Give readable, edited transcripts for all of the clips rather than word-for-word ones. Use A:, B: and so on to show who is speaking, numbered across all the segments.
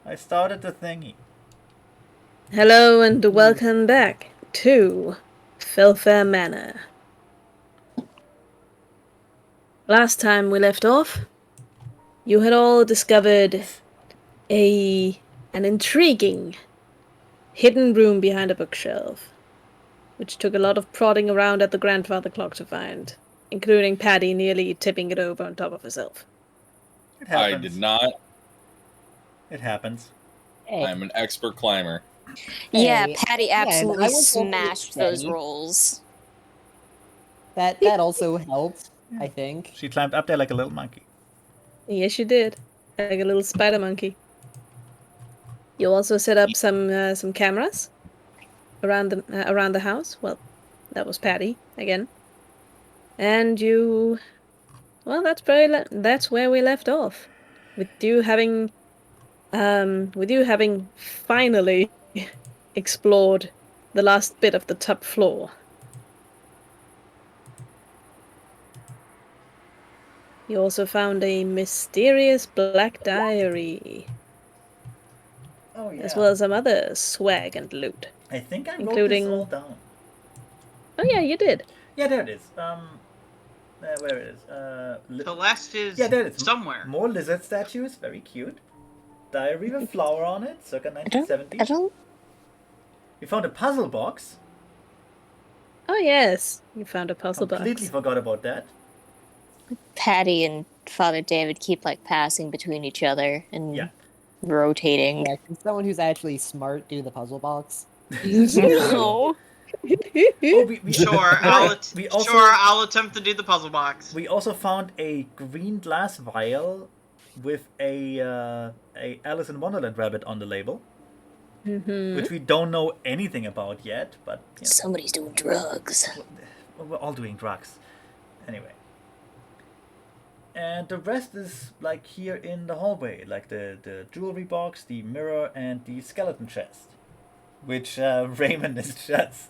A: I started the thingy.
B: Hello and welcome back to Fellfayre Manor. Last time we left off, you had all discovered an intriguing hidden room behind a bookshelf, which took a lot of prodding around at the grandfather clock to find, including Patty nearly tipping it over on top of herself.
A: It happens.
C: I did not.
A: It happens.
D: Hey,
C: I'm an expert climber.
E: Yeah,
D: hey,
E: Patty
D: and
E: absolutely
D: I was hoping
E: smashed those
D: steady.
E: rolls.
D: That also helped, I think.
A: She climbed up there like a little monkey.
B: Yes, you did, like a little spider monkey. You also set up some cameras around the house. Well, that was Patty again. And you, well, that's where we left off, with you having finally explored the last bit of the top floor. You also found a mysterious black diary,
A: Oh yeah.
B: as well as some other swag and loot.
A: I think I wrote
B: including-
A: this all down.
B: Oh yeah, you did.
A: Yeah, there it is. Where it is?
F: The last is
A: yeah, there it is.
F: somewhere.
A: More lizard statues, very cute. Diary with flower on it, circa 1970.
E: I don't.
A: We found a puzzle box.
B: Oh yes, you found a puzzle
A: Completely
B: box.
A: forgot about that.
E: Patty and Father David keep like passing between each other and
A: Yeah.
E: rotating.
D: Yeah, can someone who's actually smart do the puzzle box?
E: No.
A: Oh, we
F: Sure, I'll attempt to do the puzzle box.
A: We also found a green glass vial with a Alice in Wonderland rabbit on the label, which we don't know anything about yet. But you know,
E: Somebody's doing drugs.
A: we're all doing drugs, anyway. And the rest is like here in the hallway, like the jewelry box, the mirror, and the skeleton chest, which Raymond is just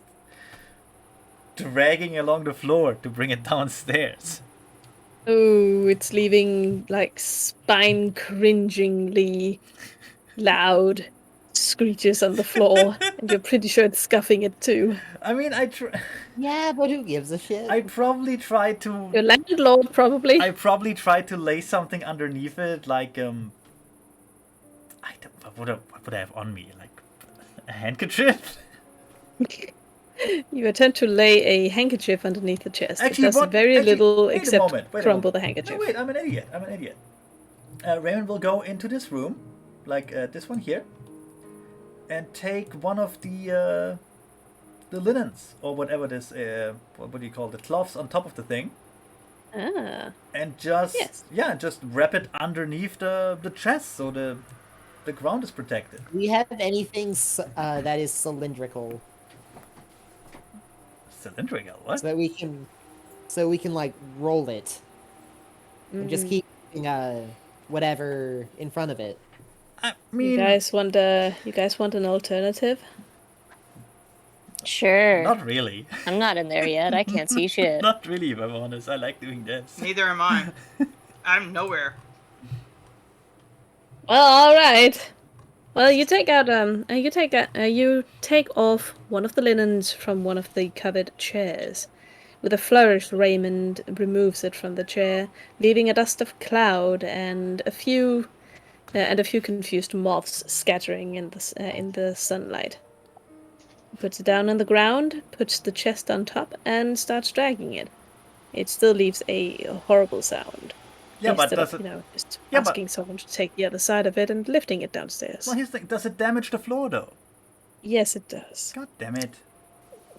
A: dragging along the floor to bring it downstairs.
B: Oh, it's leaving like spine-cringingly loud screeches on the floor, and you're pretty sure it's scuffing it too.
A: I mean,
D: Yeah, but who gives a shit?
A: I probably tried to.
B: Your landlord, probably.
A: I probably tried to lay something underneath it, like I don't. What would I have on me? Like a handkerchief?
B: You attempt to lay a handkerchief underneath the chest.
A: Actually,
B: it does very little
A: wait a
B: except
A: moment, wait a
B: crumble
A: moment.
B: the handkerchief.
A: No, wait, I'm an idiot. Raymond will go into this room, like this one here, and take one of the linens or whatever this what do you call the cloths on top of the thing, and just just wrap it underneath the chest so the ground is protected.
D: Do we have anything that is cylindrical
A: Cylindrical, what?
D: so we can like roll it and just keep whatever in front of it?
A: I mean,
B: You guys want an alternative?
E: Sure.
A: not really.
E: I'm not in there yet. I can't see shit.
A: Not really, if I'm honest. I like doing this.
F: Neither am I. I'm nowhere.
B: Well, all right. Well, you take off one of the linens from one of the covered chairs. With a flourish, Raymond removes it from the chair, leaving a dust of cloud and a few confused moths scattering in the sunlight. He puts it down on the ground, puts the chest on top, and starts dragging it. It still leaves a horrible sound.
A: Yeah, but
B: Instead
A: does
B: of,
A: it?
B: just
A: Yeah, but-
B: asking someone to take the other side of it and lifting it downstairs.
A: Well, here's the thing. Does it damage the floor though?
B: Yes, it does.
A: God damn it!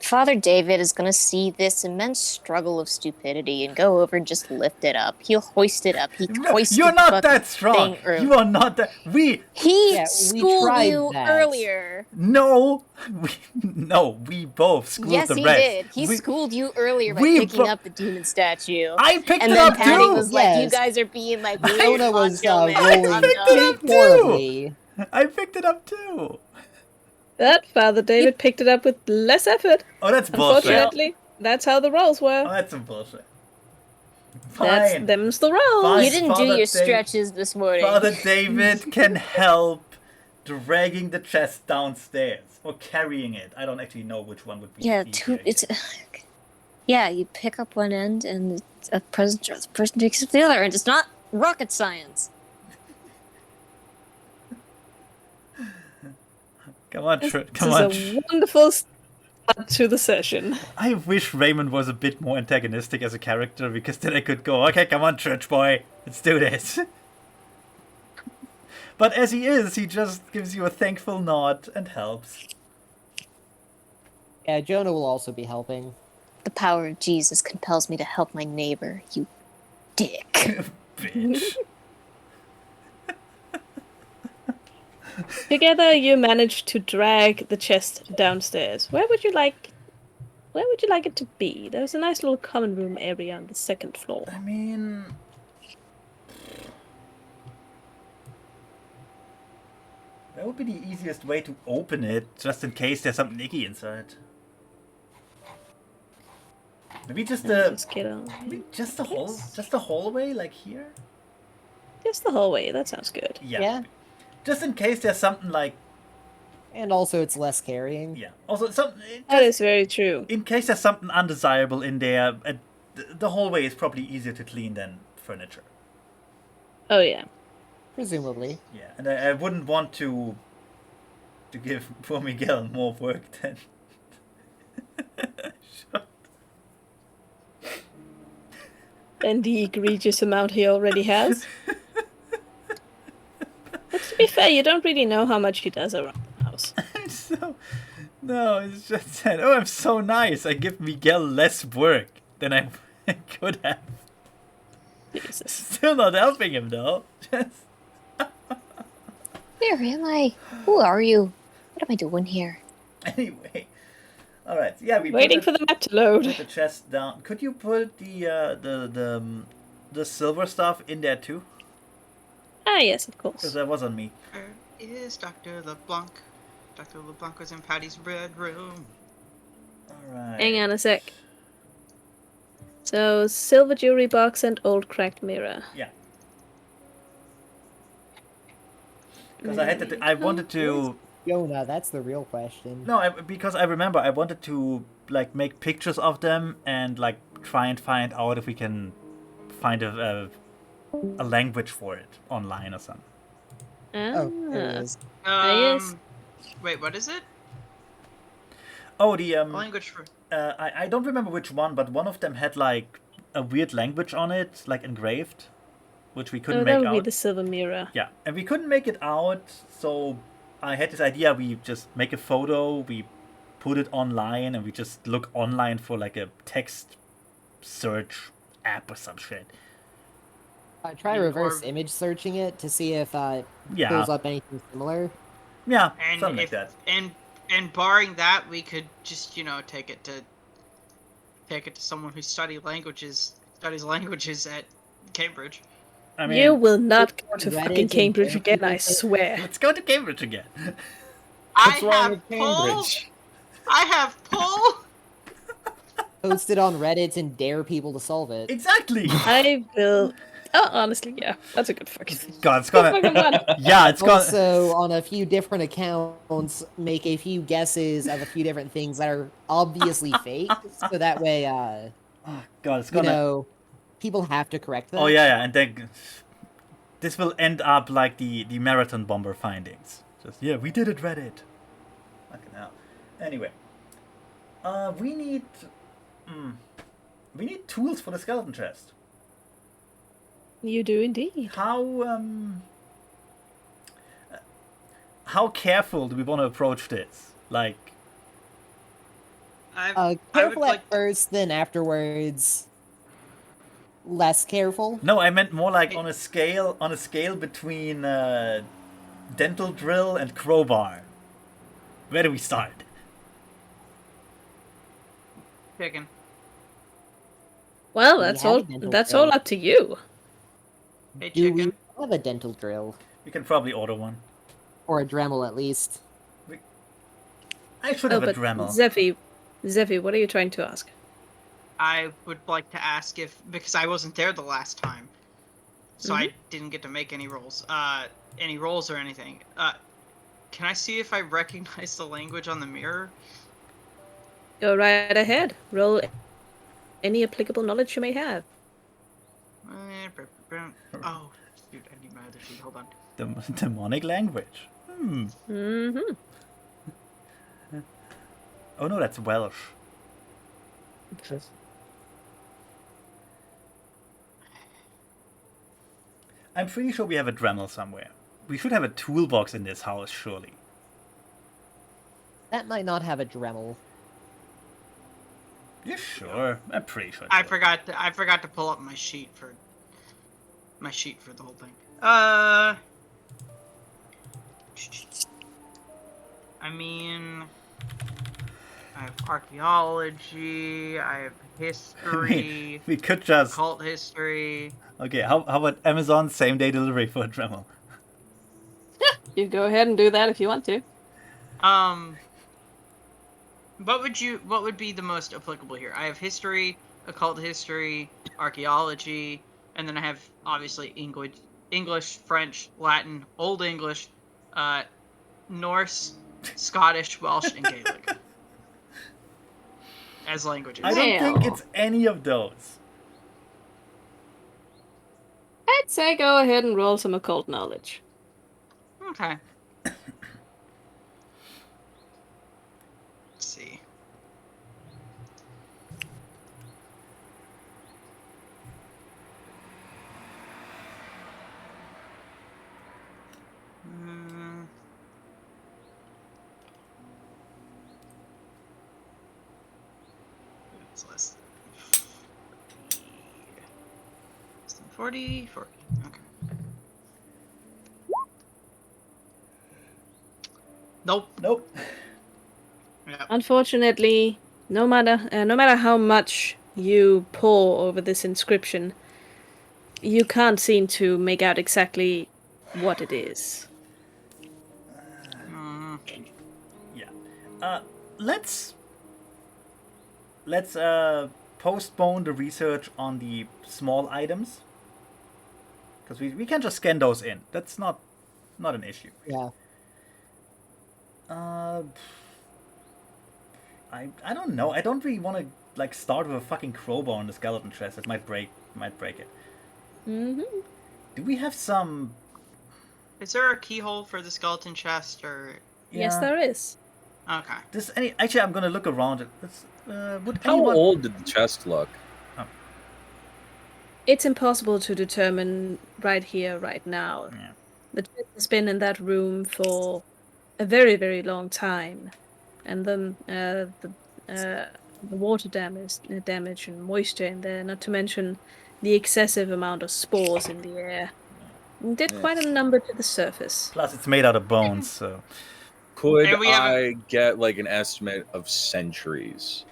E: Father David is gonna see this immense struggle of stupidity and go over and just lift it up. He'll hoist it up. He hoisted
A: You're
E: the
A: not
E: fucking
A: that strong.
E: thing earlier.
A: You are not that.
E: He
D: Yeah, we
E: schooled
D: tried
E: you
D: that.
E: earlier.
A: No, we both schooled
E: Yes,
A: the
E: he
A: rest.
E: did. He schooled you earlier by
A: we
E: picking
A: bo-
E: up the demon statue.
A: I picked
E: And
A: it
E: then
A: up
E: Patty
A: too.
E: was like, "You
D: Yes.
E: guys are being like
A: I-
E: weird
D: Fiona was
E: macho men."
D: rolling
E: I'm
A: picked it
E: done."
A: up too.
D: horribly.
A: I picked it up too.
B: But Father David picked it up with less effort.
A: Oh, that's bullshit.
B: Unfortunately, that's how the rolls
A: Oh,
B: were.
A: that's some bullshit.
B: That's
A: Fine.
B: them's the rolls.
A: Fine.
E: You didn't
A: Father
E: do your
A: Dave-
E: stretches this morning.
A: Father David can help dragging the chest downstairs or carrying it. I don't actually know which one would be.
E: Yeah,
A: easier
E: it's.
A: here.
E: Yeah, you pick up one end and the person takes up the other end. It's not rocket science.
A: Come on, come
B: This
A: on.
B: is a wonderful start to the session.
A: I wish Raymond was a bit more antagonistic as a character, because then I could go, okay, come on, church boy, let's do this. But as he is, he just gives you a thankful nod and helps.
D: Yeah, Jonah will also be helping.
E: The power of Jesus compels me to help my neighbor, you dick.
A: Bitch.
B: Together, you manage to drag the chest downstairs. Where would you like it to be? There's a nice little common room area on the second floor.
A: I mean... that would be the easiest way to open it, just in case there's something icky inside. Maybe just
B: Just get on.
A: maybe just the hallway, like here?
B: Just the hallway. That sounds good.
D: Yeah.
A: Just in case there's something like...
D: And also it's less carrying.
A: yeah. Also, something...
B: That is very true.
A: in case there's something undesirable in there, the hallway is probably easier to clean than furniture.
B: Oh yeah.
D: Presumably.
A: Yeah, and I wouldn't want to give poor Miguel more work than...
B: And the egregious amount he already has. But to be fair, you don't really know how much he does around the house.
A: No, it's just that, oh, I'm so nice. I give Miguel less work than I could have.
B: Jesus.
A: Still not helping him, though. Just...
E: Where am I? Who are you? What am I doing here?
A: Anyway. Alright, yeah, we
B: Waiting for
A: put
B: the map to load.
A: the chest down. Could you put the silver stuff in there, too?
B: Ah, yes, of course.
A: Because that was on me.
F: Where is Dr. LeBlanc? Dr. LeBlanc was in Patty's bedroom.
A: Alright.
B: Hang on a sec. So, silver jewelry box and old cracked mirror.
A: Yeah. Because I wanted to...
D: Jonah, that's the real question.
A: No, because I remember I wanted to like make pictures of them and like try and find out if we can find a language for it online or something.
D: Oh, there it is.
B: yes.
F: Wait, what is it?
A: Oh, the
F: Language for...
A: I don't remember which one, but one of them had like a weird language on it, like engraved, which we couldn't
B: Oh, that
A: make
B: would be
A: out.
B: the silver mirror.
A: Yeah, and we couldn't make it out, so I had this idea. We just make a photo, we put it online, and we just look online for like a text search app or some shit.
D: Try reverse
F: Or-
D: image searching it to see if it
A: Yeah.
D: pulls up anything similar.
A: Yeah,
F: And
A: something like
F: if
A: that.
F: and barring that, we could just take it to someone who studies languages at Cambridge.
A: I mean,
B: You will not go to
D: Reddit
B: fucking
D: and
B: Cambridge
D: everything.
B: again, I swear.
A: let's go to Cambridge again.
F: I have polls. I have poll.
D: Post it on Reddit and dare people to solve it.
A: Exactly.
B: I will. Oh, honestly, yeah. That's a good fucking thing.
A: God, it's
B: Good fucking
A: gonna.
B: one.
A: Yeah, it's gonna.
D: Also, on a few different accounts, make a few guesses of a few different things that are obviously fake, so that way,
A: God, it's
D: you
A: gonna.
D: know, people have to correct them.
A: Oh yeah, and then this will end up like the marathon bomber findings. Just we did it, Reddit. Fucking hell. Anyway, we need tools for the skeleton chest.
B: You do indeed.
A: How careful do we want to approach this? Like,
F: I would
D: Careful at
F: like.
D: first, then afterwards, less careful.
A: no, I meant more like on a scale between dental drill and crowbar. Where do we start?
F: Chicken.
B: Well,
D: We
B: that's
D: have a
B: all.
D: dental
B: That's
D: drill.
B: all up to you.
F: Hey,
D: Do
F: chicken.
D: we have a dental drill?
A: We can probably order one.
D: Or a Dremel, at least.
A: I should
B: Oh,
A: have a
B: but
A: Dremel.
B: Zeffy, what are you trying to ask?
F: I would like to ask because I wasn't there the last time, so I didn't get to make any rolls. Any rolls or anything. Can I see if I recognize the language on the mirror?
B: Go right ahead. Roll any applicable knowledge you may have.
F: Oh, shoot, I need my other sheet. Hold on.
A: Demonic language.
B: Mm-hmm.
A: Oh no, that's Welsh. I'm pretty sure we have a Dremel somewhere. We should have a toolbox in this house, surely.
D: That might not have a Dremel.
A: You sure? I'm pretty sure.
F: I forgot to pull up my sheet for the whole thing. I mean, I have archaeology, I have history,
A: we could just.
F: occult history.
A: Okay, how about Amazon same day delivery for a Dremel?
B: You go ahead and do that if you want to.
F: What would be the most applicable here? I have history, occult history, archaeology, and then I have obviously English, French, Latin, Old English, Norse, Scottish, Welsh, and Gaelic as languages.
A: I don't think
B: Well.
A: it's any of those.
B: I'd say go ahead and roll some occult knowledge.
F: Okay. Let's see. It's less than 40. Okay. Nope. Yep.
B: Unfortunately, no matter how much you pore over this inscription, you can't seem to make out exactly what it is.
A: Yeah. Let's postpone the research on the small items, because we can just scan those in. That's not an issue.
D: Yeah.
A: I don't know. I don't really want to like start with a fucking crowbar on the skeleton chest. It might break it.
B: Mm-hmm.
A: Do we have some?
F: Is there a keyhole for the skeleton chest, or?
B: Yes, there is.
F: Okay.
A: Actually, I'm gonna look around it. Would
C: How
A: anyone...
C: old did the chest look?
B: It's impossible to determine right here, right now.
A: Yeah.
B: The chest has been in that room for a very, very long time, and then the water damage and moisture in there, not to mention the excessive amount of spores in the air, did quite a number to the surface.
A: Plus, it's made out of bones, so.
C: Could
F: And we have
C: I get like an estimate of centuries?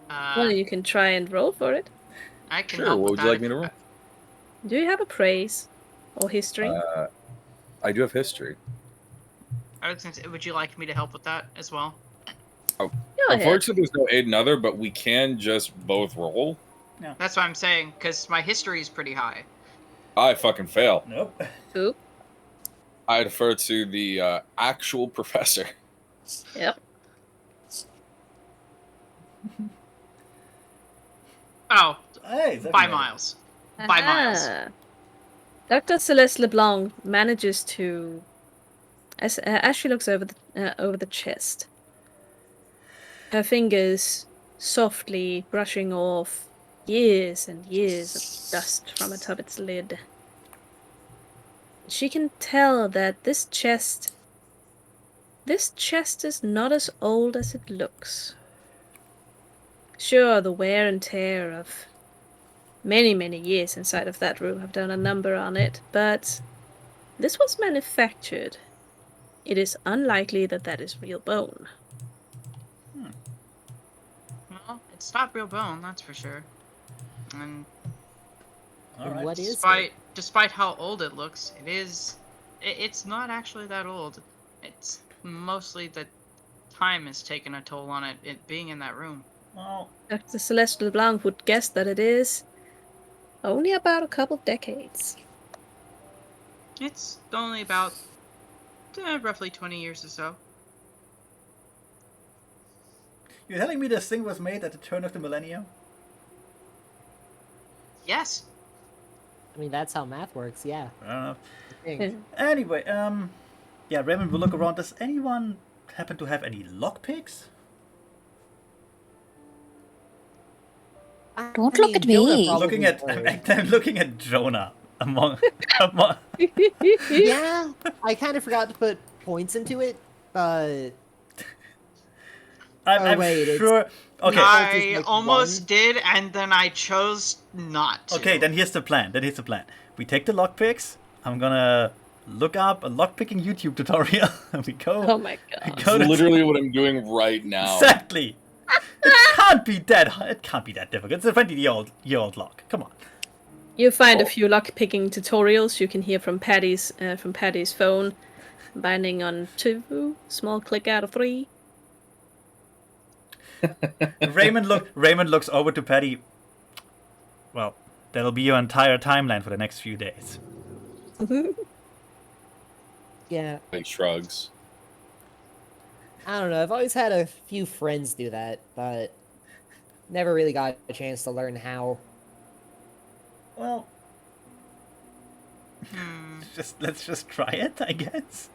B: Well, you can try and roll for it.
F: I can
C: Sure.
F: help
C: What
F: with
C: would you like
F: that
C: me
F: if-
C: to roll?
B: Do you have appraise or history?
C: I do have history.
F: I was gonna say, would you like me to help with that as well?
B: Go ahead.
C: Unfortunately, there's no aid and other, but we can just both roll.
F: That's what I'm saying, because my history is pretty high.
C: I fucking fail.
A: Nope.
B: Two.
C: I defer to the actual professor.
B: Yep.
F: Oh,
A: Hey,
F: by miles. By miles.
B: Ah. Dr. Celeste LeBlanc manages to, as she looks over the chest, her fingers softly brushing off years and years of dust from atop its lid. She can tell that this chest is not as old as it looks. Sure, the wear and tear of many, many years inside of that room have done a number on it, but this was manufactured. It is unlikely that that is real bone.
F: Well, it's not real bone, that's for sure. And
A: All right.
D: What is
F: despite how old it looks, it's not actually that old. It's mostly that time has taken a toll on it being in that room.
A: Well,
B: Dr. Celeste LeBlanc would guess that it is only about a couple decades.
F: It's only about Roughly 20 years or so.
A: You're telling me this thing was made at the turn of the millennium?
F: Yes.
D: I mean, that's how math works, yeah.
A: I don't know.
D: I think.
B: Yeah.
A: Anyway, yeah, Raymond will look around. Does anyone happen to have any lockpicks?
E: Don't look at
D: Jonah
E: me.
D: probably
A: I'm looking at Jonah among.
D: Yeah, I kind of forgot to put points into it, but
A: I'm
D: wait, it's-
A: sure. Okay.
F: I
D: like
F: almost
D: one.
F: did, and then I chose not to.
A: Okay, then here's the plan. We take the lockpicks. I'm gonna look up a lockpicking YouTube tutorial. And we go.
B: Oh my god.
A: Go
C: It's
A: to-
C: literally what I'm doing right now.
A: Exactly. It can't be that difficult. It's a 20-year-old lock. Come on.
B: You find a few lock-picking tutorials you can hear from Patty's phone. Binding on 2, small click out of 3.
A: Raymond looks over to Patty. Well, that'll be your entire timeline for the next few days.
D: Yeah,
C: He shrugs.
D: I don't know. I've always had a few friends do that, but never really got a chance to learn how.
A: Well, let's just try it, I guess.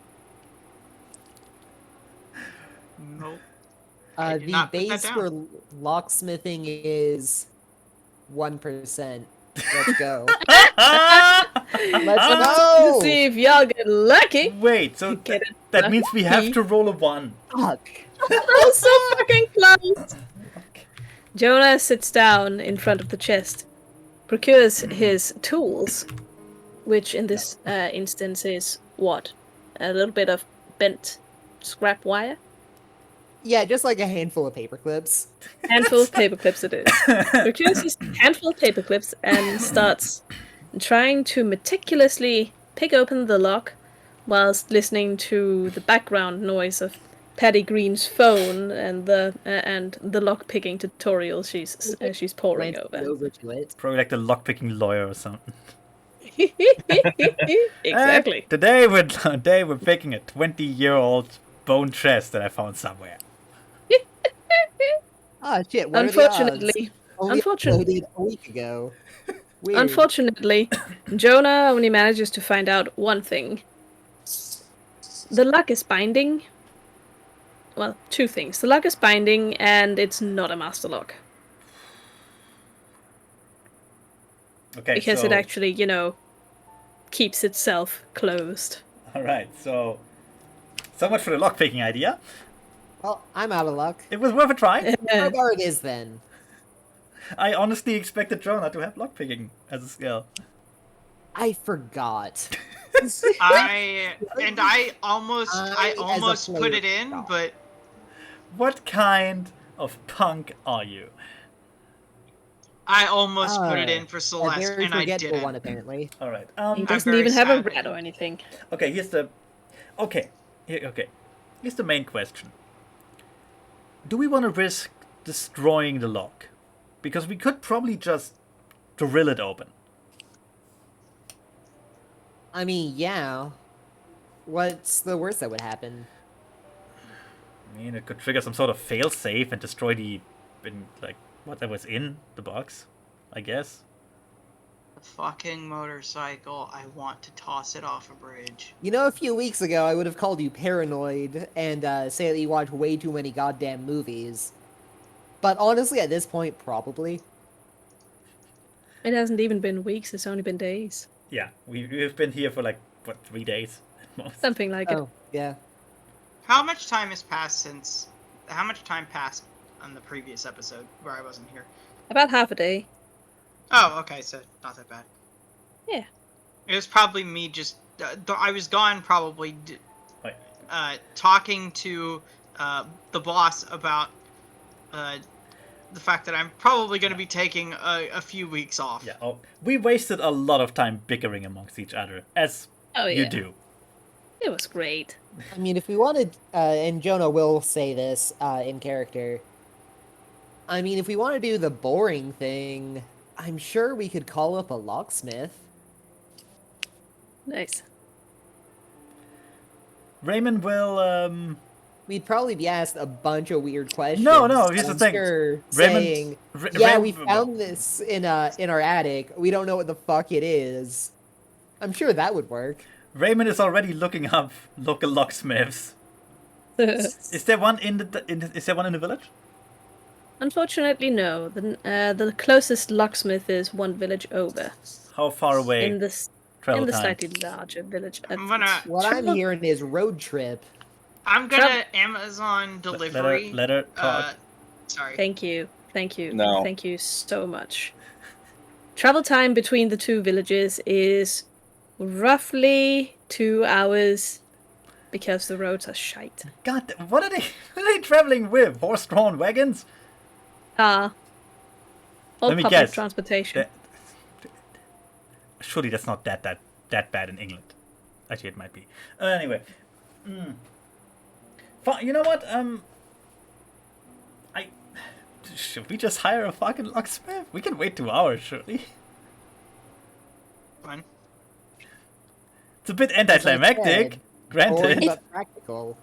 F: Nope. I did
D: The
F: not put that
D: base
F: down.
D: for locksmithing is 1%. Let's go. Let's go!
B: See if y'all get lucky.
A: Wait, so
B: Get it
A: that means we have
B: lucky.
A: to roll a 1.
D: Fuck.
B: Oh, so fucking close. Jonah sits down in front of the chest, procures his tools, which in this instance is what? A little bit of bent scrap wire?
D: Yeah, just like a handful of paper clips.
B: Handful of paper clips it is. Procures his handful of paper clips and starts trying to meticulously pick open the lock whilst listening to the background noise of Patty Green's phone and the lock picking tutorial she's poring
D: Glanced
B: over.
D: over to it.
A: Probably like the lockpicking lawyer or something.
B: Exactly.
A: Today we're picking a 20-year-old bone chest that I found somewhere.
D: Ah, shit. What are the odds?
B: Unfortunately,
D: Only uploaded a week ago. Weird.
B: Unfortunately, Jonah only manages to find out one thing. The lock is binding. Well, 2 things. The lock is binding, and it's not a master lock.
A: Okay,
B: Because
A: so,
B: it actually, keeps itself closed.
A: all right, so much for the lockpicking idea.
D: Well, I'm out of luck.
A: It was worth a try.
D: Crowbar it is then.
A: I honestly expected Jonah to have lockpicking as a skill.
D: I forgot.
F: I almost
D: I, as a
F: put
D: player,
F: it in,
D: forgot.
F: but
A: What kind of punk are you?
F: I almost put it in for
D: A
F: Celeste,
D: very
F: and I
D: forgetful
F: didn't.
D: one, apparently.
A: All right.
B: He
F: I'm
B: doesn't
F: very
B: even have a
F: sad that
B: rat
F: you-
B: or anything.
A: Okay. Here's the main question. Do we want to risk destroying the lock? Because we could probably just drill it open.
D: I mean, yeah. What's the worst that would happen?
A: I mean, it could trigger some sort of fail-safe and destroy whatever's in the box, I guess.
F: Fucking motorcycle. I want to toss it off a bridge.
D: You know, a few weeks ago, I would have called you paranoid and say that you watch way too many goddamn movies. But honestly, at this point, probably.
B: It hasn't even been weeks, it's only been days.
A: Yeah, we've been here for 3 days at most.
B: Something like it.
D: Oh, yeah.
F: How much time has passed since? How much time passed on the previous episode where I wasn't here?
B: About half a day.
F: Oh, okay, so not that bad.
B: Yeah.
F: It was probably me just. I was gone probably
A: Right.
F: talking to the boss about the fact that I'm probably going to be taking a few weeks off.
A: Yeah. Oh, we wasted a lot of time bickering amongst each other, as
B: Oh,
A: you
B: yeah.
A: do.
B: It was great.
D: I mean, if we wanted, and Jonah will say this in character, I mean, if we want to do the boring thing, I'm sure we could call up a locksmith.
B: Nice.
A: Raymond will.
D: We'd probably be asked a bunch of weird questions.
A: No, here's
D: and
A: the
D: I'm
A: thing.
D: Sure,
A: Raymond-
D: saying,
A: Ra-
D: "Yeah,
A: Ray-
D: we found this in our attic. We don't know what the fuck it is." I'm sure that would work.
A: Raymond is already looking up local locksmiths. Is there one is there one in the village?
B: Unfortunately, no. The closest locksmith is one village over.
A: How far away?
B: In the
A: Travel time.
B: slightly larger village.
F: I'm gonna
D: What I'm hearing is road trip.
F: Amazon delivery.
A: Letter talk.
F: Sorry.
B: Thank you
C: No.
B: thank you so much. Travel time between the two villages is roughly 2 hours because the roads are shite.
A: God, what are they traveling with? Horse-drawn wagons?
B: All
A: Let me
B: public
A: guess.
B: transportation.
A: Surely that's not that bad in England. Actually, it might be. Anyway, you know what? Should we just hire a fucking locksmith? We can wait 2 hours, surely.
F: Fine.
A: It's a bit anticlimactic,
D: Boring
A: granted.
D: but practical.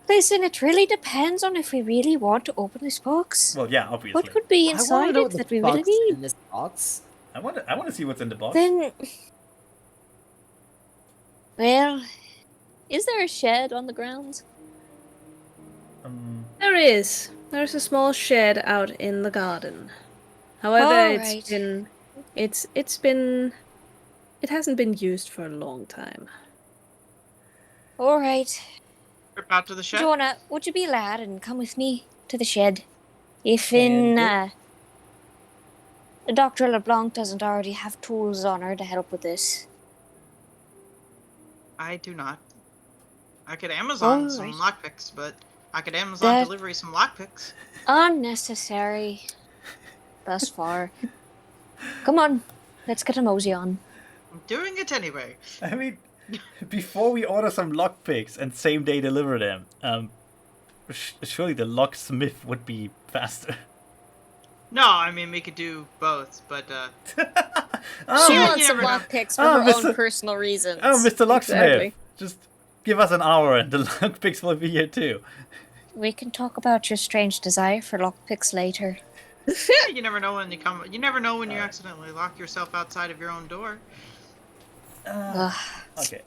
E: Listen, it really depends on if we really want to open this box.
A: Well, yeah, obviously.
E: What could be
D: I want to
E: inside
D: know
E: it
D: what the
E: that we really
D: fuck's
E: need?
D: in this box.
A: I want to see what's in the box.
E: Then, well, is there a shed on the grounds?
B: There's a small shed out in the garden. However,
E: Alright.
B: it hasn't been used for a long time.
E: All right,
F: Trip out to the shed.
E: Jonah, would you be a lad and come with me to the shed? If
D: And
E: Dr. LeBlanc doesn't already have tools on her to help with this.
F: I do not. I could Amazon some lockpicks, but I could Amazon delivery some lockpicks.
E: Unnecessary. Thus far. Come on, let's get a mosey on.
F: I'm doing it anyway.
A: I mean, before we order some lockpicks and same day deliver them, surely the locksmith would be faster.
F: No, I mean we could do both, but
A: Oh,
E: She
F: you
E: wants some
F: never know.
E: lockpicks for
A: Oh,
E: her
A: Mr.
E: own personal reasons.
A: oh, Mr. Locksmith,
B: Exactly.
A: just give us an hour and the lockpicks will be here too.
E: We can talk about your strange desire for lockpicks later.
F: You never know when you come. You never know when you accidentally lock yourself outside of your own door.
E: Ugh.
A: Okay,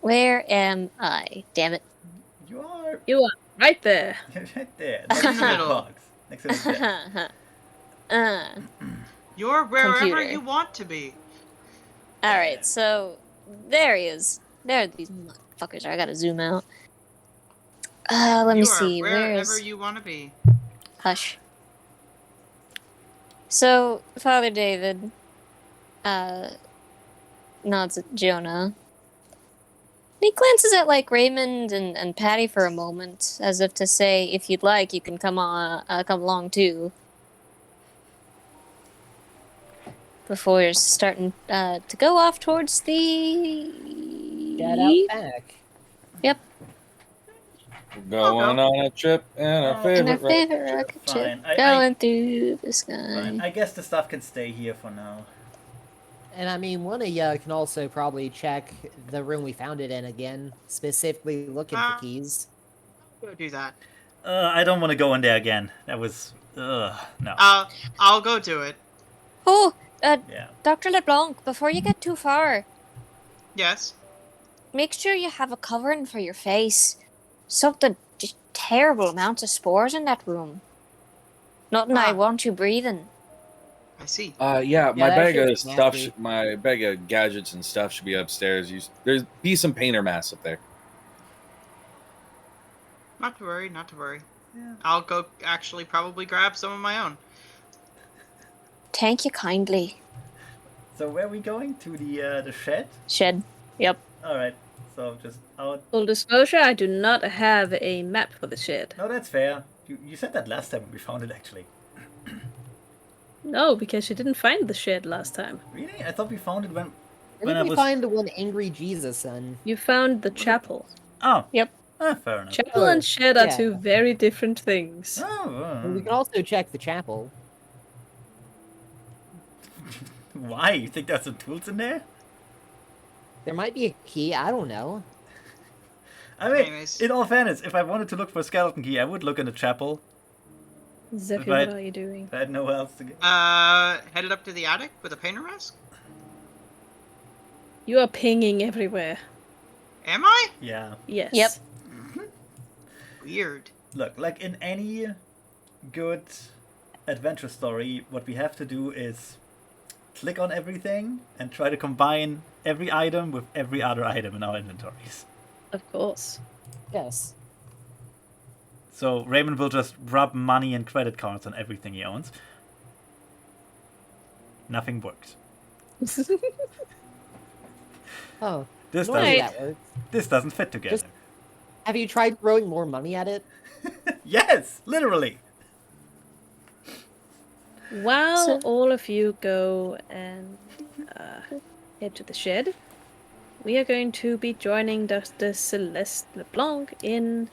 E: Where am I? Damn it.
A: you are
B: You are right there.
A: right there, next to the
F: middle.
A: box, next to the shed.
F: You're wherever
E: Computer.
F: you want to be.
E: Alright, so there he is. There are these motherfuckers. I gotta zoom out. Let me
F: You
E: see.
F: are
E: Where
F: wherever
E: is.
F: you want to be.
E: Hush. So, Father David nods at Jonah. He glances at like Raymond and Patty for a moment, as if to say, "If you'd like, you can come along too." Before starting to go off towards the
D: Get out back.
E: Yep,
C: Going on a trip in our
E: in our
C: favorite.
E: favorite rocket ship,
A: Fine.
E: going through the
A: Fine.
E: sky.
A: I guess the stuff can stay here for now.
D: And I mean, one of you can also probably check the room we found it in again, specifically looking for keys.
F: Go do that.
A: I don't want to go in there again. That was, no.
F: I'll go do it.
E: Oh,
A: Yeah.
E: Dr. LeBlanc, before you get too far,
F: Yes.
E: make sure you have a covering for your face. Something just terrible amounts of spores in that room. Nothing I
F: Ah.
E: want you breathing.
F: I see.
C: Yeah, my
D: that
C: bag
D: shit's
C: of stuff,
D: nasty.
C: my bag of gadgets and stuff should be upstairs. There's be some painter masks up there.
F: Not to worry. Not to worry.
A: Yeah.
F: I'll go actually probably grab some of my own.
E: Thank you kindly.
A: So where are we going? To the shed?
E: Shed. Yep.
A: Alright. So just out.
B: Full disclosure, I do not have a map for the shed.
A: No, that's fair. You said that last time when we found it, actually.
B: No, because you didn't find the shed last time.
A: Really? I thought we found it when
D: Where
A: I
D: did we
A: was...
D: find the one angry Jesus in?
B: You found the chapel.
A: Oh.
E: Yep.
A: Fair enough.
B: Chapel and shed are
D: yeah.
B: two very different things.
D: And we can also check the chapel.
A: Why? You think there's some tools in there?
D: There might be a key. I don't know.
A: I mean,
F: Anyways.
A: in all fairness, if I wanted to look for a skeleton key, I would look in the chapel.
B: Zephyr,
A: Right.
B: what are you doing?
A: If I had nowhere else to go.
F: Headed up to the attic with a painter mask?
B: You are pinging everywhere.
F: Am I?
A: Yeah.
B: Yes.
E: Yep.
F: Weird.
A: Look, like in any good adventure story, what we have to do is click on everything and try to combine every item with every other item in our inventories.
B: Of course.
D: Yes.
A: So Raymond will just rub money and credit cards on everything he owns. Nothing works.
D: Oh,
A: This
D: normally
A: doesn't.
D: that works.
A: This doesn't fit together.
D: Just- Have you tried throwing more money at it?
A: Yes, literally.
B: While
E: So-
B: all of you go and head to the shed, we are going to be joining Dr. Celeste LeBlanc in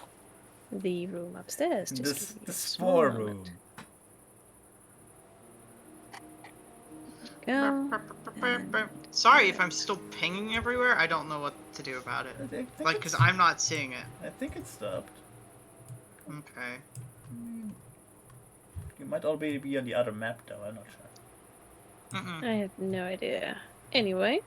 B: the room upstairs. Just
A: This
B: give me
A: the
B: a
A: spore
B: small
A: room.
B: moment. Go.
F: Sorry if I'm still pinging everywhere. I don't know what to do about it.
A: I think
F: Like, because
A: it's-
F: I'm not seeing it.
A: I think it stopped.
F: Okay.
A: You might all be on the other map though. I'm not sure.
F: Mm-mm.
B: I have no idea. Anyway,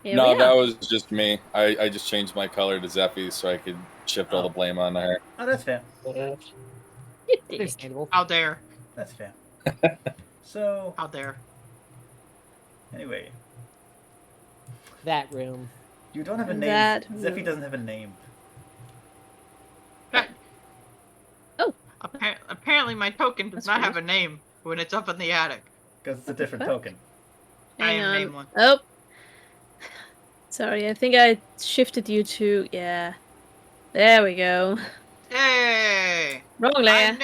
B: here
C: No,
B: we
C: that
B: are.
C: was just me. I just changed my color to Zeffy so I could shift all the blame on her.
A: Oh, that's fair.
B: You dick.
D: Understandable.
F: How dare.
A: That's fair. So
F: How dare.
A: anyway,
D: That room.
A: you don't have a name.
B: That
A: Zeffy
B: room.
A: doesn't have a name.
F: Apparently my token does
B: That's
F: not
B: weird.
F: have a name when it's up in the attic.
A: Because it's a different
B: fuck?
A: token.
F: I
B: Hang
F: am
B: on.
F: name one.
B: Oh. Sorry, I think I shifted you to... Yeah. There we go.
F: Hey!
B: Wrong layer.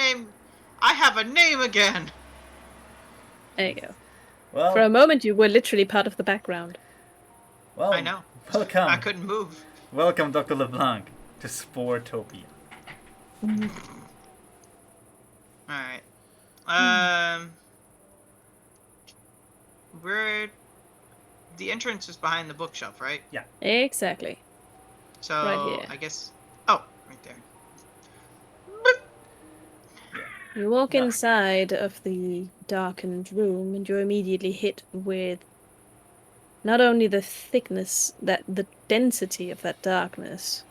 F: I have a name again!
B: There you go.
A: Well,
B: For a moment, you were literally part of the background.
A: well,
F: I know.
A: Welcome,
F: I couldn't move.
A: welcome, Dr. LeBlanc, to Sporetopia.
F: Alright. We're... The entrance is behind the bookshelf, right?
B: Exactly.
F: So,
B: Right here.
F: I guess... Oh, right there.
B: You walk
A: Yeah.
B: inside of the darkened room, and you're immediately hit with not only the thickness, the density of that darkness,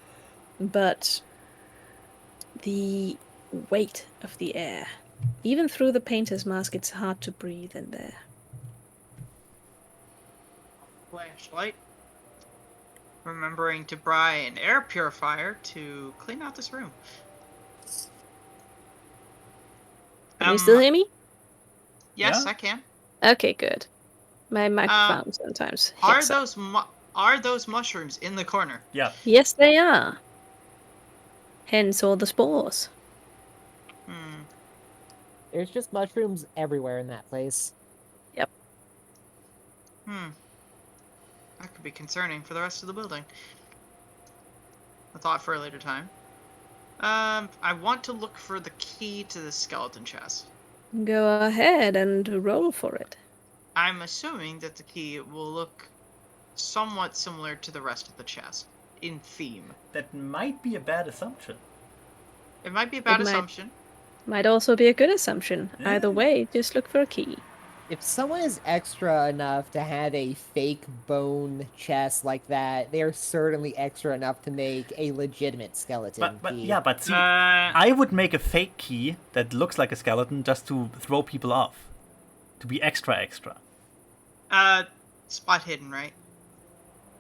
B: but the weight of the air. Even through the painter's mask, it's hard to breathe in there.
F: Flashlight. Remembering to buy an air purifier to clean out this room.
B: Can you still hear me?
F: Yes,
A: Yeah.
F: I can.
B: Okay, good. My microphone sometimes hicks up.
F: Are those mushrooms in the corner?
A: Yeah,
B: Yes, they are. Hence all the spores.
F: Hmm.
D: There's just mushrooms everywhere in that place.
F: That could be concerning for the rest of the building. A thought for a later time. I want to look for the key to the skeleton chest.
B: Go ahead and roll for it.
F: I'm assuming that the key will look somewhat similar to the rest of the chest in theme.
A: that might be a bad assumption.
F: It might be a bad
B: It might.
F: assumption.
B: Might also be a good assumption.
A: Yeah.
B: Either way, just look for a key.
D: If someone is extra enough to have a fake bone chest like that, they are certainly extra enough to make a legitimate skeleton
A: But
D: key.
A: yeah, but see,
F: Uh,
A: I would make a fake key that looks like a skeleton just to throw people off, to be extra.
F: spot hidden, right?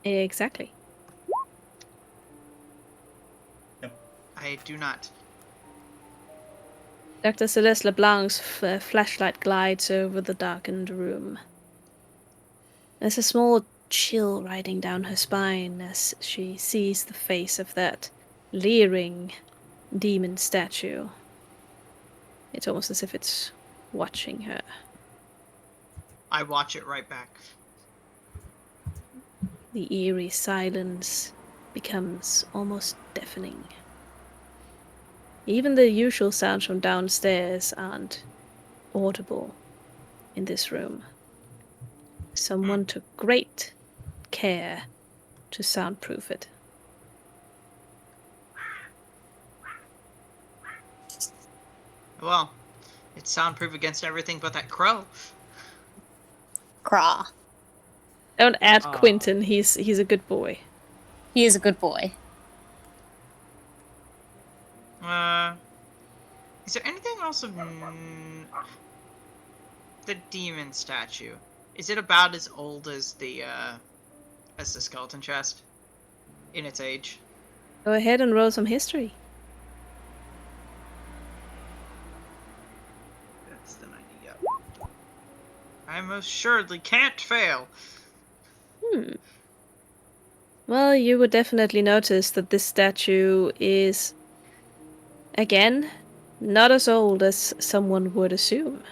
B: Exactly.
F: I do not.
B: Dr. Celeste LeBlanc's flashlight glides over the darkened room. There's a small chill riding down her spine as she sees the face of that leering demon statue. It's almost as if it's watching her.
F: I watch it right back.
B: The eerie silence becomes almost deafening. Even the usual sounds from downstairs aren't audible in this room. Someone took great care to soundproof it.
F: Well, it's soundproof against everything but that crow.
E: Craw.
B: Don't add
D: Aw.
B: Quentin. He's a good boy.
E: He is a good boy.
F: Is there anything else of the demon statue? Is it about as old as the skeleton chest in its age?
B: Go ahead and roll some history.
F: That's the 90. Yep. I most surely can't fail.
B: Well, you would definitely notice that this statue is, again, not as old as someone would assume.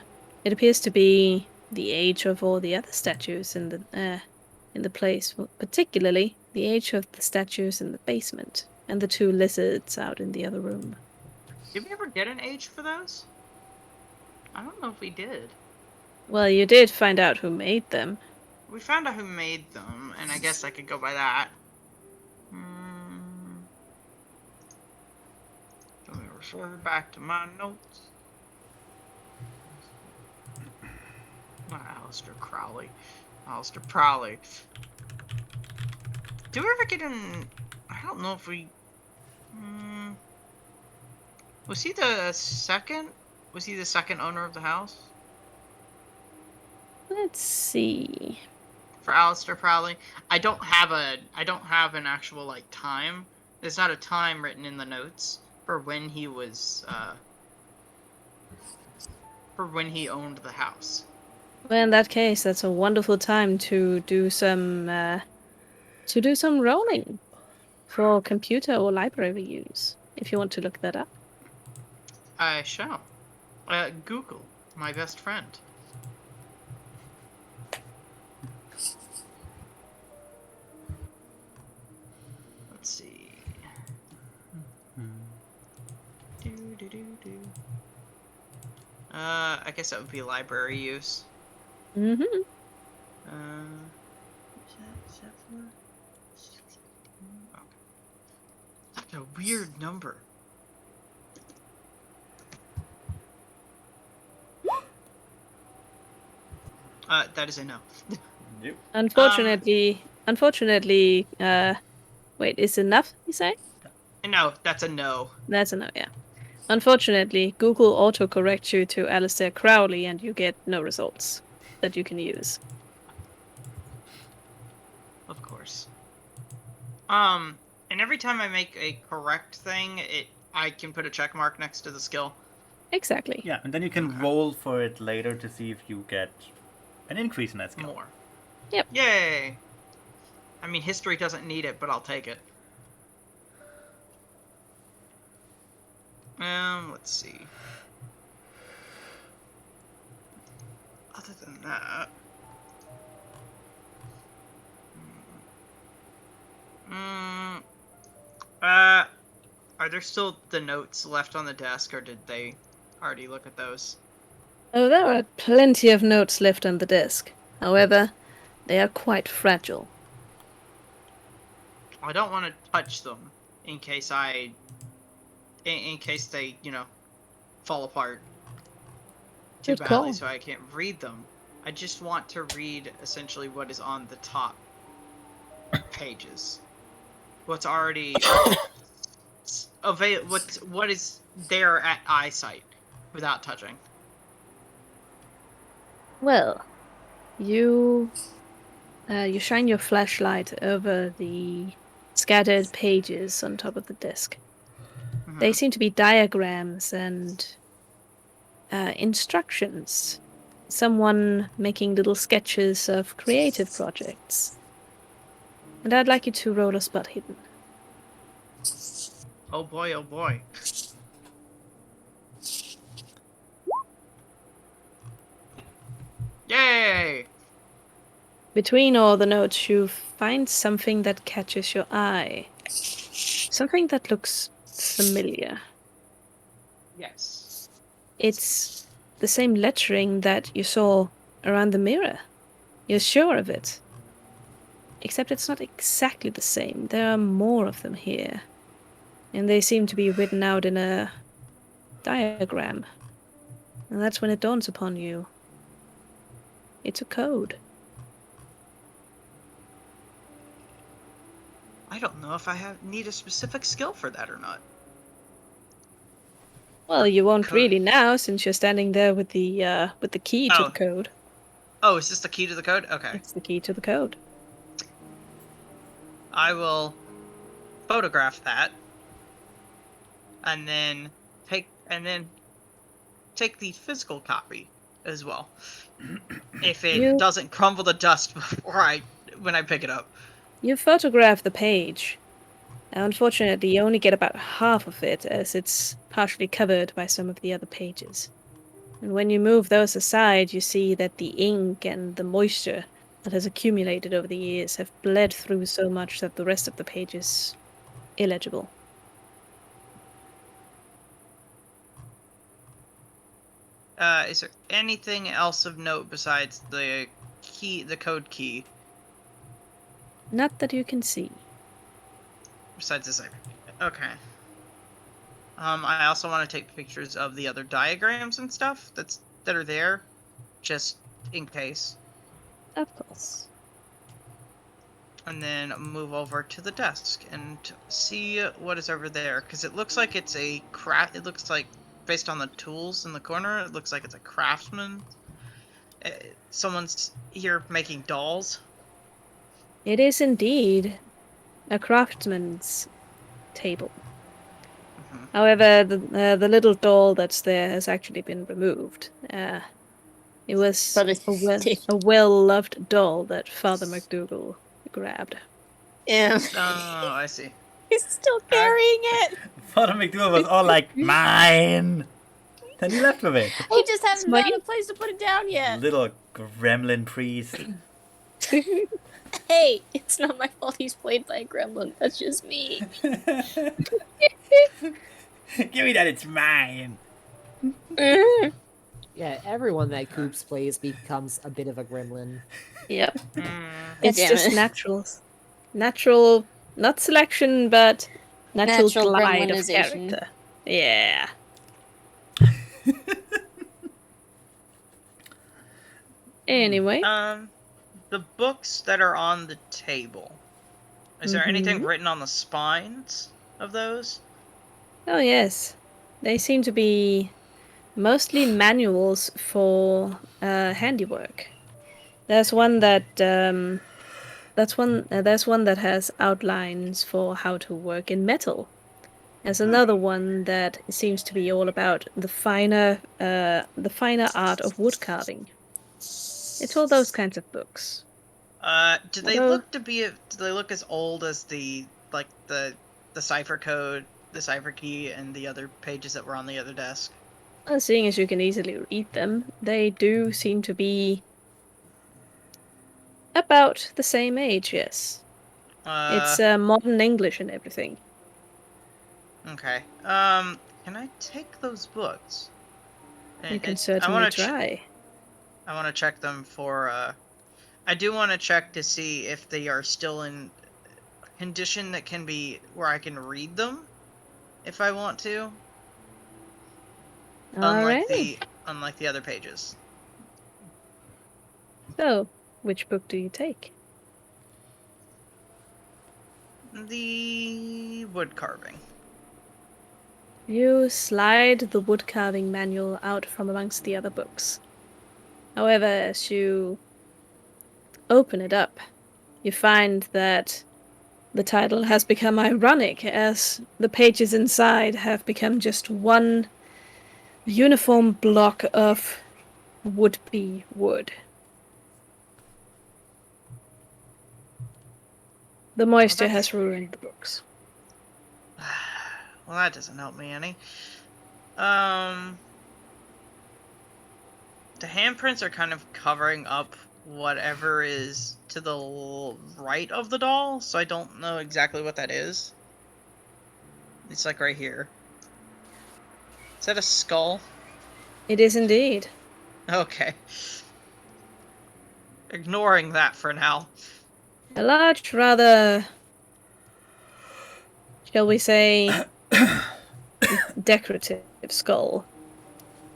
B: It appears to be the age of all the other statues in the place, particularly the age of the statues in the basement and the 2 lizards out in the other room.
F: Did we ever get an age for those? I don't know if we did.
B: Well, you did find out who made them.
F: We found out who made them, and I guess I could go by that. Let me refer back to my notes. Aleister Crowley. Aleister Prowley. Did we ever get in... I don't know if we... Was he the second? Was he the second owner of the house?
B: Let's see.
F: For Aleister Prowley? I don't have an actual, like, time. There's not a time written in the notes for when he was, for when he owned the house.
B: Well, in that case, that's a wonderful time to do some rolling for computer or library use, if you want to look that up.
F: I shall. Google, my best friend. Let's see. I guess that would be library use.
B: Mm-hmm.
F: Is that for? Okay. That's a weird number. That is a no.
A: Yep.
B: Unfortunately, wait, is enough, you say?
F: No, that's a no.
B: That's a no, yeah. Unfortunately, Google autocorrects you to Aleister Crowley and you get no results that you can use.
F: Of course. And every time I make a correct thing, I can put a check mark next to the skill.
B: Exactly.
A: Yeah, and then you can roll for it later to see if you get an increase in that skill.
F: More.
B: Yep.
F: Yay! I mean, history doesn't need it, but I'll take it. Let's see. Other than that... Are there still the notes left on the desk, or did they already look at those?
B: Oh, there are plenty of notes left on the desk. However, they are quite fragile.
F: I don't want to touch them in case in case they, fall apart too
B: Good
F: badly
B: call.
F: so I can't read them. I just want to read essentially what is on the top pages. What's already what is there at eyesight without touching.
B: Well, you shine your flashlight over the scattered pages on top of the desk. They seem to be diagrams and instructions. Someone making little sketches of creative projects. And I'd like you to roll a spot hidden.
F: Oh boy, oh boy. Yay!
B: Between all the notes, you find something that catches your eye. Something that looks familiar.
F: Yes.
B: It's the same lettering that you saw around the mirror. You're sure of it. Except it's not exactly the same. There are more of them here. And they seem to be written out in a diagram. And that's when it dawns upon you. It's a code.
F: I don't know if I need a specific skill for that or not.
B: Well, you won't
F: Code.
B: really now, since you're standing there with the key to
F: Oh.
B: the code.
F: Oh, is this the key to the code? Okay.
B: It's the key to the code.
F: I will photograph that, and then take the physical copy as well. If it
B: You-
F: doesn't crumble to dust when I pick it up.
B: You photograph the page. Unfortunately, you only get about half of it, as it's partially covered by some of the other pages. And when you move those aside, you see that the ink and the moisture that has accumulated over the years have bled through so much that the rest of the page is illegible.
F: Is there anything else of note besides the code key?
B: Not that you can see.
F: Besides this, okay. I also want to take pictures of the other diagrams and stuff that are there, just in case.
B: Of course.
F: And then move over to the desk and see what is over there, because it looks like it's a craft. It looks like, based on the tools in the corner, it looks like it's a craftsman. Someone's here making dolls.
B: It is indeed a craftsman's table.
F: Mhm.
B: However, the little doll that's there has actually been removed. It was
E: But it's
B: a well-loved doll that Father McDougal grabbed.
E: Yeah.
F: Oh, I see.
E: He's still carrying it.
A: Father McDougal was all like, mine! Then he left with it.
E: He just hasn't
B: Smite?
E: found a place to put it down yet.
A: Little gremlin priest.
E: Hey, it's not my fault he's played by a gremlin. That's just me.
A: Give me that, it's mine!
D: Yeah, everyone that Coops plays becomes a bit of a gremlin.
B: Yep.
F: Mm,
B: It's
E: damn
B: just
E: it.
B: natural, not selection, but natural glide of
E: gremlinization.
B: character. Yeah. Anyway,
F: the books that are on the table. Is there anything written on the spines of those?
B: oh yes, they seem to be mostly manuals for handiwork. There's one that there's one that has outlines for how to work in metal. There's another one that seems to be all about the finer art of wood carving. It's all those kinds of books.
F: Do they
B: Although-
F: look do they look as old as the cipher code, the cipher key, and the other pages that were on the other desk?
B: Well, seeing as you can easily read them, they do seem to be about the same age, yes. It's modern English and everything.
F: Okay. Can I take those books?
B: You can
F: I
B: certainly
F: wanna
B: try.
F: I want to check them for. I do want to check to see if they are still in condition that can be where I can read them, if I want to.
B: Alright.
F: Unlike the other pages.
B: So, which book do you take?
F: The wood carving.
B: You slide the wood carving manual out from amongst the other books. However, as you open it up, you find that the title has become ironic, as the pages inside have become just one uniform block of would-be wood. The moisture has ruined the books.
F: Well, that doesn't help me any. The handprints are kind of covering up whatever is to the right of the doll, so I don't know exactly what that is. It's like right here. Is that a skull?
B: It is indeed.
F: Okay. Ignoring that for now.
B: A large, rather, shall we say, decorative skull,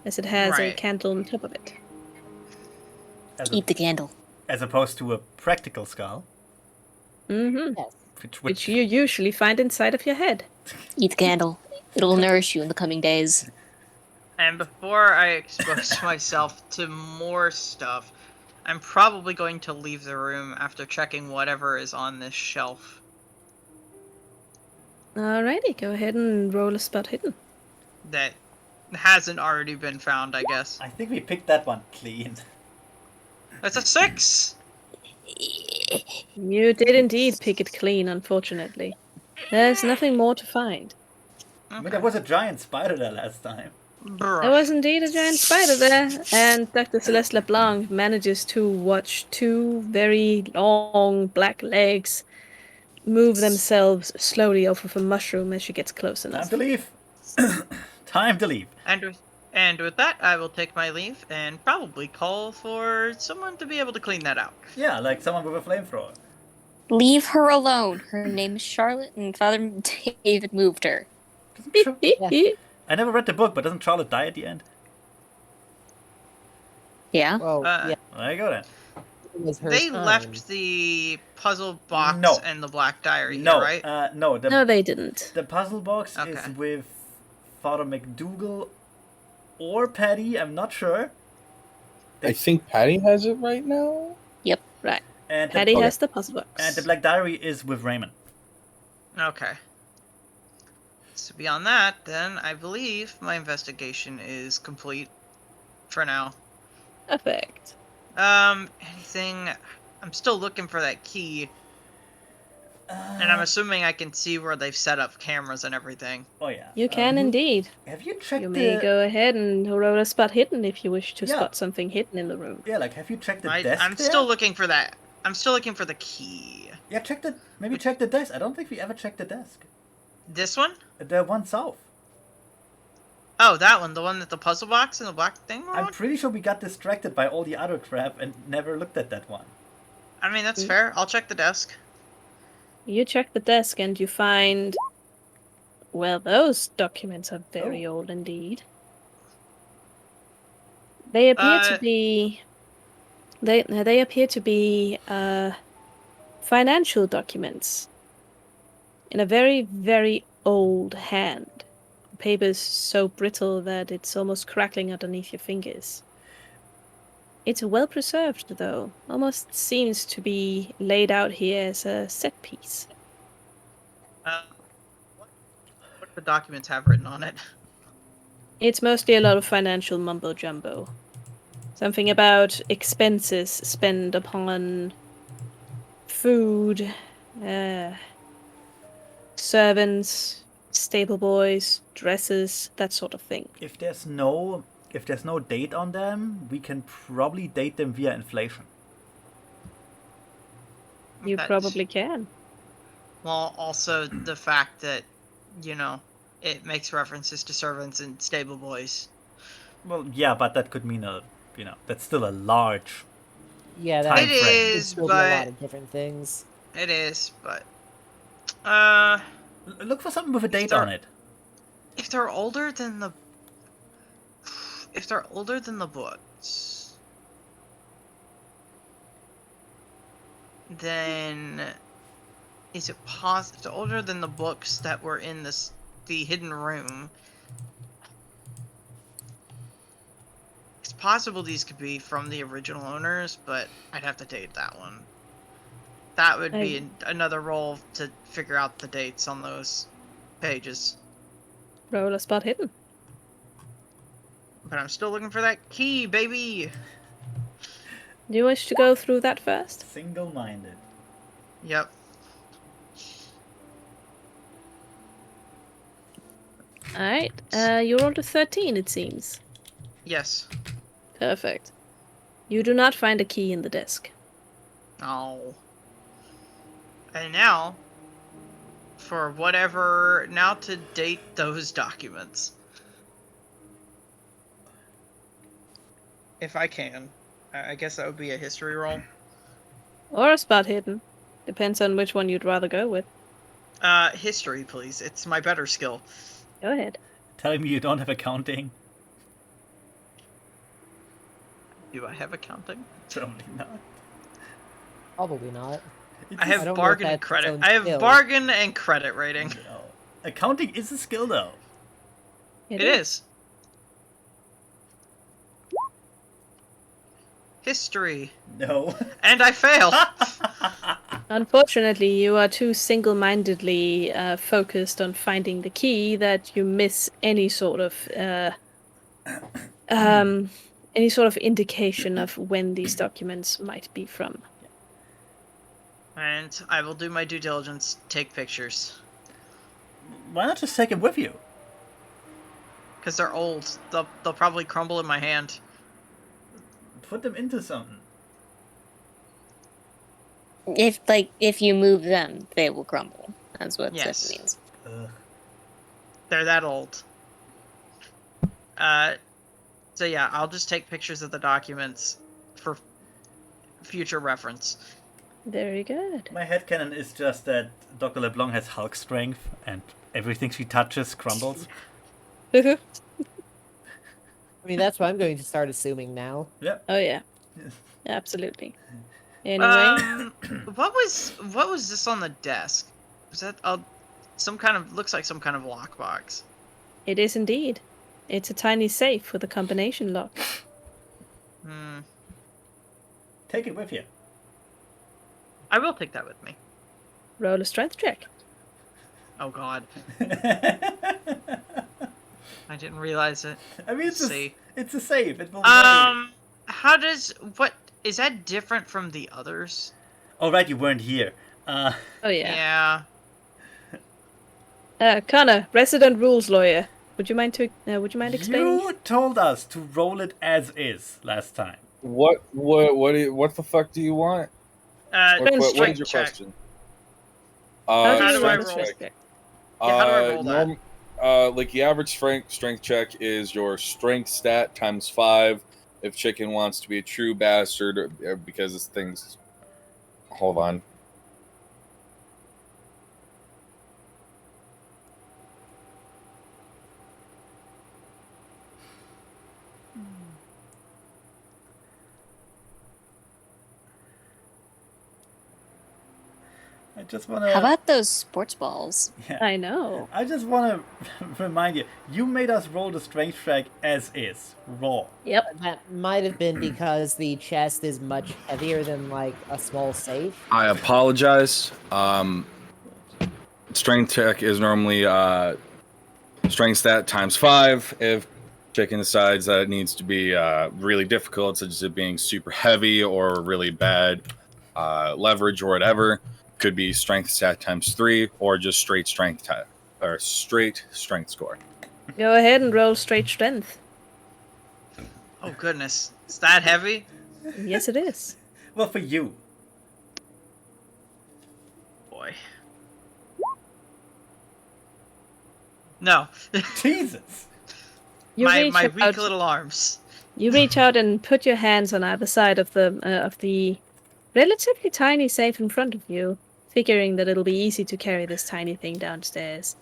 B: as it has a
F: Right.
B: candle on top of it.
A: As,
E: Eat the candle.
A: as opposed to a practical skull,
B: Mm-hmm.
D: Yes.
B: Which you usually find inside of your head.
E: Eat the candle. It'll nourish you in the coming days.
F: And before I expose myself to more stuff, I'm probably going to leave the room after checking whatever is on this shelf.
B: Alrighty, go ahead and roll a spot hidden.
F: That hasn't already been found, I guess.
A: I think we picked that one clean.
F: That's a 6!
B: You did indeed pick it clean, unfortunately. There's nothing more to find.
A: I mean, there was a giant spider there last time.
B: There was indeed a giant spider there, and Dr. Celeste LeBlanc manages to watch two very long black legs move themselves slowly off of a mushroom as she gets close
A: Time
B: enough.
A: to leave. Time to leave.
F: And with that, I will take my leave and probably call for someone to be able to clean that out.
A: Yeah, like someone with a flamethrower.
E: Leave her alone. Her name is Charlotte, and Father David moved her.
A: I never read the book, but doesn't Charlotte die at the end?
E: Yeah?
D: Well, yeah,
A: There you go then.
D: it was her
F: They
D: time.
F: left the puzzle box
A: No.
F: and the black diary
A: No,
F: here, right?
A: no.
B: No, they didn't.
A: The puzzle box is
F: Okay.
A: with Father McDougal or Patty. I'm not sure.
C: I think Patty has it right now.
E: Yep.
B: Right.
A: And
B: Patty
A: the,
B: has the puzzle box.
A: and the black diary is with Raymond.
F: Okay. So beyond that, then I believe my investigation is complete for now.
B: Perfect.
F: Anything? I'm still looking for that key, and I'm assuming I can see where they've set up cameras and everything.
A: Oh yeah.
B: You can indeed.
A: Have you checked
B: You may
A: the?
B: go ahead and roll a spot hidden if you wish to
A: Yeah.
B: spot something hidden in the room.
A: Yeah, like have you checked the
F: I'm
A: desk there?
F: still looking for that. I'm still looking for the key.
A: Yeah, check the. Maybe check the desk. I don't think we ever checked the desk.
F: This one?
A: The one south.
F: Oh, that one. The one with the puzzle box and the black thing
A: I'm
F: on?
A: pretty sure we got distracted by all the other crap and never looked at that one.
F: I mean, that's fair. I'll check the desk.
B: You check the desk and you find. Well, those documents are very
A: Oh.
B: old indeed. They appear to
F: Uh,
B: be. They appear to be financial documents in a very, very old hand. The paper's so brittle that it's almost crackling underneath your fingers. It's well preserved, though. Almost seems to be laid out here as a set piece.
F: What do the documents have written on it?
B: It's mostly a lot of financial mumbo jumbo. Something about expenses spent upon food, servants, stable boys, dresses, that sort of thing.
A: If there's no date on them, we can probably date them via inflation.
B: You
F: That's-
B: probably can.
F: Well, also the fact that, it makes references to servants and stable boys.
A: Well, yeah, but that could mean that's still a large.
D: Yeah,
A: Time
D: that
F: It
A: frame.
D: could
F: is,
D: still be a lot
F: but
D: of different things.
F: it is, but
A: Look for something with a date
F: Start-
A: on it.
F: if they're older than the books, then is it possible? If they're older than the books that were in the hidden room, it's possible these could be from the original owners, but I'd have to date that one. That would be another roll to figure out the dates on those pages.
B: Roll a spot hidden.
F: But I'm still looking for that key, baby.
B: Do you wish to go through that first?
A: Single-minded.
F: Yep.
B: Alright, you rolled a 13, it seems.
F: Yes.
B: Perfect. You do not find a key in the desk.
F: Oh. And now, now to date those documents. If I can. I guess that would be a history roll.
B: Or a spot hidden, Depends on which one you'd rather go with.
F: History, please. It's my better skill.
B: Go ahead.
A: Telling me you don't have accounting?
F: Do I have accounting?
A: Probably not.
D: Probably not.
A: It's
F: I
A: a
F: have
D: don't know if
F: bargain and
D: that's its
F: credit.
D: own
F: I have
D: skill.
F: bargain and credit rating.
A: No. Accounting is a skill, though.
F: It is. History.
A: No.
F: And I fail.
B: Unfortunately, you are too single-mindedly focused on finding the key that you miss any sort of indication of when these documents might be from.
F: And I will do my due diligence, take pictures.
A: Why not just take them with you?
F: Because they're old. They'll probably crumble in my hand.
A: Put them into something.
E: If you move them, they will crumble. That's what
F: Yes.
E: this means.
A: Ugh.
F: They're that old. So yeah, I'll just take pictures of the documents for future reference.
B: Very good.
A: My headcanon is just that Dr. LeBlanc has Hulk strength and everything she touches crumbles.
D: I mean, that's what I'm going to start assuming now.
B: Oh yeah,
A: Yes.
B: absolutely. Anyway,
F: What was this on the desk? Was that some kind of looks like some kind of lockbox?
B: it is indeed. It's a tiny safe with a combination lock.
F: Hmm.
A: Take it with you.
F: I will take that with me.
B: Roll a strength check.
F: Oh God, I didn't realize it.
A: I mean,
F: Let's see.
A: it's a save. It will
F: How does what is that different from the others?
A: Oh, right, you weren't here.
B: Oh yeah.
F: Yeah.
B: Connor, resident rules lawyer. Would you mind explaining?
A: You told us to roll it as is last time.
C: What the fuck do you want? What is
F: Strength
C: your
F: check.
C: question?
B: How do
F: How
B: you
F: do I
B: roll a
F: roll?
B: strength check?
F: Yeah, how do I roll that?
C: Like the average strength check is your strength stat times 5. If Chicken wants to be a true bastard, or because this thing's. Hold on.
A: I just want to.
E: How about those sports balls?
A: Yeah.
B: I know.
A: I just want to remind you. You made us roll the strength check as is, raw.
B: Yep.
D: That might have been because the chest is much heavier than like a small safe.
C: I apologize. Strength check is normally strength stat times 5. If Chicken decides that it needs to be really difficult, such as it being super heavy or really bad leverage or whatever, could be strength stat times 3 or just straight strength score.
B: Go ahead and roll straight strength.
F: Oh goodness, is that heavy?
B: Yes, it is.
A: Well, for you.
F: Boy. No.
A: Jesus.
B: You
F: my
B: reach
F: weak
B: out.
F: little arms.
B: You reach out and put your hands on either side of the relatively tiny safe in front of you, figuring that it'll be easy to carry this tiny thing downstairs.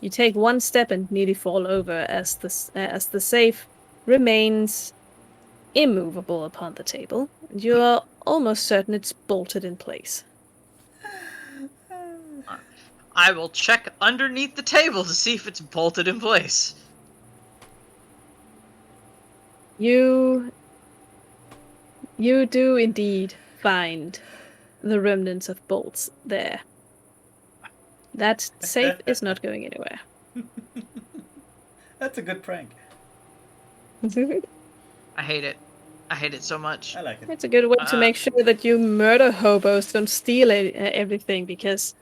B: You take one step and nearly fall over as the safe remains immovable upon the table. You are almost certain it's bolted in place.
F: I will check underneath the table to see if it's bolted in place.
B: You do indeed find the remnants of bolts there. That safe is not going anywhere.
A: That's a good prank.
F: I hate it. I hate it so much.
A: I like it.
B: It's a good way to make sure that you murder hobos, don't steal everything, because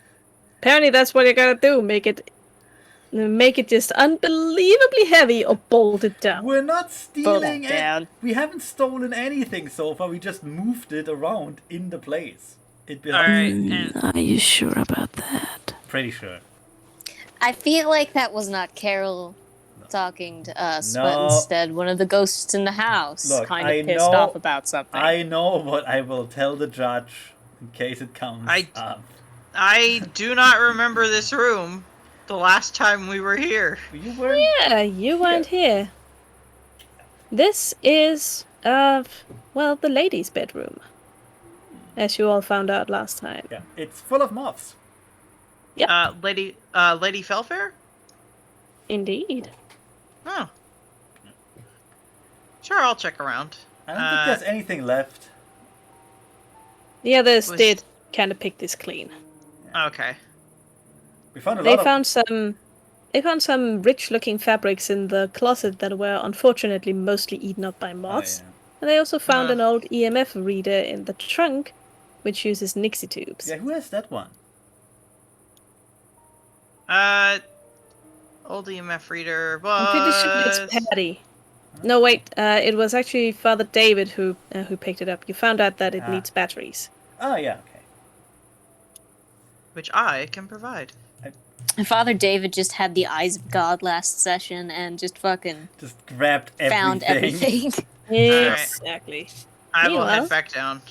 B: apparently that's what you gotta do. Make it just unbelievably heavy or bolt it down.
A: We're not stealing
E: down.
A: We haven't stolen anything so far. We just moved it around in the place. It belongs.
F: Alright, and
B: Are you sure about that?
A: Pretty sure.
E: I feel like that was not Carol talking to us, but
A: No.
E: instead one of the ghosts in the house,
A: Look,
E: kind
A: I
E: of pissed
A: know-
E: off about something.
A: I know what I will tell the judge in case it comes up.
F: I do not remember this room. The last time we were here.
A: You were.
B: Yeah, you weren't here. This is, well, the ladies' bedroom. As you all found out last time.
A: Yeah, it's full of moths.
B: Yep.
F: Lady Fellfayre?
B: Indeed.
F: Oh. Sure, I'll check around.
A: I don't think there's anything left.
B: The others did kind of pick this clean.
F: Okay.
A: We found a
B: They
A: lot
B: found some rich-looking fabrics in the closet that were unfortunately mostly eaten up by moths. And they also found an old EMF reader in the trunk, which uses Nixie tubes.
A: Yeah, who has that one?
F: Old EMF reader was...
B: I'm pretty sure it's Patty. No, wait. It was actually Father David who picked it up. You found out that it needs batteries.
A: Oh, yeah, okay.
F: Which I can provide.
E: And Father David just had the eyes of God last session and just fucking...
A: Just grabbed everything.
E: Found everything.
B: Exactly.
F: I will
B: Meanwhile,
F: head back down.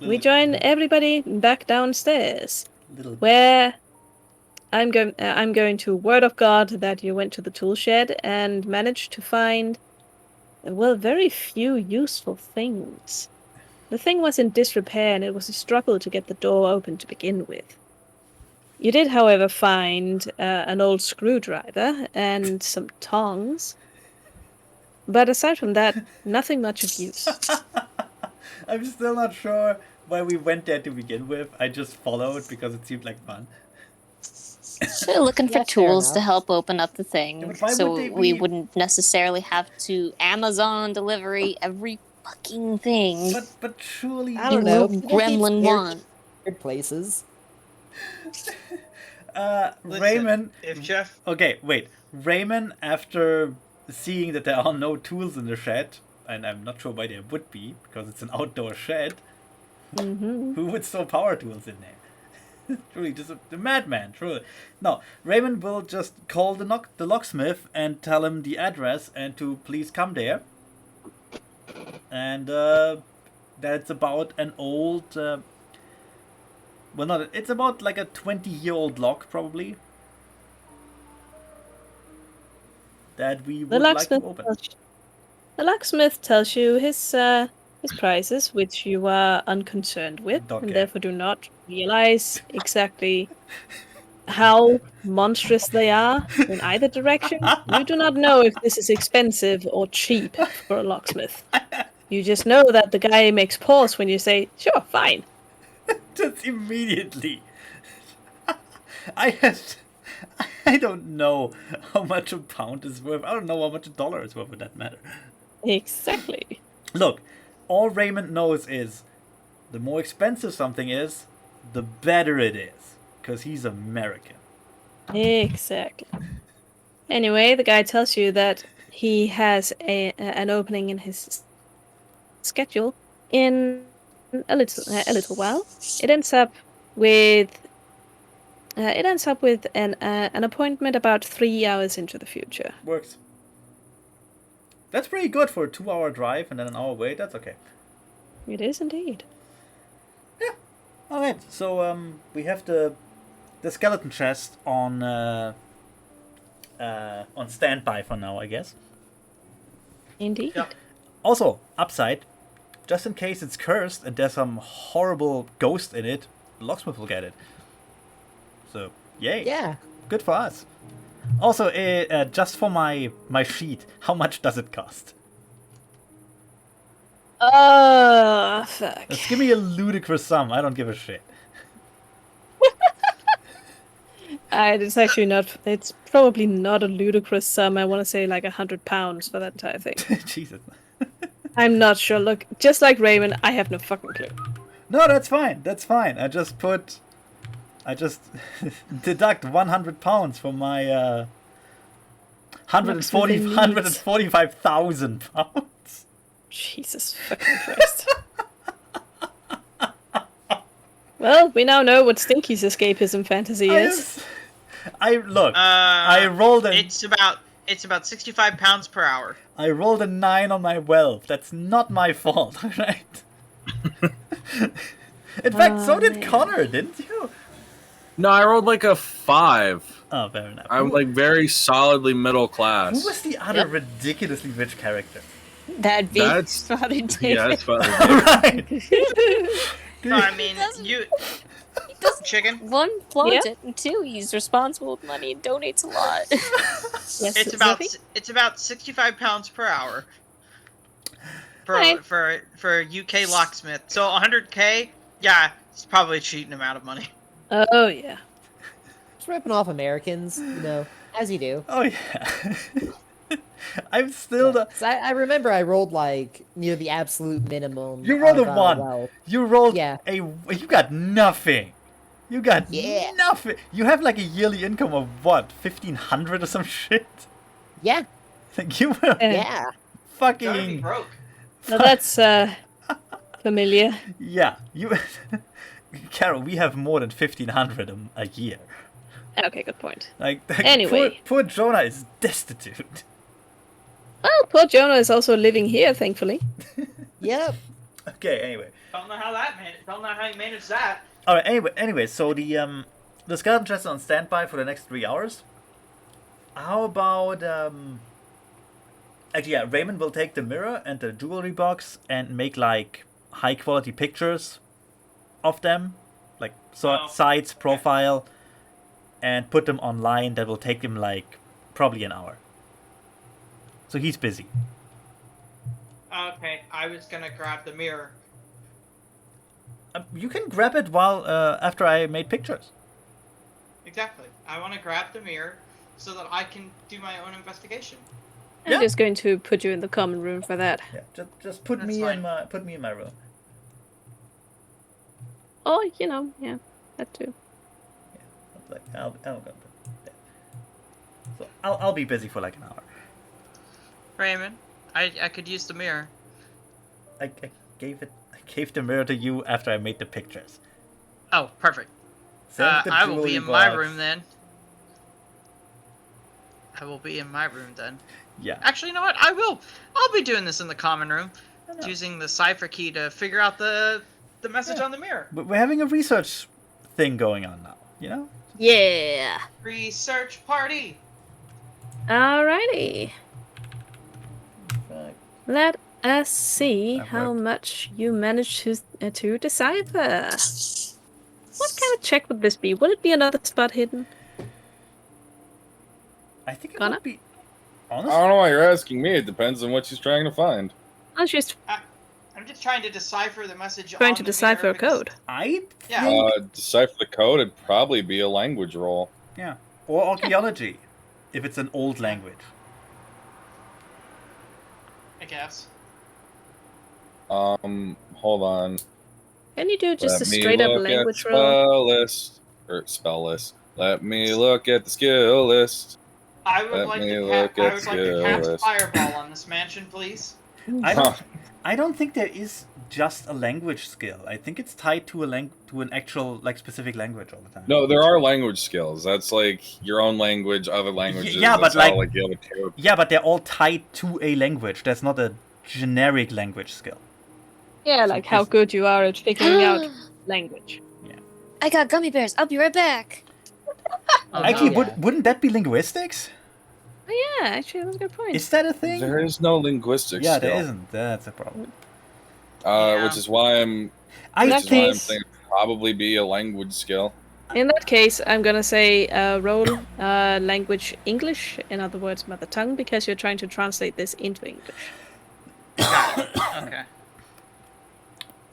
B: We join everybody back downstairs,
A: Little...
B: where I'm going to word of God that you went to the tool shed and managed to find, well, very few useful things. The thing was in disrepair and it was a struggle to get the door open to begin with. You did, however, find an old screwdriver and some tongs. But aside from that, nothing much of use.
A: I'm still not sure why we went there to begin with. I just followed because it seemed like fun.
E: We're looking for
D: That's fair
E: tools to
D: enough.
E: help open up the
A: Yeah,
E: thing,
A: but why
E: so
A: would they
E: we
A: be-
E: wouldn't necessarily have to Amazon delivery every fucking thing.
A: But surely...
D: I don't
E: In
D: know.
E: room
D: People keep
E: Gremlin
D: scared
E: 1.
D: Weird places.
A: Raymond...
F: If Jeff...
A: Okay, wait. Raymond, after seeing that there are no tools in the shed, and I'm not sure why there would be, because it's an outdoor shed, who would store power tools in there? Truly, just a madman, truly. No, Raymond will just call the locksmith and tell him the address and to please come there. And that's about an old... well, not... It's about like a 20-year-old lock, probably. That we would like to open.
B: The locksmith tells you his prices, which you are unconcerned with,
A: Don't
B: and
A: care.
B: therefore do not realize exactly how monstrous they are in either direction. You do not know if this is expensive or cheap for a locksmith. You just know that the guy makes pause when you say, "Sure, fine."
A: Just immediately. I don't know how much a pound is worth. I don't know how much a dollar is worth for that matter.
B: Exactly.
A: Look, all Raymond knows is the more expensive something is, the better it is. Because he's American.
B: Exactly. Anyway, the guy tells you that he has an opening in his schedule in a little while. It ends up with an appointment about 3 hours into the future.
A: Works. That's pretty good for a 2-hour drive and then an hour wait. That's okay.
B: It is indeed.
A: Alright, so we have the skeleton chest on standby for now, I guess.
B: Indeed.
F: Yeah.
A: Also, upside, just in case it's cursed and there's some horrible ghost in it, the locksmith will get it. So, yay.
D: Yeah.
A: Good for us. Also, just for my sheet, how much does it cost?
B: Fuck.
A: Just give me a ludicrous sum. I don't give a shit.
B: It's actually not. It's probably not a ludicrous sum. I want to say like £100 for that entire thing.
A: Jesus.
B: I'm not sure. Look, just like Raymond, I have no fucking clue.
A: No, that's fine. That's fine. I just deduct £100 from my 145,000 pounds.
B: Jesus fucking Christ. Well, we now know what Stinky's escapism fantasy is.
A: I rolled a
F: It's about 65 pounds per hour.
A: I rolled a 9 on my wealth. That's not my fault, alright? In fact, so
B: Oh,
A: did
B: man.
A: Connor, didn't you?
C: No, I rolled like a 5.
A: Oh, fair enough.
C: I'm like very solidly middle class.
A: Who was the other ridiculously rich character?
E: That'd be
C: That's
E: Father
C: yeah,
E: David.
C: that's fine.
A: Right.
F: No, I mean,
E: doesn't-
F: you
E: He doesn't.
F: chicken.
E: One, flaunts
B: Yeah.
E: it, and two, he's responsible with money and donates a lot.
B: Yes,
F: It's about 65 pounds per hour. For
B: Alright.
F: for UK locksmith. So 100k, yeah, it's probably a cheating amount of money.
B: Oh yeah.
D: Just ripping off Americans, as you do.
A: Oh yeah. I'm still
D: Yeah.
A: the.
D: 'Cause I remember I rolled like near the absolute minimum.
A: You rolled a
D: of,
A: 1.
D: Well,
A: You rolled
D: Yeah.
A: You got nothing. You got
D: Yeah.
A: nothing. You have like a yearly income of what, 1,500 or some shit.
D: yeah,
A: Like you were
D: yeah.
F: Gotta be
A: fucking
F: broke.
B: Now that's familiar.
A: yeah. You, Carol, we have more than 1,500 a year.
B: Okay, good point.
A: Like
B: Anyway.
A: poor Jonah is destitute.
B: Well, poor Jonah is also living here, thankfully.
D: Yep.
A: Okay. Anyway.
F: Don't know how you managed that.
A: All right. Anyway. So the skeleton chest is on standby for the next 3 hours. How about actually, yeah, Raymond will take the mirror and the jewelry box and make like high quality pictures of them, like
F: Oh,
A: sides, profile, and put them online. That will take him like probably an hour. So he's busy.
F: Okay, I was gonna grab the mirror.
A: You can grab it while after I made pictures.
F: Exactly. I want to grab the mirror so that I can do my own investigation.
B: I'm
A: Yeah.
B: just going to put you in the common room for that.
A: Yeah, just put
F: That's
A: me
F: fine.
A: in my room.
B: Or, yeah, that too.
A: Like I'll go. Yeah. So I'll be busy for like an hour.
F: Raymond, I could use the mirror.
A: I gave the mirror to you after I made the pictures.
F: Oh, perfect.
A: Same with the
F: I will be
A: jewelry
F: in my
A: box.
F: room then. I will be in my room then.
A: Yeah.
F: Actually, you know what? I'll be doing this in the common room,
A: I know.
F: using the cipher key to figure out the message
A: Yeah.
F: on the mirror.
A: But we're having a research thing going on now, you know?
B: Yeah.
F: Research party.
B: Alrighty.
A: Right.
B: Let us see
A: That
B: how
A: worked.
B: much you managed to decipher. What kind of check would this be? Would it be another spot hidden?
A: I think it
B: Gonna?
A: would be
C: I
A: honestly.
C: don't know why you're asking me. It depends on what she's trying to find.
B: I'm just
F: I'm just trying to decipher the message.
B: trying
F: on
B: to
F: the
B: decipher
F: mirror
B: a
F: because-
B: code.
A: I
F: Yeah.
A: think
C: Decipher the code. It'd probably be a language roll.
A: yeah. Or archaeology. If it's an old language.
F: I guess.
C: Hold on.
B: Can you do just
C: Let
B: a
C: me
B: straight up
C: look at
B: language
C: the
B: roll?
C: spell list. Let me look at the skill list.
F: I would
C: Let
F: like
C: me
F: to
C: look
F: I
C: at
F: would like to cast
C: skills.
F: fireball on this mansion, please.
A: I don't think there is just a language skill. I think it's tied to an actual like specific language all the time.
C: No, there are language skills. That's like your own language, other languages.
A: yeah, but
C: that's how,
A: like-
C: you have a character.
A: Yeah, but they're all tied to a language. That's not a generic language skill.
B: Yeah, like how good you are at figuring out language.
E: I got gummy bears. I'll be right back.
F: Oh,
A: Actually,
F: no.
D: yeah.
A: wouldn't that be linguistics?
B: Oh yeah, actually that's a good point.
A: Is that a thing?
C: There is no linguistics.
A: Yeah,
C: skill.
A: there isn't. That's a problem.
F: Yeah.
C: Which is why I'm.
A: I
B: that
C: Which is why I'm
B: case-
C: saying it'd probably be a language skill.
B: In that case, I'm gonna say roll language English, in other words, mother tongue, because you're trying to translate this into English.
F: Okay.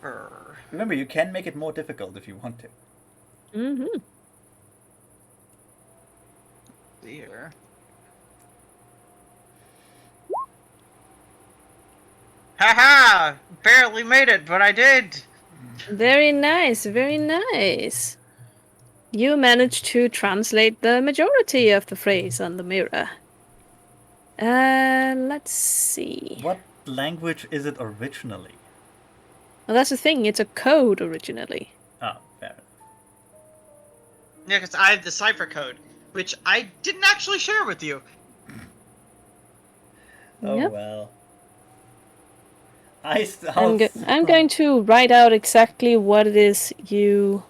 F: Brr.
A: Remember, you can make it more difficult if you want to.
B: Mm-hmm.
F: Here. Haha! Barely made it, but I did.
B: Very nice, very nice. You managed to translate the majority of the phrase on the mirror. Let's see.
A: What language is it originally?
B: Well, that's the thing. It's a code originally.
A: Oh, fair enough.
F: Yeah, because I have the cipher code, which I didn't actually share with you.
A: Oh
B: Yep.
A: well.
B: I'm going to write out exactly what it is you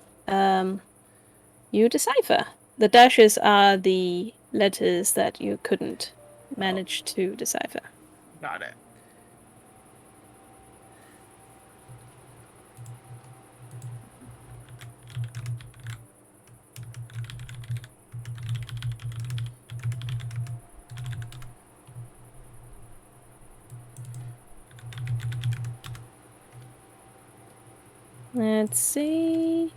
B: decipher. The dashes are the letters that you couldn't manage to decipher.
F: Got it.
B: Let's see.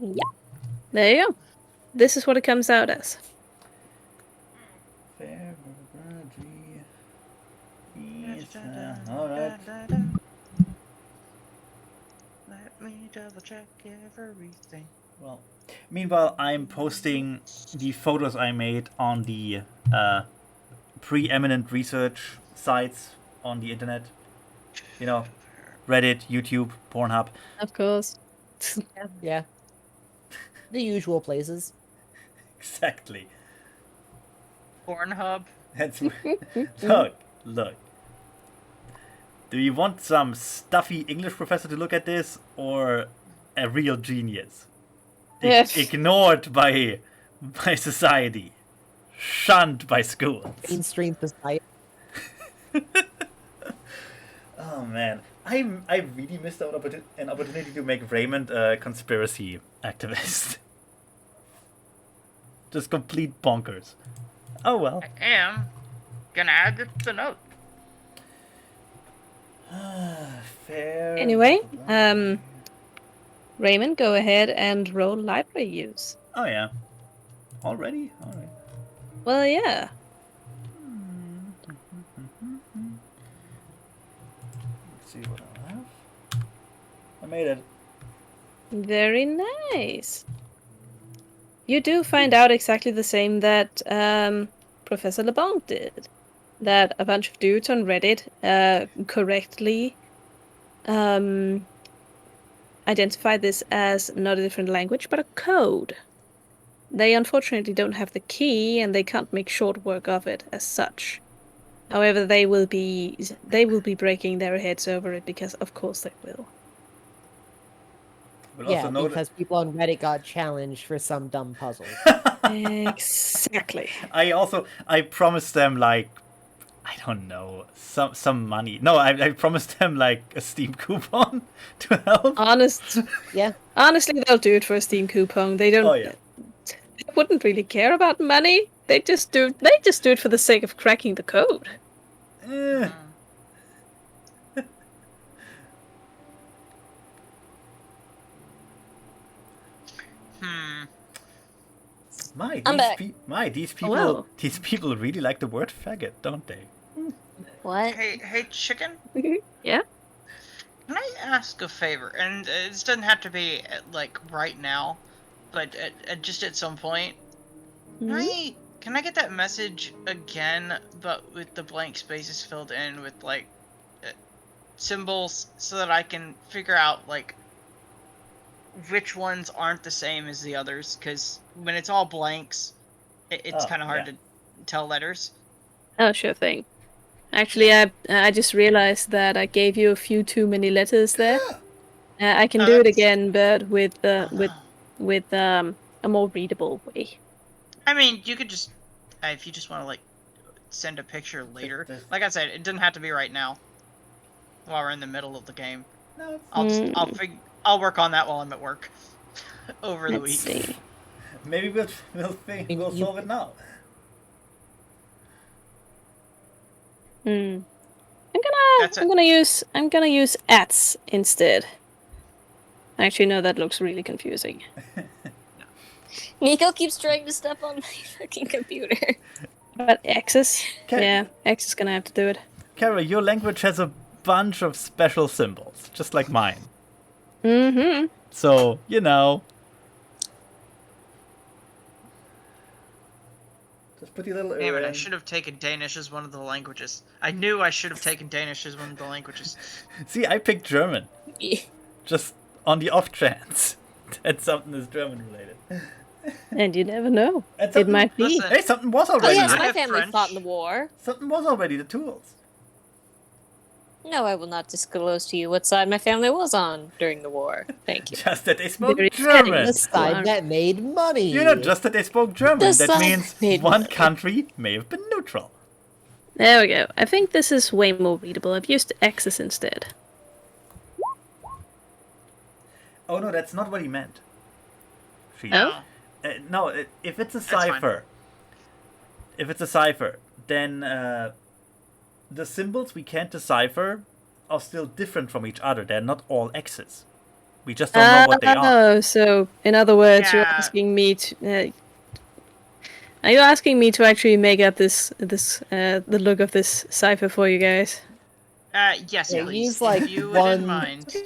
B: Yeah. There you go. This is what it comes out as.
A: Fair, alright.
F: Let me double check everything.
A: Well, meanwhile, I'm posting the photos I made on the preeminent research sites on the internet. You know, Reddit, YouTube, Pornhub.
B: Of course.
D: Yeah. The usual places.
A: Exactly.
F: Pornhub.
A: That's look. Do you want some stuffy English professor to look at this, or a real genius?
B: Yes.
A: Ignored by society, shunned by schools.
D: Mainstream society.
A: Oh man, I really missed out an opportunity to make Raymond a conspiracy activist. Just complete bonkers. Oh well.
F: I am gonna add it to the note.
A: Fair.
B: Anyway, Raymond, go ahead and roll library use.
A: Oh yeah. Already? Alright.
B: Well, yeah.
A: Let's see what I have. I made it.
B: Very nice. You do find out exactly the same that Professor LeBlanc did. That a bunch of dudes on Reddit correctly identified this as not a different language, but a code. They unfortunately don't have the key, and they can't make short work of it as such. However, they will be breaking their heads over it, because of course they will.
A: But
D: Yeah,
A: also note
D: because people on Reddit got challenged for some dumb puzzle.
B: Exactly.
A: I promised them, like, I don't know, some money. No, I promised them like a Steam coupon to help.
D: Yeah.
B: Honestly, they'll do it for a Steam coupon. They don't.
A: Oh yeah.
B: They wouldn't really care about money. They just do it for the sake of cracking the code.
A: Eh.
E: I'm back.
A: These people
B: wow.
A: these people really like the word faggot, don't they?
E: What?
F: Hey, chicken.
B: Yeah.
F: Can I ask a favor? And this doesn't have to be like right now, but just at some point. Can I get that message again, but with the blank spaces filled in with like symbols, so that I can figure out like which ones aren't the same as the others? Because when it's all blanks, it's kind of hard to tell letters.
B: Oh, sure thing. Actually, I just realized that I gave you a few too many letters there. I can do it again, but with a more readable way.
F: I mean, you could just, if you just want to like send a picture later. Like I said, it doesn't have to be right now. While we're in the middle of the game,
A: No,
F: I'll work on that while I'm at work over the
B: Let's
F: week.
B: see.
A: maybe we'll solve it now.
B: I'm
F: That's it.
B: gonna use ats instead. Actually, no, that looks really confusing.
E: Nico keeps trying to step on my fucking computer.
B: But X's?
A: Okay.
B: Yeah, X is gonna have to do it.
A: Kara, your language has a bunch of special symbols, just like mine.
B: Mm-hmm.
A: So, you know. Just put your little...
F: Damn it, I should have taken Danish as one of the languages. I knew I should have taken Danish as one of the languages.
A: See, I picked German. Just on the off chance that something is German related.
B: And you never know.
A: And
B: It
A: something-
B: might be.
F: Listen,
A: Hey, something was
E: Oh
A: already.
E: yes,
F: I
E: my
F: have
E: family
F: French.
E: fought in the war.
A: Something was already the tools.
E: No, I will not disclose to you what side my family was on during the war. Thank you.
A: Just that they spoke
B: Very
A: German.
D: The side that made money.
A: You know, just that they spoke German.
E: The
A: That
E: side
A: means
E: made
A: one
E: money.
A: country may have been neutral.
B: There we go. I think this is way more readable. I've used X's instead.
A: Oh no, that's not what he meant. She-
B: Oh?
A: No, if it's a
F: fine.
A: cipher, then the symbols we can't decipher are still different from each other. They're not all X's. We just don't know what they are.
B: Oh, so in other words, you're
F: Yeah.
B: asking me to. Are you asking me to actually make up the look of this cipher for you guys?
F: Yes,
D: Yeah,
F: please.
D: use, like,
F: if you
D: one-
F: wouldn't mind.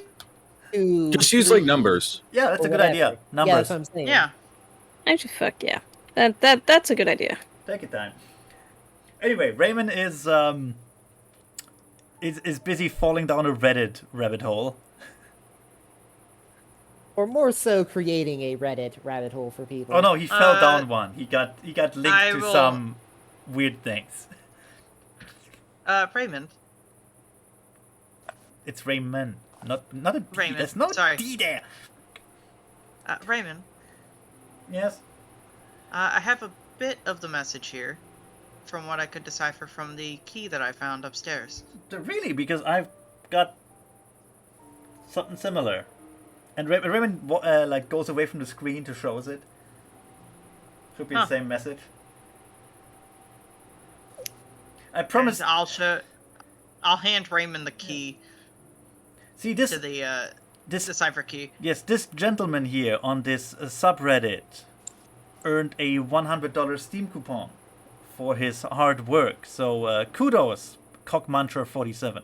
D: 2,
C: Just use like
D: 3,
C: numbers.
A: Yeah, that's
D: or
A: a good
D: whatever.
A: idea.
D: Yeah,
A: Numbers.
D: that's what I'm saying.
F: Yeah.
B: Actually, fuck yeah. That's a good idea.
A: Take your time. Anyway, Raymond is busy falling down a Reddit rabbit hole.
D: Or more so, creating a Reddit rabbit hole for people.
A: Oh no, he fell down one. He got linked
F: I
A: to
F: will-
A: some weird things.
F: Raymond.
A: It's Raymond, not a D.
F: Raymond,
A: There's no
F: sorry.
A: D there.
F: Raymond.
A: Yes.
F: I have a bit of the message here, from what I could decipher from the key that I found upstairs.
A: Really, because I've got something similar, and Raymond like goes away from the screen to show us it. Should be
F: Huh.
A: the same message. I promise.
F: And I'll hand Raymond the key
A: See this.
F: to the cipher key.
A: Yes, this gentleman here on this subreddit earned a $100 Steam coupon for his hard work. So kudos, Cockmuncher47.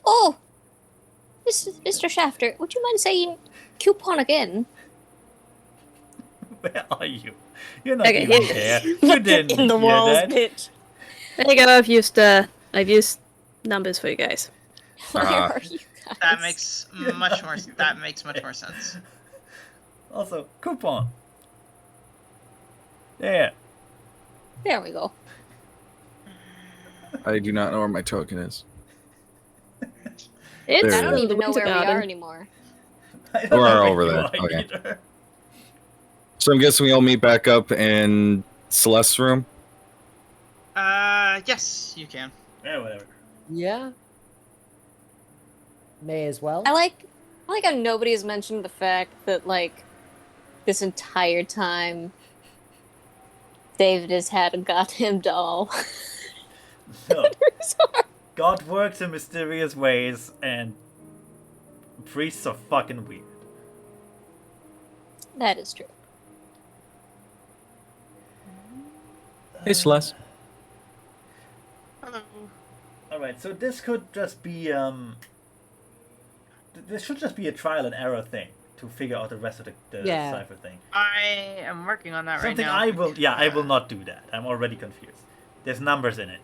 E: Oh, Mr. Shafter, would you mind saying coupon again?
A: Where are you? You're not
B: Okay,
A: even
B: yeah.
A: there. You
E: Look
A: didn't
E: in the
A: hear
E: walls,
A: that.
E: bitch.
B: There you go. I've used numbers for you guys.
E: Where are you guys?
F: That makes much more. That makes much more sense.
A: Also, coupon. There.
E: There we go.
C: I do not know where my token is.
B: It's
C: There
E: I
C: it
E: don't
C: is.
E: even know
B: Winter
E: where we
B: Garden.
E: are anymore.
A: I don't
C: We're
A: know where
C: over
A: you
C: there.
A: are
C: Okay.
A: either.
C: So I'm guessing we all meet back up in Celeste's room.
F: Yes, you can.
A: Yeah, whatever.
D: Yeah. May as well.
E: I like how nobody has mentioned the fact that like this entire time David has had a goddamn doll.
A: So, God works in mysterious ways, and priests are fucking weird.
E: That is true.
C: Hey, Celeste.
F: Hello.
A: Alright, so this could just be, this should just be a trial and error thing to figure out the rest of the
D: Yeah.
A: cipher thing.
F: I am working on that
A: Something
F: right now.
A: I will not do that. I'm already confused. There's numbers in it.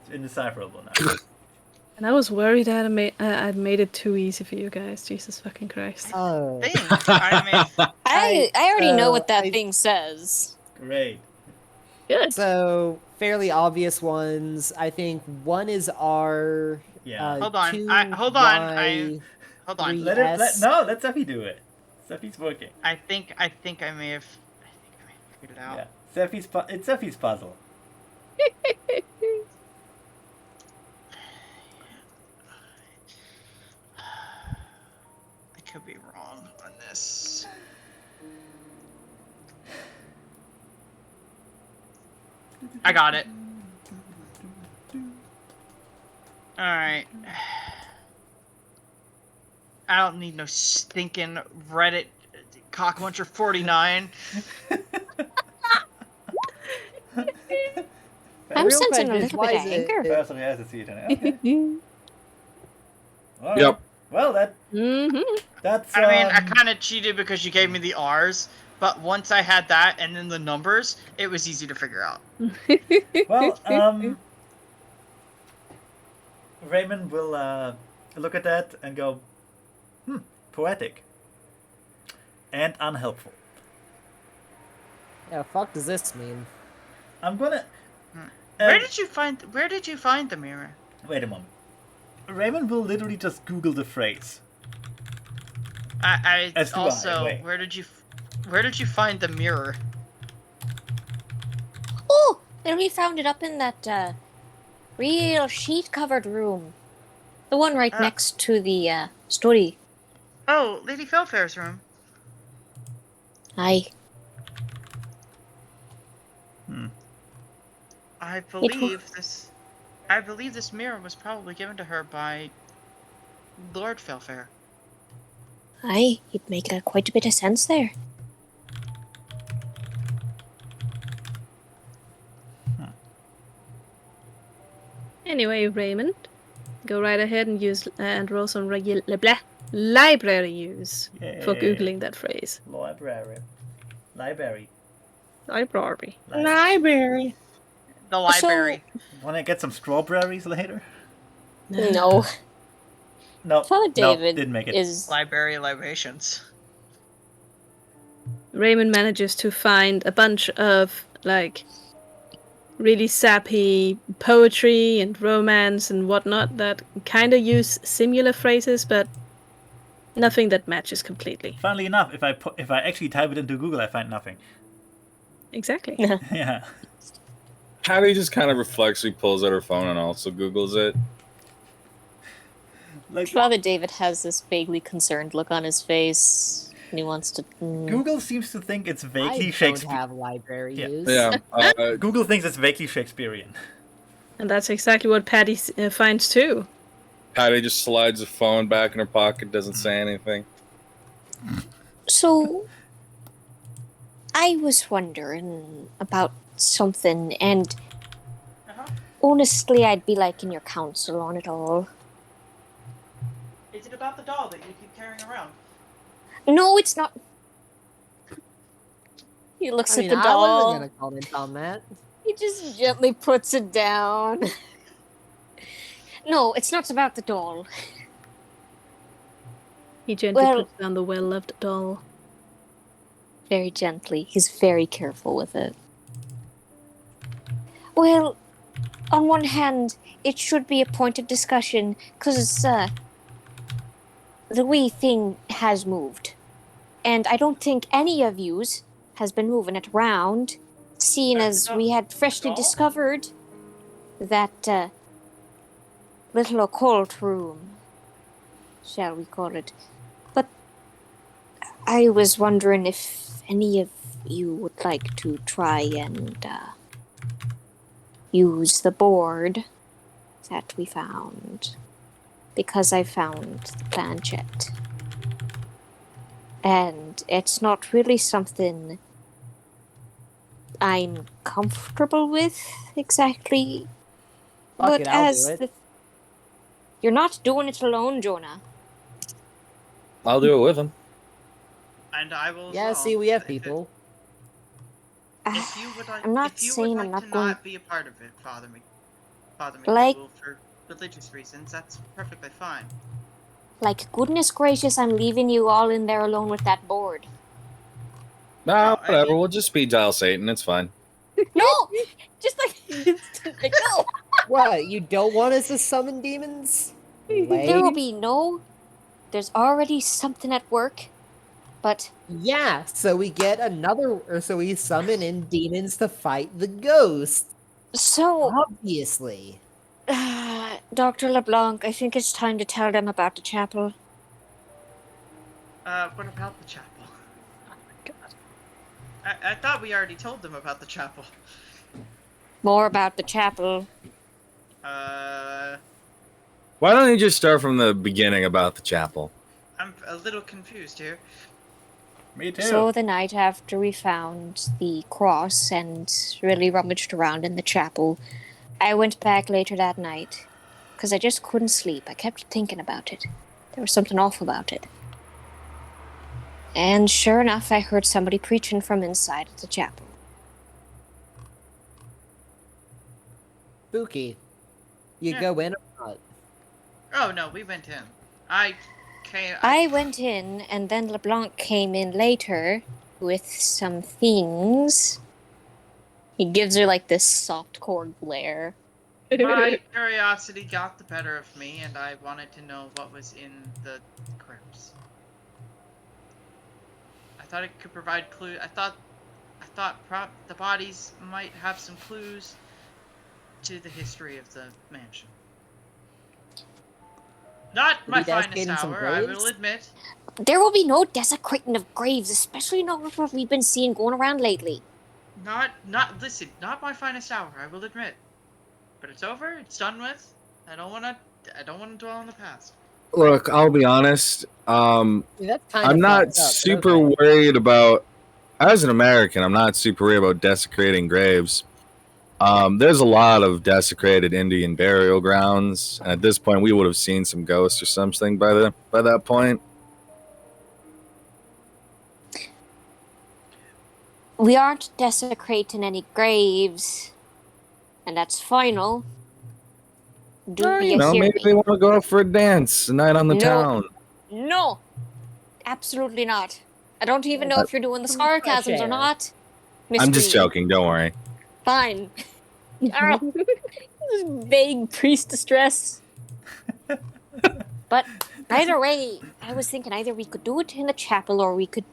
A: It's indecipherable now.
B: And I was worried that I'd made it too easy for you guys. Jesus fucking Christ.
D: Oh.
F: Thanks. I mean,
E: I already know what that
D: I-
E: thing says.
A: Great.
B: Good.
D: So, fairly obvious ones. I think one is R.
A: Yeah.
F: Hold on.
D: Two,
F: Hold on.
D: Y,
F: hold on.
D: three-
A: Let
D: Yes.
A: Steffi do it. Steffi's working.
F: I think I may have figured it out.
A: Yeah. It's Steffi's puzzle.
F: I could be wrong on this. I got it. Alright. I don't need no stinking Reddit cockmuncher 49.
E: I'm
D: Real
E: sensing a
D: question is,
E: little
D: why
E: bit of
D: is it-
E: anger.
A: Personally, has to see it. Okay. All right.
C: Yep.
A: Well, that's.
F: I mean, I kind of cheated because you gave me the R's, but once I had that and then the numbers, it was easy to figure out.
A: Well, Raymond will look at that and go, poetic and unhelpful.
D: Yeah, fuck does this mean?
A: I'm gonna.
F: Where did you find the mirror?
A: Wait a moment. Raymond will literally just Google the phrase.
F: I
A: As do I,
F: also
A: wait.
F: where did you find the mirror?
E: Oh, and we found it up in that real sheet-covered room. The one right
F: Ah.
E: next to the study.
F: Oh, Lady Fellfaire's room.
E: Aye.
F: I believe this mirror was probably given to her by Lord Fellfayre.
E: Aye, you'd make quite a bit of sense there.
B: Anyway, Raymond, go right ahead and use and roll some library use for
A: Yay.
B: googling that phrase.
A: Library.
B: Library.
D: Library.
F: The library.
A: Wanna get some strawberries later?
E: No.
A: No.
E: Father David
A: didn't make it.
E: is
F: Library libations.
B: Raymond manages to find a bunch of like really sappy poetry and romance and whatnot that kind of use similar phrases, but nothing that matches completely.
A: Funnily enough, if I actually type it into Google, I find nothing.
B: Exactly.
A: Yeah.
C: Patty just kind of reflexively pulls out her phone and also Googles it.
A: Like
E: Father David has this vaguely concerned look on his face, and he wants to.
A: Google seems to think it's
D: I
A: vaguely
D: don't
A: Shakespeare.
D: have library
A: Yeah.
D: use.
C: Yeah.
A: Google thinks it's vaguely Shakespearean.
B: And that's exactly what Patty finds too.
C: Patty just slides the phone back in her pocket, doesn't say anything.
E: So, I was wondering about something, and honestly, I'd be liking your counsel on it all.
F: Is it about the doll that you keep carrying around?
E: No, it's not. He looks
D: I mean,
E: at the
D: I wasn't
E: doll.
D: gonna comment on that.
E: He just gently puts it down. No, it's not about the doll.
B: He gently
E: Well-
B: puts down the well-loved doll.
E: Very gently. He's very careful with it. Well, on one hand, it should be a point of discussion, because the wee thing has moved. And I don't think any of yous has been moving it around, seeing as we had freshly
F: doll?
E: discovered that little occult room, shall we call it. But I was wondering if any of you would like to try and use the board that we found. Because I found the planchette. And it's not really something I'm comfortable with exactly.
D: Fuck
E: But
D: it, I'll
E: as
D: do it.
E: you're not doing it alone, Jonah.
C: I'll do it with him.
F: And I will. as
D: Yeah,
F: well,
D: see, we have
F: if it-
D: people.
F: If you would like,
E: I'm not
F: if you
E: saying
F: would
E: I'm
F: like
E: not
F: to
E: going.
F: not be a part of it, Father
E: Like-
F: McDougal, for religious reasons, that's perfectly fine.
E: Like, goodness gracious, I'm leaving you all in there alone with that board.
C: No,
F: I
C: whatever.
F: mean-
C: We'll just speed dial Satan. It's fine.
E: No! Just like no!
D: What, you don't want us to summon demons?
E: There will
D: Lame.
E: be no. There's already something at work, but
D: Yeah, so we get so we summon in demons to fight the ghost.
E: so,
D: Obviously.
E: Dr. LeBlanc, I think it's time to tell them about the chapel.
F: What about the chapel? Oh my god. I thought we already told them about the chapel.
E: More about the chapel.
F: Uh,
C: Why don't you just start from the beginning about the chapel?
F: I'm a little confused here.
A: Me too.
E: So the night after we found the cross and really rummaged around in the chapel, I went back later that night because I just couldn't sleep. I kept thinking about it. There was something off about it. And sure enough, I heard somebody preaching from inside the chapel.
D: Spooky. You
F: Yeah.
D: go in or not?
F: Oh no, we went in. I
E: I went in, and then LeBlanc came in later, with some things. He gives her like this soft core glare.
F: My curiosity got the better of me, and I wanted to know what was in the crypts. I thought it could provide clues. I thought the bodies might have some clues to the history of the mansion. Not my finest
D: desecrating some
F: hour, I will
D: graves?
F: admit.
E: There will be no desecrating of graves, especially not with what we've been seeing going around lately.
F: Listen, not my finest hour, I will admit. But it's over, it's done with. I don't wanna dwell on the past.
C: Look, I'll be honest.
D: That's kind
C: I'm
D: of
C: not
D: fucked up, but
C: super
D: okay.
C: worried about. As an American, I'm not super worried about desecrating graves. There's a lot of desecrated Indian burial grounds, and at this point, we would have seen some ghosts or something by that point.
E: We aren't desecrating any graves, and that's final. Do you hear
C: Maybe
E: me?
C: they want to go out for a dance, a night on the
E: No.
C: town.
E: No, absolutely not. I don't even know if you're doing the
D: Some fresh
E: sarcasms or
D: air.
E: not.
C: I'm just
E: Mr.
C: joking. Don't worry.
E: Fine. Vague priest distress. But either way, I was thinking either we could do it in the chapel or we could.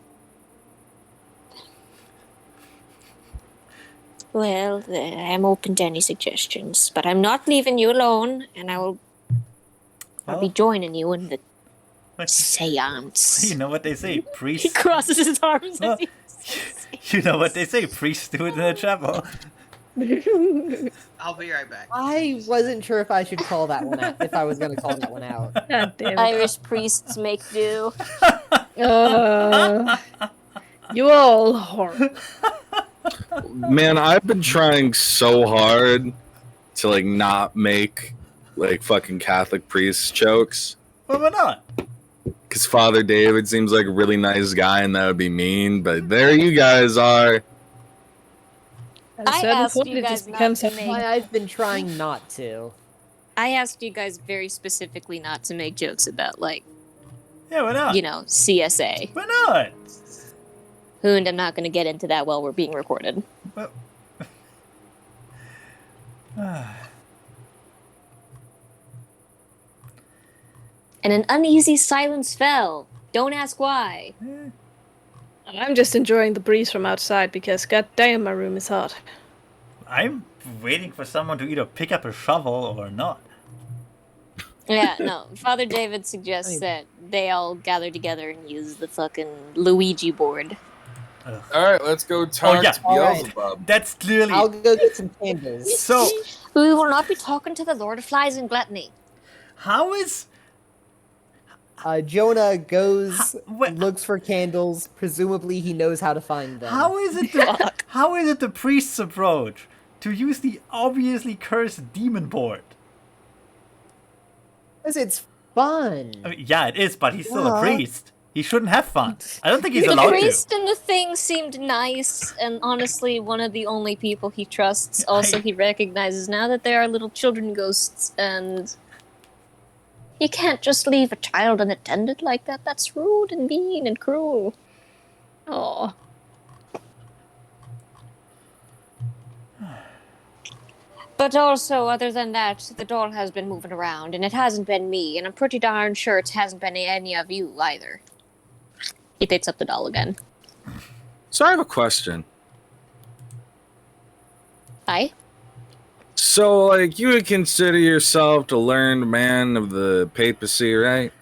E: Well, I'm open to any suggestions, but I'm not leaving you alone, and I'll be joining you in the seance.
A: You know what they say,
E: He
A: priests.
E: crosses his arms.
A: Well,
E: as he
A: You know what they say, priests do it in the chapel.
F: I'll be right back.
D: I wasn't sure if I should call that one out. If I was going to call that one out.
B: God damn it.
E: Irish priests make do.
B: You all horrible.
C: Man, I've been trying so hard to like not make like fucking Catholic priest jokes.
A: Well, why not?
C: Because Father David seems like a really nice guy, and that would be mean. But there you guys are.
B: At a
E: I
B: certain
E: asked
B: point,
E: you
B: it
E: guys
B: just
E: not
B: becomes
E: to
B: a
E: make-
D: Why I've been trying not to.
E: I asked you guys very specifically not to make jokes about, like,
A: Yeah, why not?
E: CSA.
A: Why not?
E: And I'm not going to get into that while we're being recorded.
A: Well,
E: And an uneasy silence fell. Don't ask why.
B: I'm just enjoying the breeze from outside because goddamn my room is hot.
A: I'm waiting for someone to either pick up a shovel or not.
E: Yeah, no. Father David suggests that they all gather together and use the fucking Luigi board.
C: All right, let's go talk
A: yeah.
C: to
D: All right.
C: Beelzebub.
A: That's clearly
D: I'll go get some candles.
A: so.
E: We will not be talking to the Lord of Flies and Gluttony.
A: How is
D: Jonah goes,
A: what-
D: looks for candles. Presumably, he knows how to find them.
A: how is it the priest's approach to use the obviously cursed demon board?
D: Because it's fun.
A: I mean, yeah, it is, but he's still a
D: Yeah.
A: priest. He shouldn't have fun. I don't think he's
E: The
A: allowed
E: priest
A: to.
E: and the thing seemed nice, and honestly, one of the only people he trusts. Also, he recognizes now that they are little children ghosts, and you can't just leave a child unattended like that. That's rude and mean and cruel. Oh. But also, other than that, the doll has been moving around, and it hasn't been me, and I'm pretty darn sure it hasn't been any of you either. He picks up the doll again.
C: So I have a question.
E: Hi?
C: So, like, you would consider yourself a learned man of the papacy, right?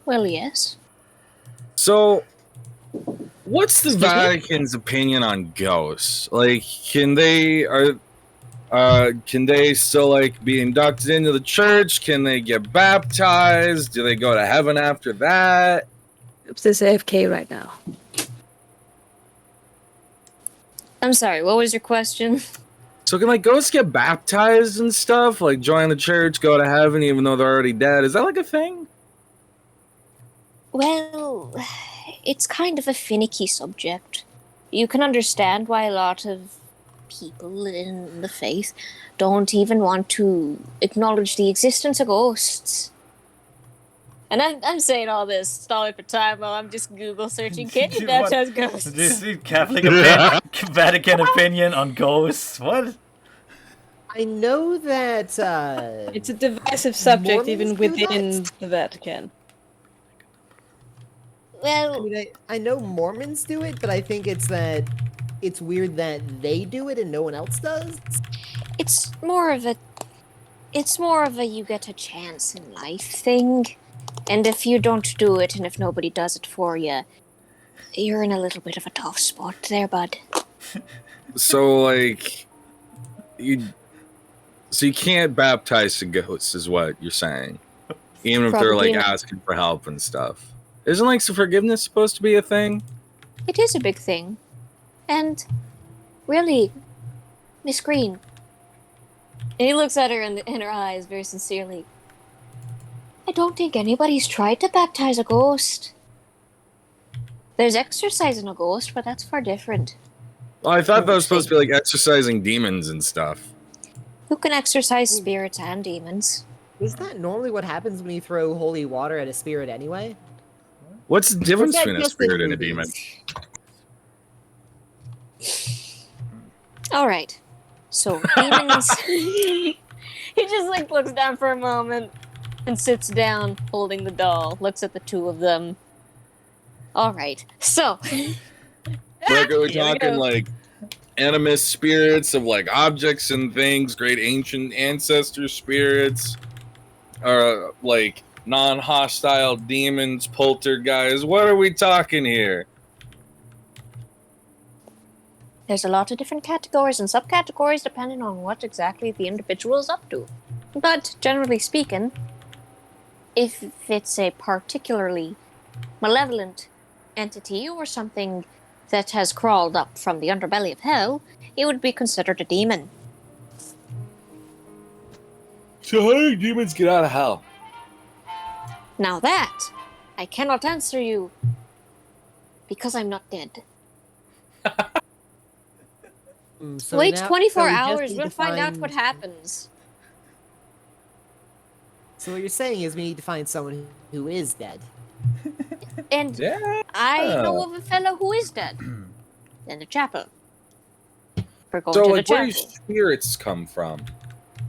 E: Well, yes.
C: So, what's the
E: Excuse me?
C: Vatican's opinion on ghosts? Like, can they still like be inducted into the church? Can they get baptized? Do they go to heaven after that?
B: Oops, there's AFK right now.
E: I'm sorry, what was your question?
C: So can like ghosts get baptized and stuff? Like join the church, go to heaven even though they're already dead? Is that like a thing?
E: Well, it's kind of a finicky subject. You can understand why a lot of people in the faith don't even want to acknowledge the existence of ghosts. And I'm saying all this, stalling for time while I'm just Google searching, can you
A: What?
E: baptize ghosts?
A: This is Catholic Vatican opinion on ghosts. What?
D: I know that
B: It's a divisive subject even
D: Mormons do
B: within
D: that.
B: the Vatican.
D: I
E: Well,
D: mean, I know Mormons do it, but I think it's that it's weird that they do it and no one else does.
E: it's more of a you get a chance in life thing. And if you don't do it and if nobody does it for you, you're in a little bit of a tough spot there, bud.
C: So like, you can't baptize the ghosts, is what you're saying, even if they're like
E: Probably not.
C: asking for help and stuff. Isn't like some forgiveness supposed to be a thing?
E: It is a big thing. And really, Miss Green. And he looks at her in her eyes very sincerely. I don't think anybody's tried to baptize a ghost. There's exorcising a ghost, but that's far different.
C: Well, I thought that was supposed to be like exorcising demons and stuff.
E: Who can exorcise spirits and demons?
D: Is that normally what happens when you throw holy water at a spirit anyway?
C: What's the difference
D: that
C: between a
D: just in
C: spirit and a demon?
D: movies?
E: All right. So demons. He just like looks down for a moment and sits down, holding the doll. Looks at the two of them. All right. So.
C: Like, are we
B: Here we
C: talking
B: go.
C: like animist spirits of like objects and things, great ancient ancestor spirits, or like non-hostile demons, poltergeists? What are we talking here?
E: There's a lot of different categories and subcategories depending on what exactly the individual is up to. But generally speaking, if it's a particularly malevolent entity or something that has crawled up from the underbelly of hell, it would be considered a demon.
C: So how do demons get out of hell?
E: Now that, I cannot answer you because I'm not dead.
D: So
E: Wait
D: now-
E: 24
D: so we just
E: hours,
D: need
E: we'll
D: to
E: find out
D: find-
E: what happens.
D: So what you're saying is we need to find someone who is dead.
E: And
C: Yeah.
E: I know of a fellow who is dead. In the chapel. We're going
C: So
E: to
C: like,
E: the
C: where do
E: chapel.
C: spirits come from?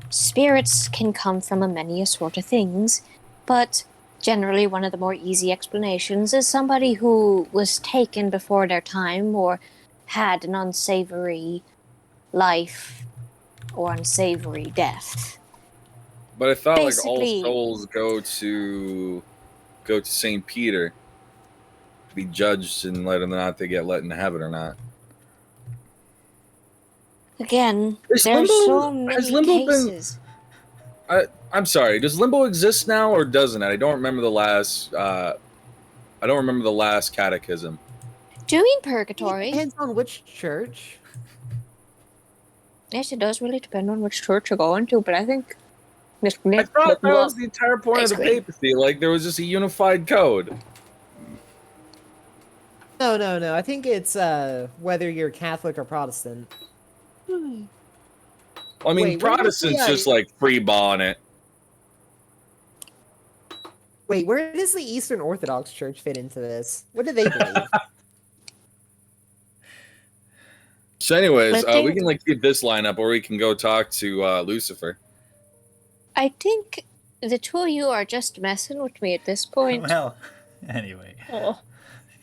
E: Spirits can come from a many a sort of things, but generally one of the more easy explanations is somebody who was taken before their time or had an unsavory life or unsavory death.
C: But I thought like
E: Basically-
C: all souls go to St. Peter to be judged and whether or not they get let into heaven or not.
E: Again,
C: Is
E: there's
C: limbo-
E: so
C: has
E: many
C: limbo been-
E: cases.
C: I'm sorry. Does limbo exist now or doesn't it? I don't remember the last. I don't remember the last catechism.
E: Do you mean
D: It
E: purgatory?
D: depends on which church.
E: Yes, it does really depend on which church you're going to, but I think Miss
C: I
E: Nick
C: thought
E: looked
C: that
E: you
C: was
E: up.
C: the entire point of the
E: Ice cream.
C: papacy. Like there was just a unified code.
D: No. I think it's whether you're Catholic or Protestant.
C: I mean,
D: Wait, where does
C: Protestants
D: the,
C: just like freeball it.
D: Wait, where does the Eastern Orthodox Church fit into this? What do they believe?
C: So, anyways,
E: I think-
C: we can like keep this lineup, or we can go talk to Lucifer.
E: I think the two of you are just messing with me at this point.
A: Well, anyway.
E: Oh.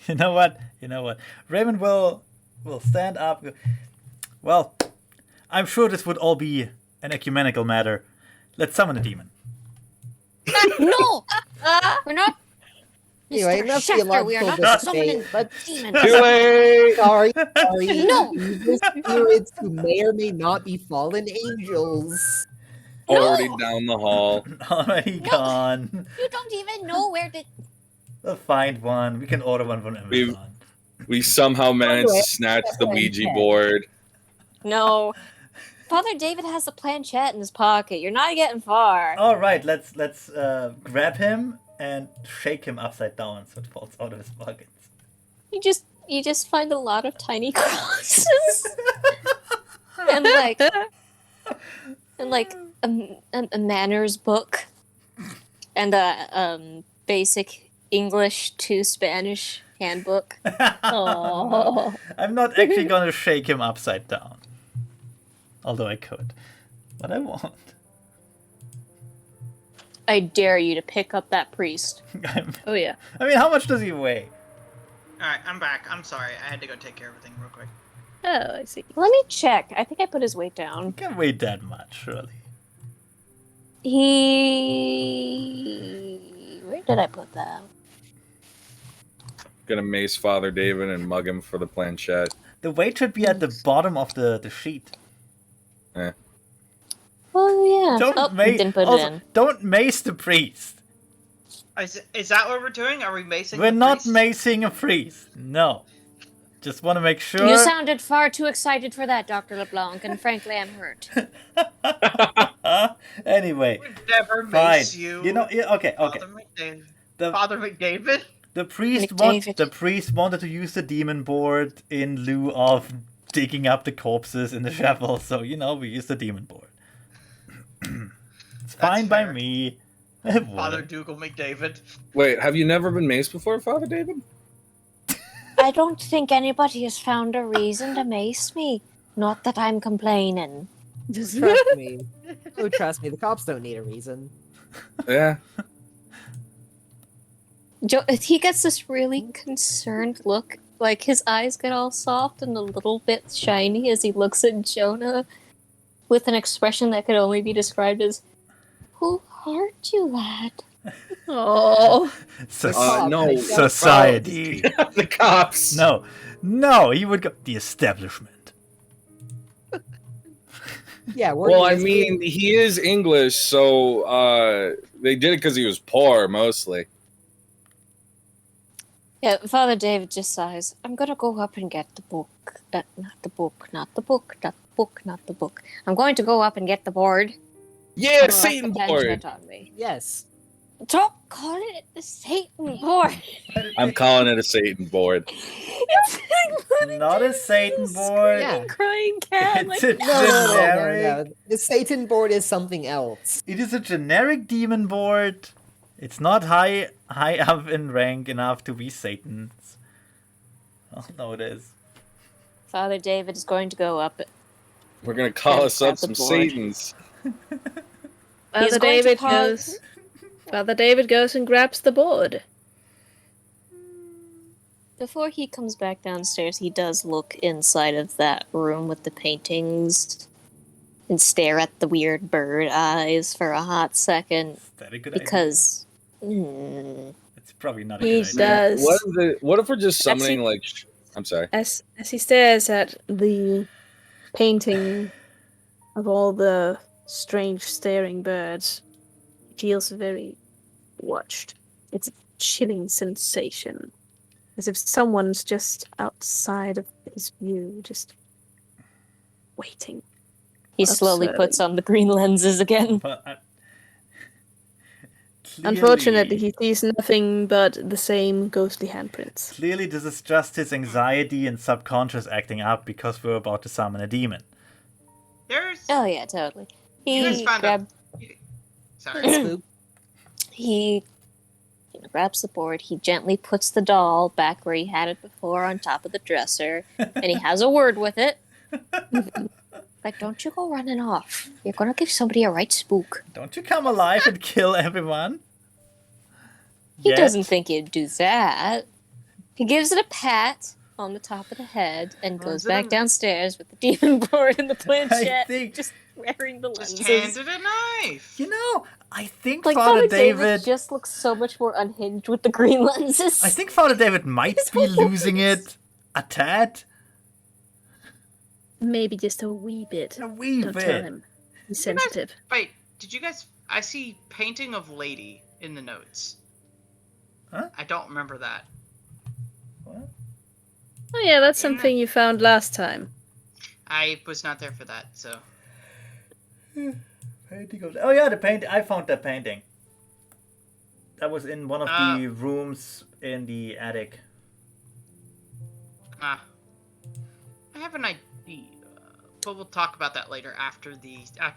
A: You know what? Raymond will stand up. Well, I'm sure this would all be an ecumenical matter. Let's summon a demon.
E: No! We're not.
D: Anyway,
E: Mr.
D: enough the
E: Schefter, we are
D: illogical
E: not
D: debate.
E: summoning
D: Let's
E: demons.
C: Too late.
D: sorry.
E: No.
D: Evil spirits who may or may not be fallen angels.
C: Already down the hall.
A: Already
E: No.
A: gone.
E: You don't even know where to.
A: We'll find one. We can order one from Amazon.
C: We somehow managed
D: Anyway,
C: to snatch the
D: that's
C: Ouija
D: okay.
C: board.
E: No. Father David has a planchette in his pocket. You're not getting far.
A: All right, let's grab him and shake him upside down so it falls out of his pockets.
E: You just find a lot of tiny crosses and like a manners book and a basic English to Spanish handbook. Oh.
A: I'm not actually gonna shake him upside down. Although I could. But I won't.
E: I dare you to pick up that priest.
B: Oh yeah.
A: I mean, how much does he weigh?
F: Alright, I'm back. I'm sorry. I had to go take care of everything real quick.
B: Oh, I see.
E: Let me check. I think I put his weight
A: He
E: down.
A: can't weigh that much, surely.
E: Where did I put that?
C: Gonna mace Father David and mug him for the planchette.
A: The weight should be at the bottom of the sheet.
E: Oh yeah. Didn't put it in.
A: Don't mace the priest.
F: Is that what we're doing? Are we macing
A: We're
F: the
A: not
F: priest?
A: macing a priest. No. Just want to make sure.
E: You sounded far too excited for that, Dr. LeBlanc, and frankly, I'm hurt.
A: Anyway,
F: We'd never
A: fine.
F: mace you.
A: You know, okay.
F: Father McDavid?
A: The priest wanted to use the demon board in lieu of digging up the corpses in the chapel, so we use the demon board. It's fine by
F: fair.
A: me.
F: Father Dougal McDavid.
C: Wait, have you never been maced before, Father David?
E: I don't think anybody has found a reason to mace me. Not that I'm complaining.
D: Trust me. Oh, trust me. The cops don't need a reason.
C: Yeah.
E: He gets this really concerned look. Like, his eyes get all soft and a little bit shiny as he looks at Jonah with an expression that could only be described as, "Who hurt you, lad?"
B: Oh.
C: No.
A: Society.
C: The cops.
A: No, he would go. The establishment.
D: Yeah,
C: Well, I mean, he is English, so they did it because he was poor, mostly.
E: Yeah, Father David just sighs. I'm gonna go up and get the book. Not the book. I'm going to go up and get the board.
C: Yeah,
E: Put
C: Satan
E: the
C: board.
E: planchette on me.
D: Yes.
E: Don't call it the Satan board.
C: I'm calling it a Satan board.
E: It's like
A: Not a Satan board.
D: Yeah.
E: crying cat.
A: It's
E: Like,
A: a
D: No. The Satan board is something else.
A: It is a generic demon board. It's not high up in rank enough to be Satan's. Oh no, it is.
E: Father David is going to go up.
C: We're gonna call
E: And
C: us up
E: grab the
C: some
E: board.
C: Satans.
E: He's going to pause.
B: Father David goes and grabs the board.
E: Before he comes back downstairs, he does look inside of that room with the paintings and stare at the weird bird eyes for a hot second.
A: Is that a good
E: Because
A: idea? It's probably not a
B: He
A: good idea.
B: does.
C: What if we're just
B: That's
C: summoning
B: it.
C: like? I'm sorry.
B: As he stares at the painting of all the strange staring birds, he feels very watched. It's a chilling sensation, as if someone's just outside of his view, just waiting.
E: he slowly
B: Observing.
E: puts on the green lenses again.
A: But,
B: Unfortunately, he sees nothing but the same ghostly handprints.
A: Clearly, this is just his anxiety and subconscious acting up because we're about to summon a demon.
F: There's.
E: Oh yeah, totally.
F: You guys
E: He
F: found
E: grabs.
F: Sorry.
D: Spook.
E: He grabs the board. He gently puts the doll back where he had it before on top of the dresser, and he has a word with it. Like, don't you go running off. You're gonna give somebody a right spook.
A: Don't you come alive and kill everyone?
E: He
A: Yet.
E: doesn't think he'd do that. He gives it a pat on the top of the head and goes back downstairs with the demon board and the planchette,
A: think-
E: just wearing the lenses.
F: Just handed a knife.
A: I think
E: Like,
A: Father
E: Father
A: David.
E: just looks so much more unhinged with the green lenses.
A: I think Father David might be losing it a tad.
B: Maybe just a wee bit.
A: A wee
B: Don't tell
A: bit.
B: him. He's sensitive.
F: Wait, did you guys? I see painting of lady in the notes.
A: Huh?
F: I don't remember that.
A: What?
B: Oh yeah, that's something you found last time.
F: I was not there for that, so.
A: Painting of... Oh yeah, the paint. I found that painting. That was in one of the rooms in the attic.
F: I have an idea, but we'll talk about that later after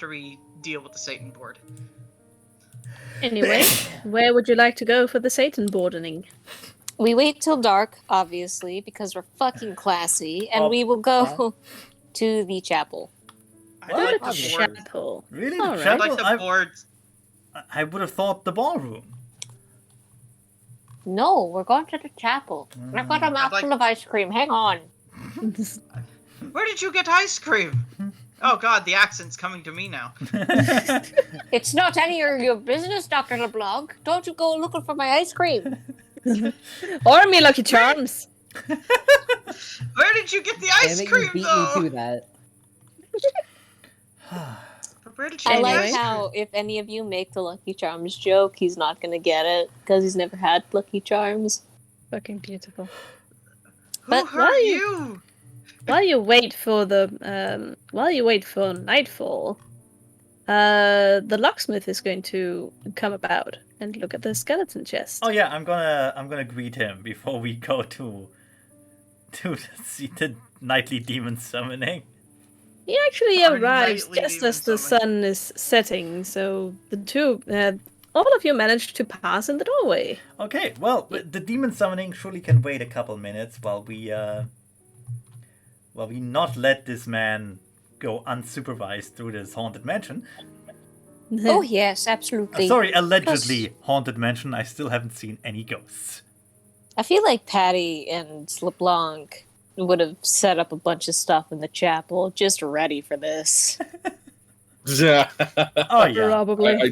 F: we deal with the Satan board.
B: Anyway, where would you like to go for the Satan broadening?
E: We wait till dark, obviously, because we're fucking classy, and
A: Oh,
E: we will go to the chapel.
F: I'd
A: What?
F: like
B: The
F: the board.
B: chapel.
A: Really?
B: All
A: The
B: right.
F: I'd
A: chapel?
F: like the board.
A: I would have thought the ballroom.
E: No, we're going to the chapel. I've got a mouthful of ice cream. Hang on.
F: Where did you get ice cream? Oh God, the accent's coming to me now.
E: It's not any of your business, Dr. LeBlanc. Don't you go looking for my ice cream.
B: Or me Lucky Charms.
F: Where did you get the
D: Damn
F: ice
D: it, you
F: cream,
D: beat
F: though?
D: me to that.
F: But where did you
E: I
F: get the
E: like
F: ice
E: how if any of you make the Lucky Charms joke, he's not gonna get it because he's never had Lucky Charms.
B: Fucking beautiful.
F: cream? Who
B: but
F: hurt
B: why-
F: you?
B: While you wait for nightfall, the locksmith is going to come about and look at the skeleton chest.
A: Oh yeah, I'm gonna greet him before we go to see the nightly demon summoning.
B: He actually
F: Our
B: arrives
F: nightly
B: just
F: demon
B: as the
F: summon.
B: sun is setting, so the two, all of you managed to pass in the doorway.
A: Okay, well, the demon summoning surely can wait a couple minutes while we not let this man go unsupervised through this haunted mansion.
E: Oh yes, absolutely.
A: Sorry, allegedly haunted mansion. I still haven't seen any ghosts.
E: I feel like Patty and LeBlanc would have set up a bunch of stuff in the chapel just ready for this.
C: Yeah.
A: Oh yeah.
B: Probably.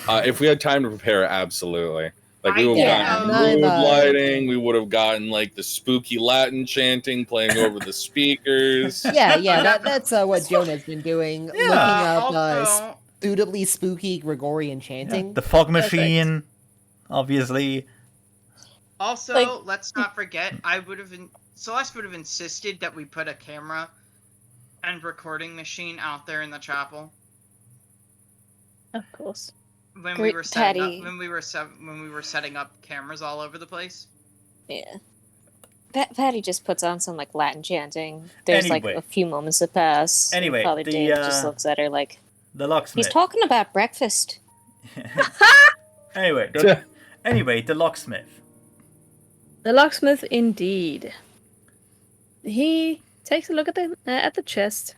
C: If we had time to prepare, absolutely. Like we would have
E: Yeah,
C: gotten
D: I'm,
C: mood lighting. We would have gotten like the spooky Latin chanting playing over the speakers.
D: Yeah, that's what Jonah's been doing.
A: Yeah.
D: Looking up
F: Also,
D: suitably spooky Gregorian chanting.
A: The fog machine, obviously.
F: also, let's not forget, Celeste would have insisted that we put a camera and recording machine out there in the chapel
B: Of course.
F: when
E: Great
F: we were setting
E: Patty.
F: up when we were setting up cameras all over the place.
E: Yeah. Patty just puts on some like Latin chanting. There's
A: Anyway.
E: like a few moments that pass. and
A: Anyway,
E: Father
A: the,
E: Dave just looks at her like
A: The locksmith.
E: he's talking about breakfast.
A: Anyway, the locksmith.
B: The locksmith, indeed. He takes a look at the chest,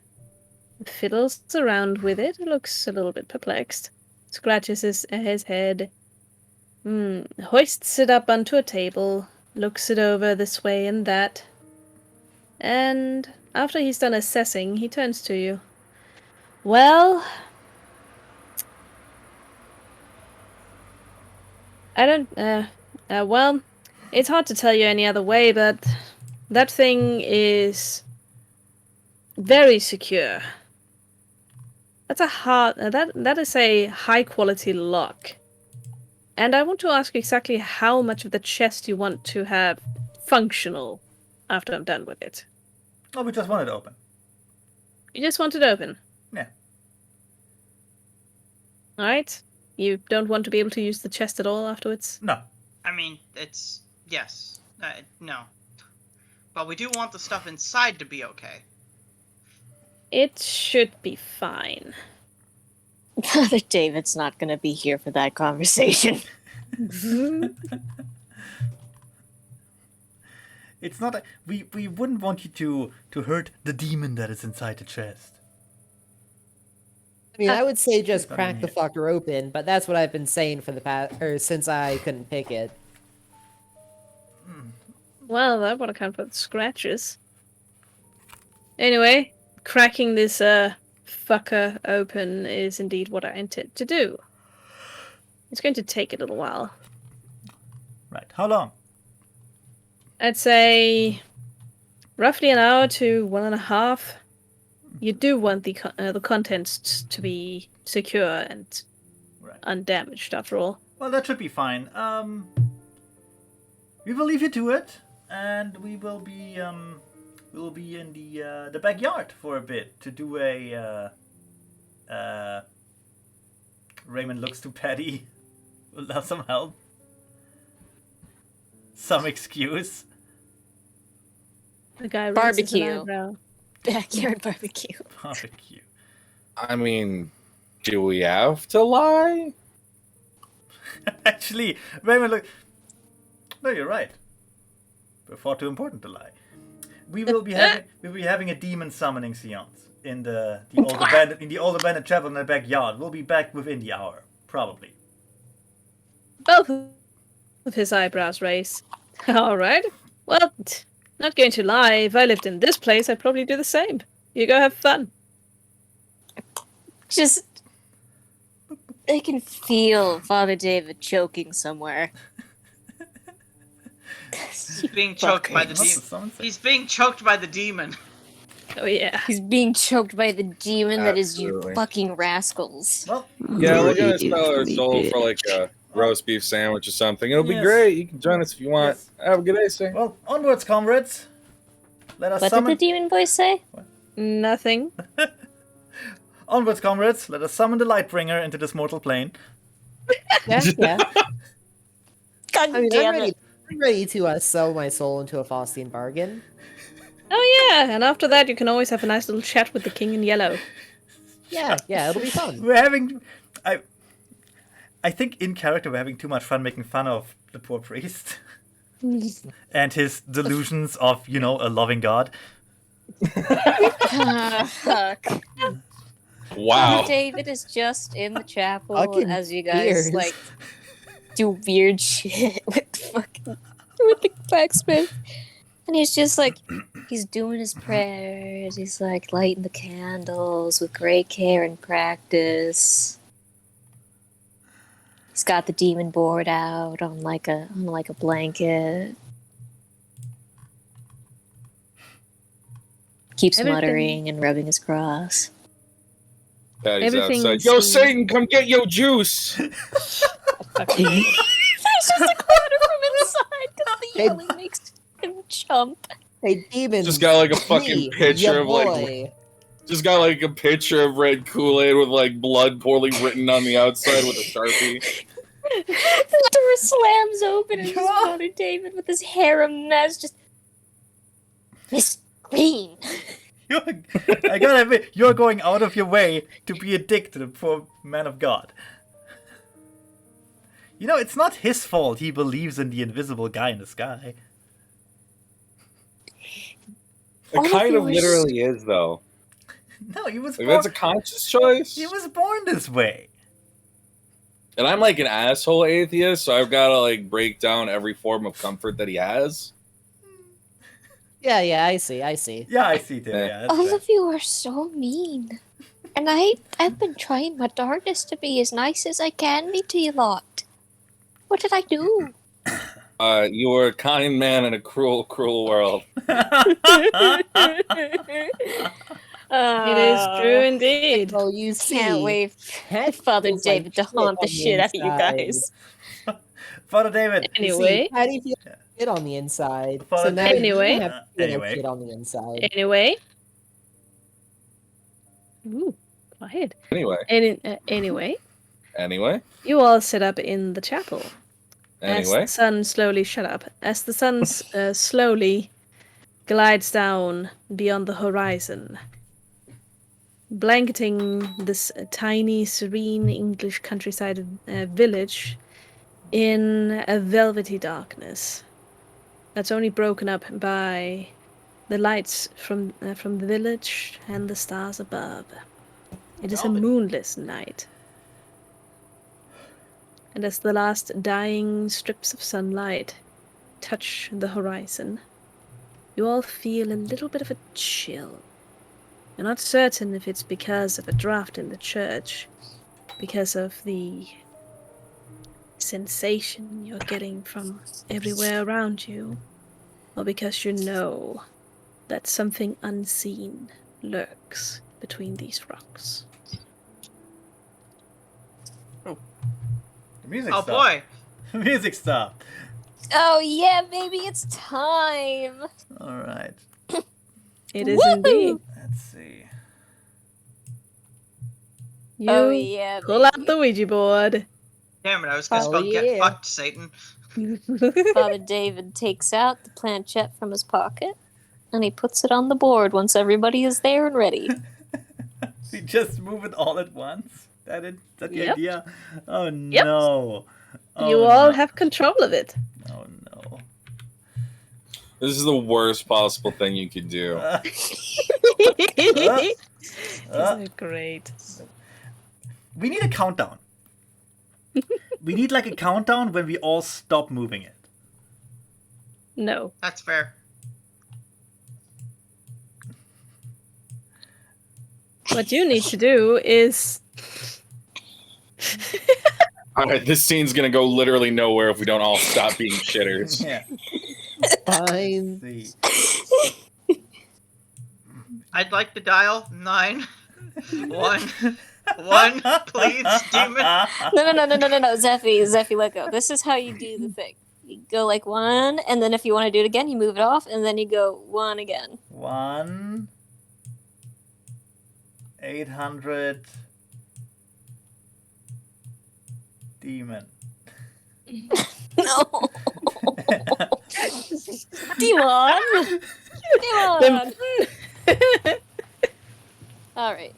B: fiddles around with it, looks a little bit perplexed, scratches his head, hoists it up onto a table, looks it over this way and that, and after he's done assessing, he turns to you. Well, I don't, well, it's hard to tell you any other way, but that thing is very secure. That's that is a high quality lock. And I want to ask you exactly how much of the chest you want to have functional after I'm done with it.
A: Oh, we just want it open.
B: You just want it open.
A: Yeah.
B: Alright? You don't want to be able to use the chest at all afterwards?
A: No.
F: I mean, it's yes, no, but we do want the stuff inside to be okay.
B: It should be fine.
E: Father David's not gonna be here for that conversation.
A: It's not. We wouldn't want you to hurt the demon that is inside the chest.
D: I mean, I would say just
A: I
D: crack
A: mean,
D: the fucker open, but that's what I've been saying for the past, or since I couldn't pick it.
B: Well, that would account for the scratches. Anyway, cracking this fucker open is indeed what I intend to do. It's going to take a little while.
A: Right. How long?
B: I'd say roughly an hour to 1.5. You do want the contents to be secure and
A: Right.
B: undamaged, after all.
A: Well, that should be fine. We will leave you to it, and we will be in the backyard for a bit to do a. Raymond looks to Patty. Will have some help. Some excuse.
B: The guy raises an
E: Barbecue.
B: eyebrow.
E: Backyard barbecue.
A: Barbecue.
C: I mean, do we have to lie?
A: Actually, Raymond, look. No, you're right. We're far too important to lie. We'll be having a demon summoning seance in the old abandoned chapel in the backyard. We'll be back within the hour, probably.
B: Both of his eyebrows raise. All right. Well, not going to lie. If I lived in this place, I'd probably do the same. You go have fun.
E: Just, I can feel Father David choking somewhere.
F: He's being choked by the demon. He's being choked by the demon.
B: Oh yeah.
E: He's being choked by the demon that is you
C: Absolutely.
E: fucking rascals.
A: Well,
C: Yeah, we're gonna sell our soul for like a roast beef sandwich or something. It'll be
A: Yes.
C: great. You can join us if you want.
A: Yes.
C: Have a good day, sir.
A: well, onwards, comrades. Let us
E: What
A: summon.
E: did the demon voice say?
B: Nothing.
A: Onwards, comrades. Let us summon the Lightbringer into this mortal plane.
D: Yeah, yeah.
E: God
D: I mean,
E: damn
D: I'm
E: it.
D: ready to sell my soul into a Faustian bargain.
B: Oh yeah, and after that you can always have a nice little chat with the King in Yellow.
D: Yeah, it'll be fun.
A: We're having. I think in character we're having too much fun making fun of the poor priest and his delusions of, a loving God.
E: Fuck.
C: Wow.
E: Father David is just in the chapel
D: Fucking
E: as you guys
D: tears.
E: like do weird shit with the blacksmith. And he's just like, he's doing his prayers. He's like lighting the candles with great care and practice. He's got the demon board out on like a blanket. Keeps
B: Everything-
E: muttering and rubbing his cross.
C: Patty's
B: Everything
C: outside. Yo,
B: seems-
C: Satan, come get your juice.
E: There's just a clatter from inside because the
D: Hey.
E: yelling makes him jump.
D: Hey, demons.
C: Just got like a fucking
D: me,
C: picture
D: ya
C: of like,
D: boy.
C: just got like a picture of red Kool-Aid with like blood poorly written on the outside with a Sharpie.
E: The door slams open and it's Father David with his hair a mess. Just Miss Green.
A: I gotta admit, you're going out of your way to be a dick to the poor man of God. It's not his fault he believes in the invisible guy in the sky.
E: All
C: It
E: of
C: kind
E: you
C: of
E: are
C: literally is though.
A: No, he was
C: Like
A: born.
C: that's a conscious choice.
A: He was born this way.
C: And I'm like an asshole atheist, so I've got to like break down every form of comfort that he has.
D: Yeah, I see.
A: Yeah, I see too. Yeah, that's
E: All
A: fair.
E: of you are so mean. And I've been trying my darndest to be as nice as I can be to you lot. What did I do?
C: You are a kind man in a cruel, cruel world.
B: It is true indeed.
D: Well, you see,
E: Can't wait
D: Patty
E: for Father
D: feels like
E: David to
D: shit
E: haunt the
D: on
E: shit out of you
D: inside.
E: guys.
A: Father David.
D: You see,
B: Anyway,
D: Patty feels like shit on the inside.
A: Father
D: So now
A: David.
B: Anyway.
D: you have to feel
A: Anyway.
D: like shit on the inside.
B: anyway. Ooh, quiet.
C: Anyway,
B: Anyway, you all sit up in the chapel. As
C: anyway.
B: the sun slowly shut up. As the sun slowly glides down beyond the horizon, blanketing this tiny, serene English countryside village in a velvety darkness that's only broken up by the lights from the village and the stars above. It is a
A: Velvety.
B: moonless night. And as the last dying strips of sunlight touch the horizon, you all feel a little bit of a chill. You're not certain if it's because of a draft in the church, because of the sensation you're getting from everywhere around you, or because you know that something unseen lurks between these rocks.
A: The music
F: Oh
A: stopped.
F: boy.
A: The music stopped.
E: Oh yeah, baby, it's time.
A: All right.
B: It is
E: Woohoo!
B: indeed.
A: Let's see.
B: You
E: Oh yeah,
B: pull out the Ouija board.
F: Damn it, I was gonna
D: Hell
F: spell get
D: yeah.
F: fucked, Satan.
E: Father David takes out the planchette from his pocket, and he puts it on the board once everybody is there and ready.
A: We just move it all at once. That the
B: Yep.
A: idea? Oh no.
B: You
A: Oh,
B: all
A: no.
B: have control of it.
A: Oh no.
C: This is the worst possible thing you could do.
B: Isn't
A: Uh,
B: it great?
A: we need a countdown. We need like a countdown when we all stop moving it.
B: No.
F: That's fair.
B: What you need to do is
C: All right, this scene's gonna go literally nowhere if we don't all stop being shitters.
A: Yeah.
D: Fine.
A: See.
F: I'd like to dial 911, please, demon.
E: No, Zeffy, let go. This is how you do the thing. You go like 1, and then if you want to do it again, you move it off, and then you go 1 again.
A: 1-800 demon.
E: No. Demon. Demon. All right.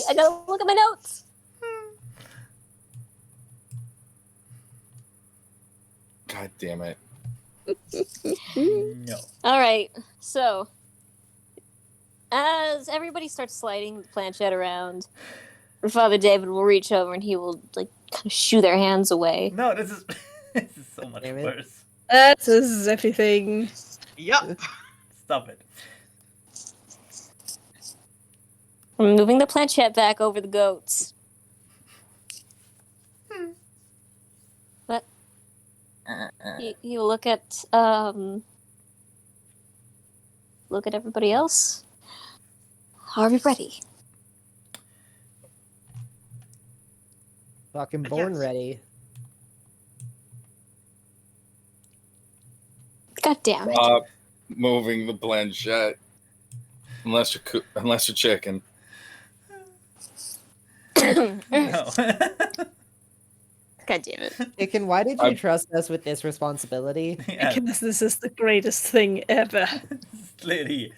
E: I gotta look at my notes.
C: God damn it.
A: No.
E: All right. So, as everybody starts sliding the planchette around, Father David will reach over and he will like kind of shoo their hands away.
A: No, this is this is so much
D: Damn it.
A: worse.
B: that is everything.
F: Yup.
A: Stop it.
E: I'm moving the planchette back over the goats. What? You look at everybody else. Are we ready?
D: Fucking born
F: Yes.
D: ready.
E: God damn it.
C: Stop moving the planchette. Unless you're chicken.
A: No.
E: God damn it.
D: Chicken, why did you
C: I'm-
D: trust us with this responsibility?
A: Yeah,
B: Because this is the greatest thing ever.
A: it's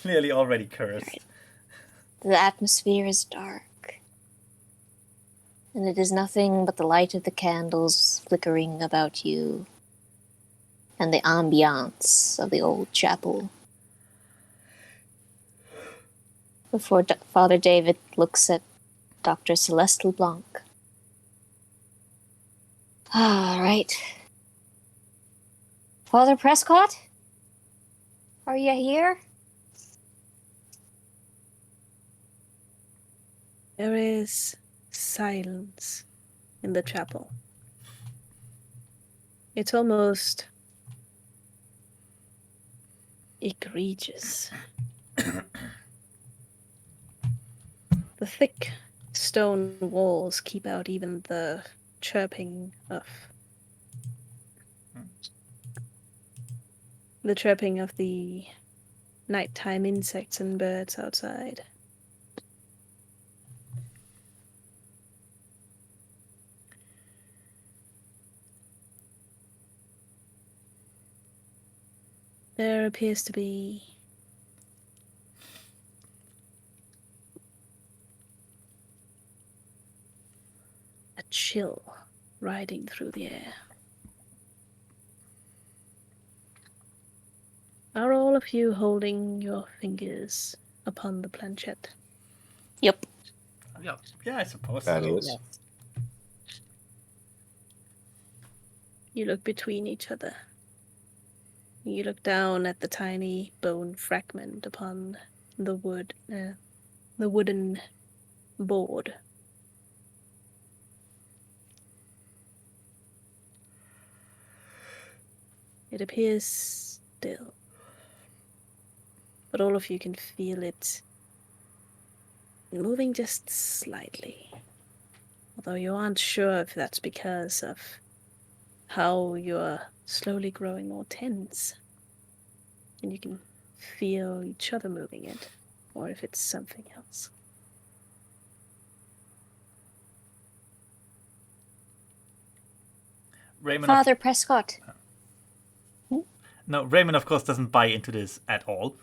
A: clearly already cursed.
E: The atmosphere is dark, and it is nothing but the light of the candles flickering about you, and the ambiance of the old chapel. Before Father David looks at Dr. Celeste LeBlanc. All right. Father Prescott? Are you here?
B: There is silence in the chapel. It's almost egregious. The thick stone walls keep out even the chirping of the nighttime insects and birds outside. There appears to be a chill riding through the air. Are all of you holding your fingers upon the planchette?
E: Yep.
F: Yup.
A: Yeah, I suppose
C: That
A: so.
C: is.
D: Yes.
B: You look between each other. You look down at the tiny bone fragment upon the wooden board. It appears still, but all of you can feel it moving just slightly. Although you aren't sure if that's because of how you're slowly growing more tense. And you can feel each other moving it, or if it's something else.
A: Raymond,
E: Father Prescott.
A: no, Raymond, of course, doesn't buy into this at all.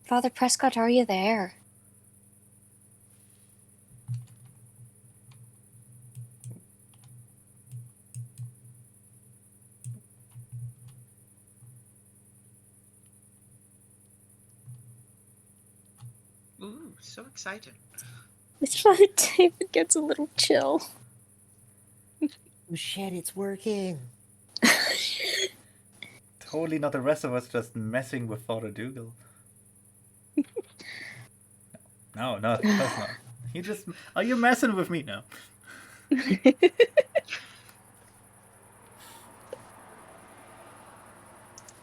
E: Father Prescott, are you there?
F: Ooh, so excited.
E: Father David gets a little chill.
D: Oh shit, it's working.
A: Totally not the rest of us just messing with Father Dougal. No, of course not. You just... Are you messing with me now?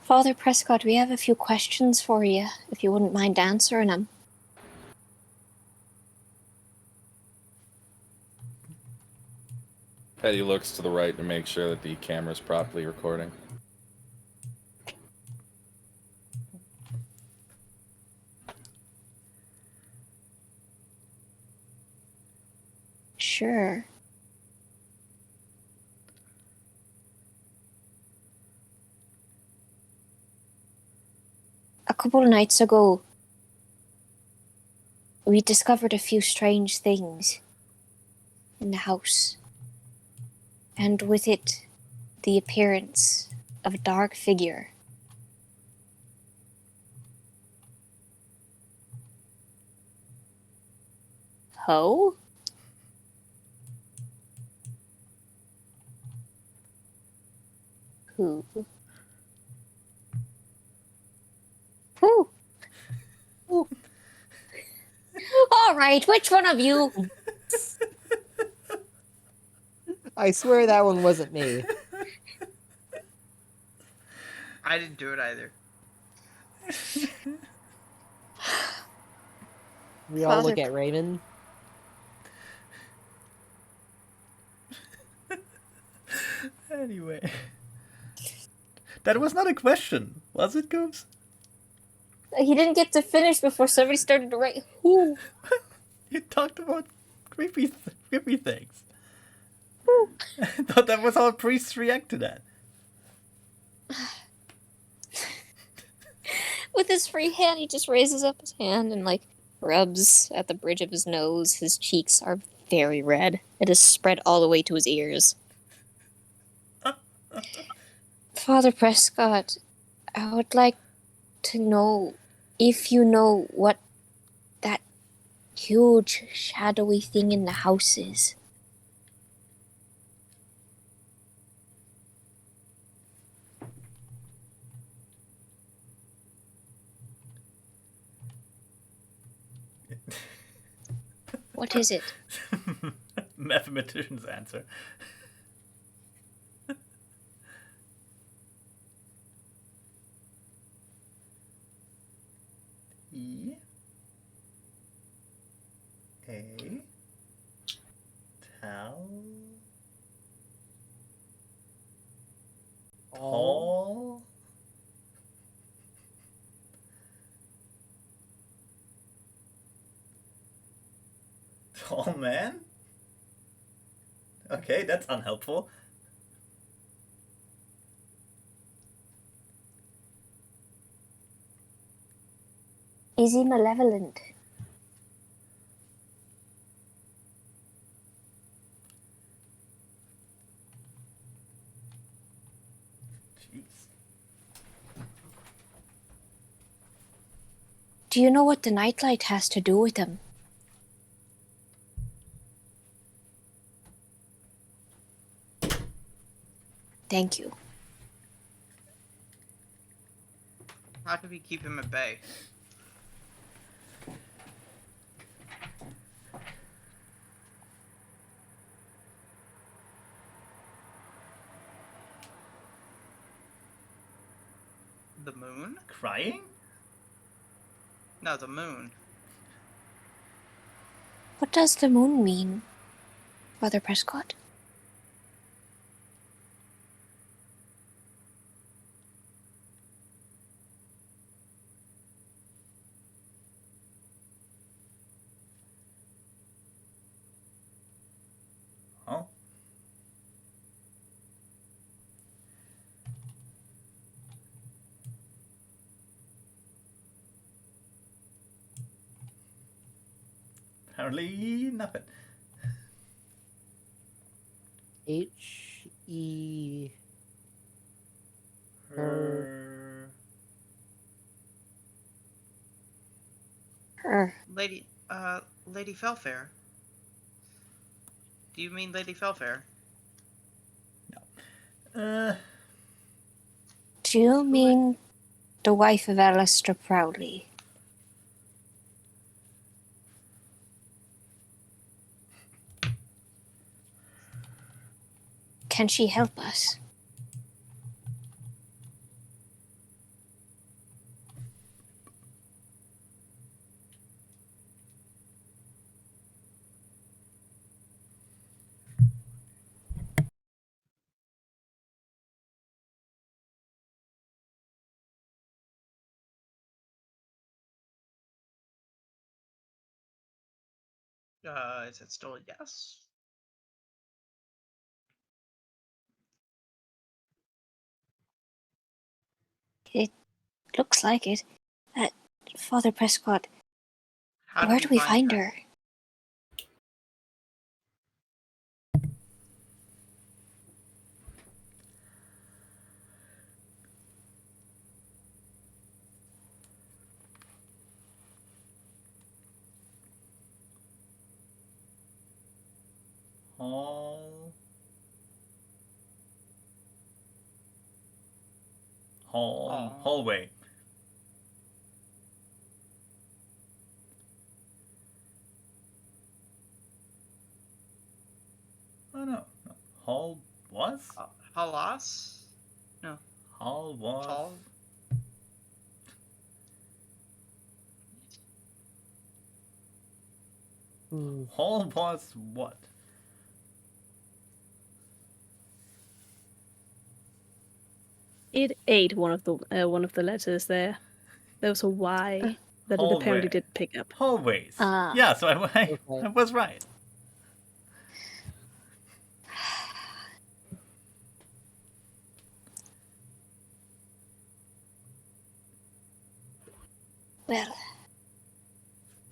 E: Father Prescott, we have a few questions for you, if you wouldn't mind answering them.
C: Eddie looks to the right to make sure that the camera's properly recording.
E: Sure. A couple of nights ago, we discovered a few strange things in the house. And with it, the appearance of a dark figure. Ho? Who? Who? Who? All right, which one of you?
D: I swear that one wasn't me.
F: I didn't do it either.
D: We all look
E: Father-
D: at Raymond.
A: Anyway. That was not a question, was it, Goobs?
E: He didn't get to finish before somebody started to write who.
A: You talked about creepy things. I thought that was how priests react to that.
E: With his free hand, he just raises up his hand and, like, rubs at the bridge of his nose. His cheeks are very red. It is spread all the way to his ears. Father Prescott, I would like to know if you know what that huge shadowy thing in the house is. What is it?
A: Mathematician's answer. E A Tall Tall Tall man? Okay, that's unhelpful.
E: Is he malevolent?
A: Jeez.
E: Do you know what the nightlight has to do with him? Thank you.
F: How do we keep him at bay? The moon?
A: Crying?
F: No, the moon.
E: What does the moon mean, Father Prescott?
A: Huh? Apparently nothing.
D: H-E...
A: Her...
F: Lady Fellfayre. Do you mean Lady Fellfayre?
E: Do you mean the wife of Alistair Proudly? Can she help us?
F: Is it still a yes?
E: It looks like it. Father Prescott,
F: How
E: where do we find her?
A: Hallway. Oh no. Hall was?
F: Halas? No.
A: Hall was.
F: Hall?
A: Hall was what?
B: It ate one of the letters there. There was a Y that it apparently
A: Hallway.
B: didn't pick up.
A: Hallways.
E: Ah.
A: Yeah, so I
D: Okay.
A: was right.
E: Well,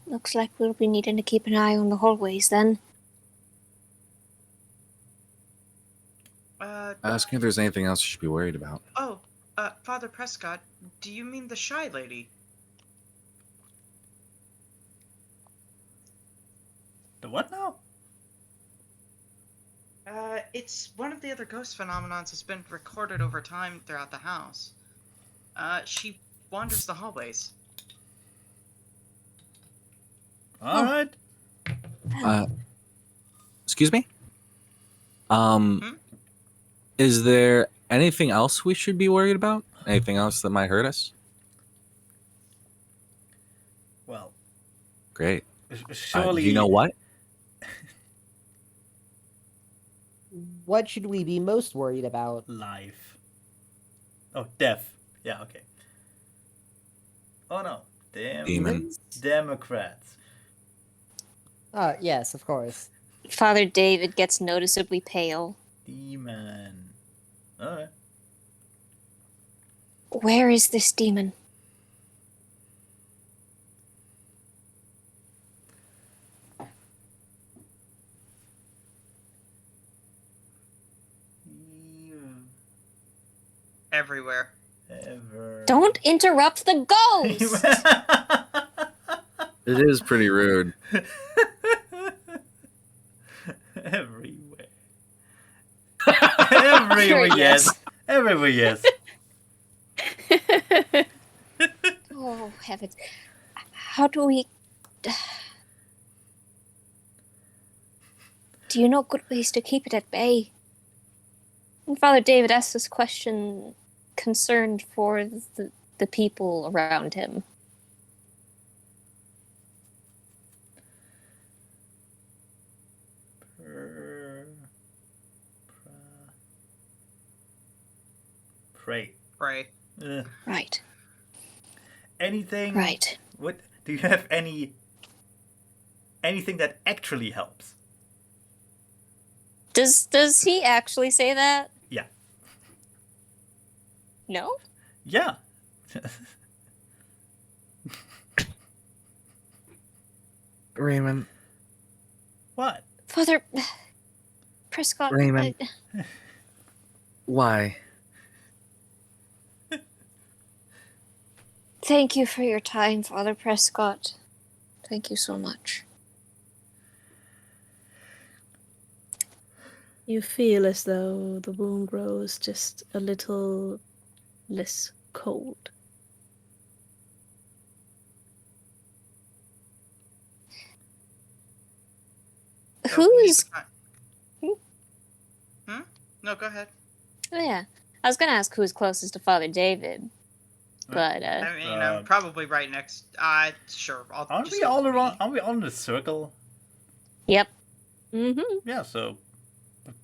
E: looks like we'll be needing to keep an eye on the hallways then.
C: Asking if there's anything else you should be worried about.
F: Oh, Father Prescott, do you mean the shy lady?
A: The what now?
F: It's one of the other ghost phenomenons that's been recorded over time throughout the house. She wanders the hallways.
A: All right.
C: Excuse me? Is there anything else we should be worried about? Anything else that might hurt us?
A: Well,
C: Great.
A: surely.
C: You know what?
D: What should we be most worried about?
A: Life. Oh, death. Yeah, okay. Oh no.
C: Demon.
A: Democrats.
D: Yes, of course.
E: Father David gets noticeably pale.
A: Demon. Alright.
E: Where is this demon?
F: Everywhere.
A: Ever.
E: Don't interrupt the ghost!
C: It is pretty rude.
A: Everywhere. Everywhere,
E: Sure,
A: yes.
E: yes.
A: Everywhere, yes.
E: Oh, heavens. How do we... Do you know good ways to keep it at bay? And Father David asks this question concerned for the people around him.
A: Pray.
F: Pray.
E: Right.
A: Anything?
E: Right.
A: What do you have anything that actually helps?
E: Does he actually say that?
A: Yeah.
E: No?
A: Yeah.
C: Raymond,
A: What?
E: Father Prescott.
C: Raymond. Why?
E: Thank you for your time, Father Prescott. Thank you so much.
B: You feel as though the wound grows just a little less cold.
F: So we need
E: Who's...
F: to Hmm? No, go ahead.
E: Oh, yeah. I was going to ask who's closest to Father David. But,
F: I mean,
A: Uh,
F: I'm probably right next. Sure. I'll
A: Aren't
F: just
A: we
F: go
A: all
F: with
A: around?
F: me.
A: Aren't we all in a circle?
E: Yep.
B: Mm-hmm.
A: Yeah, so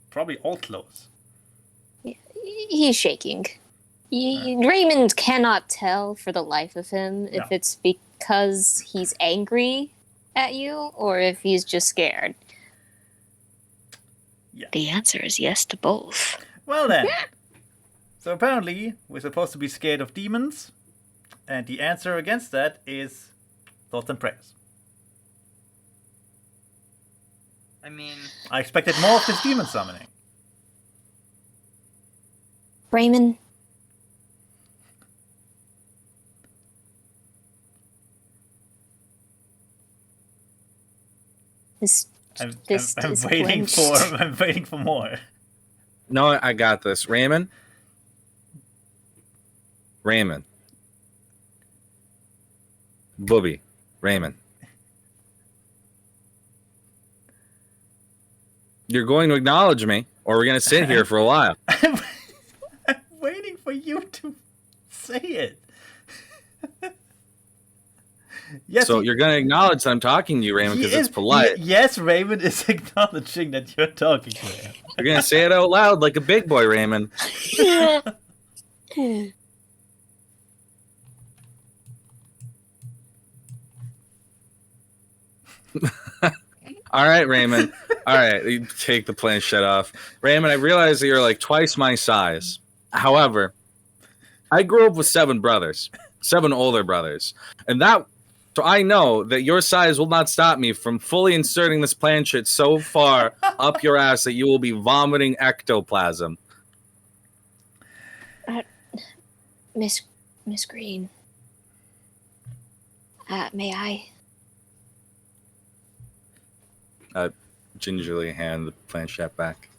A: probably all close.
E: He's shaking. Raymond cannot tell for the life of him if
A: No.
E: it's because he's angry at you or if he's just scared.
A: Yeah.
E: The answer is yes to both.
A: Well then. So apparently we're supposed to be scared of demons, and the answer against that is thoughts and prayers.
F: I mean,
A: I expected more of this demon summoning.
E: Raymond,
A: I'm
E: is
A: waiting
E: clenched.
A: I'm waiting for more.
C: No, I got this. Raymond? Raymond. Booby. Raymond. You're going to acknowledge me, or we're going to sit here for a while.
A: I'm waiting for you to say it. Yes,
C: So you're going to acknowledge that I'm talking to you, Raymond, because it's polite.
A: Yes, Raymond is acknowledging that you're talking to him.
C: You're going to say it out loud like a big boy, Raymond. All right, Raymond. All right, you take the planchette off. Raymond, I realize that you're like twice my size. However, I grew up with 7 brothers, 7 older brothers. And so I know that your size will not stop me from fully inserting this planchette so far up your ass that you will be vomiting ectoplasm.
E: Miss Green. May I?
C: Gingerly hand the planchette back.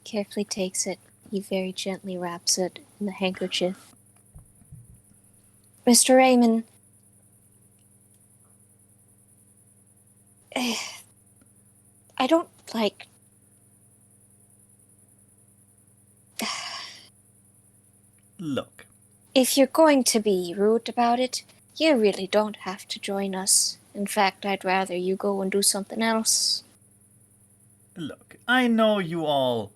E: Carefully takes it. He very gently wraps it in the handkerchief. Mr. Raymond. I don't like...
A: Look.
E: If you're going to be rude about it, you really don't have to join us. In fact, I'd rather you go and do something else.
A: Look, I know you all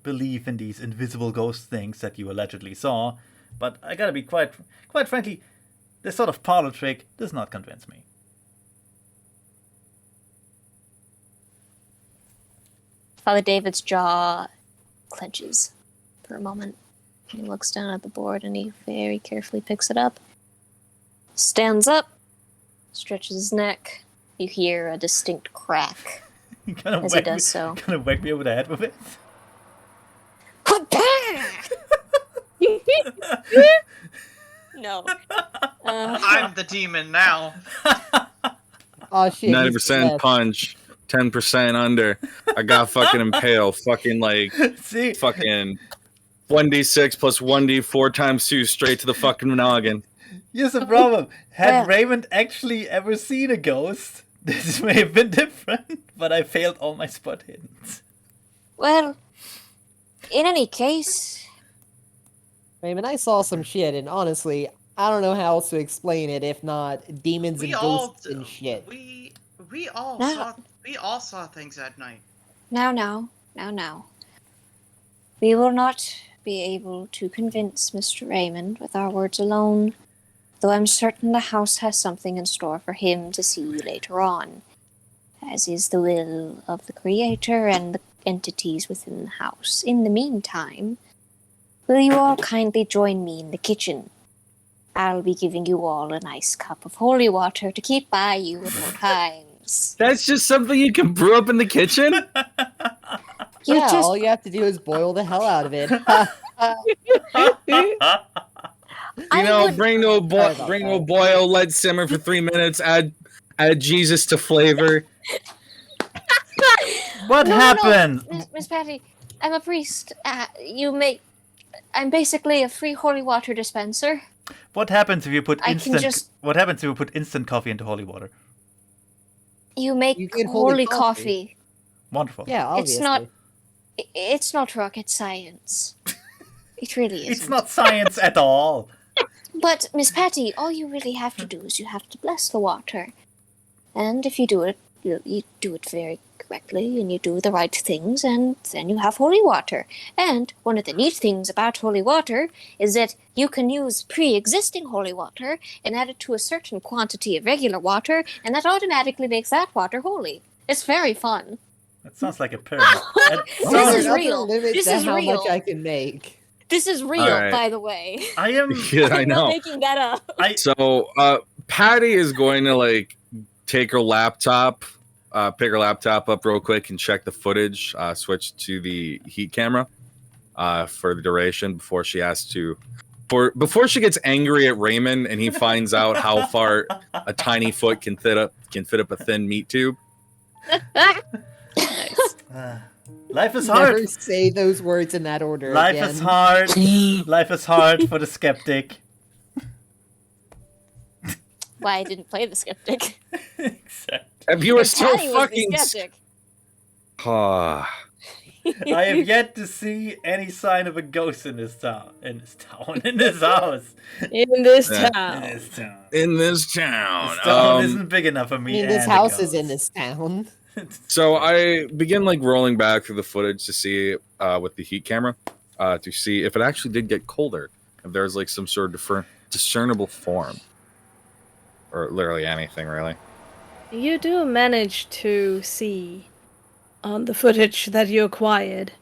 A: believe in these invisible ghost things that you allegedly saw, but I gotta be quite frankly, this sort of parlor trick does not convince me.
E: Father David's jaw clenches for a moment. He looks down at the board and he very carefully picks it up. Stands up, stretches his neck. You hear a distinct crack
A: You gonna
E: as he does so.
A: Gonna whack me over the head with it?
E: No.
F: I'm the demon now.
D: Oh shit. he's
C: 90%
D: left.
C: punch, 10% under. I got fucking impaled. Fucking like,
A: See,
C: fucking 1d6 plus 1d4 times 2 straight to the fucking noggin.
A: here's the problem. Had
E: Well-
A: Raymond actually ever seen a ghost, this may have been different, but I failed all my spot hidden.
E: Well, in any case,
D: Raymond, I saw some shit, and honestly, I don't know how else to explain it if not demons
F: We
D: and
F: all
D: ghosts and shit.
F: we all
E: No.
F: saw things at night.
E: now. We will not be able to convince Mr. Raymond with our words alone, though I'm certain the house has something in store for him to see later on, as is the will of the Creator and the entities within the house. In the meantime, will you all kindly join me in the kitchen? I'll be giving you all a nice cup of holy water to keep by you at all times. Yes.
C: That's just something you can brew up in the kitchen?
E: You
D: Yeah,
E: just
D: all you have to do is boil the hell out of it.
C: You know,
E: would-
C: bring to a
D: Sorry about
C: bring to a
D: that.
C: boil, let simmer for 3 minutes, add Jesus to flavor.
A: What happened?
E: Miss Patty, I'm a priest. I'm basically a free holy water dispenser.
A: What happens if you put
E: I can
A: instant?
E: just-
A: What happens if you put instant coffee into holy water?
E: You make
D: You get
E: holy
D: holy coffee.
E: coffee.
A: Wonderful.
D: Yeah, obviously.
E: It's not rocket science. It really isn't.
A: It's not science at all.
E: But, Miss Patty, all you really have to do is you have to bless the water. And if you do it, you do it very correctly, and you do the right things, and then you have holy water. And one of the neat things about holy water is that you can use pre-existing holy water and add it to a certain quantity of regular water, and that automatically makes that water holy. It's very fun.
A: That sounds like a pyramid.
E: This is
D: Upper
E: real.
D: limit
E: This
D: to
E: is
D: how
E: real.
D: much I can make.
E: This is real,
C: Alright.
E: by the way.
A: I am.
C: Yeah, I
E: I'm not
C: know.
E: making that up.
C: So, Patty is going to like take her laptop, pick her laptop up real quick and check the footage, switch to the heat camera for the duration before she has to before she gets angry at Raymond and he finds out how far a tiny foot can fit up a thin meat tube.
B: Nice.
A: Life is hard.
D: Never say those words in that order
A: Life
D: again.
A: is hard. Life is hard for the skeptic.
E: Why I didn't play the skeptic.
C: If you were so
E: Patty was
C: fucking
E: the skeptic.
C: Ah.
A: I have yet to see any sign of a ghost in this town. In this house.
B: In this
C: Yeah.
B: town.
A: In this town.
C: in this town.
A: This town isn't big enough for
D: I
A: me.
D: mean, this
A: and a
D: house is in
A: ghost.
D: this town.
C: So I begin like rolling back through the footage to see with the heat camera to see if it actually did get colder, if there's like some sort of discernible form, or literally anything really.
B: You do manage to see on the footage that you acquired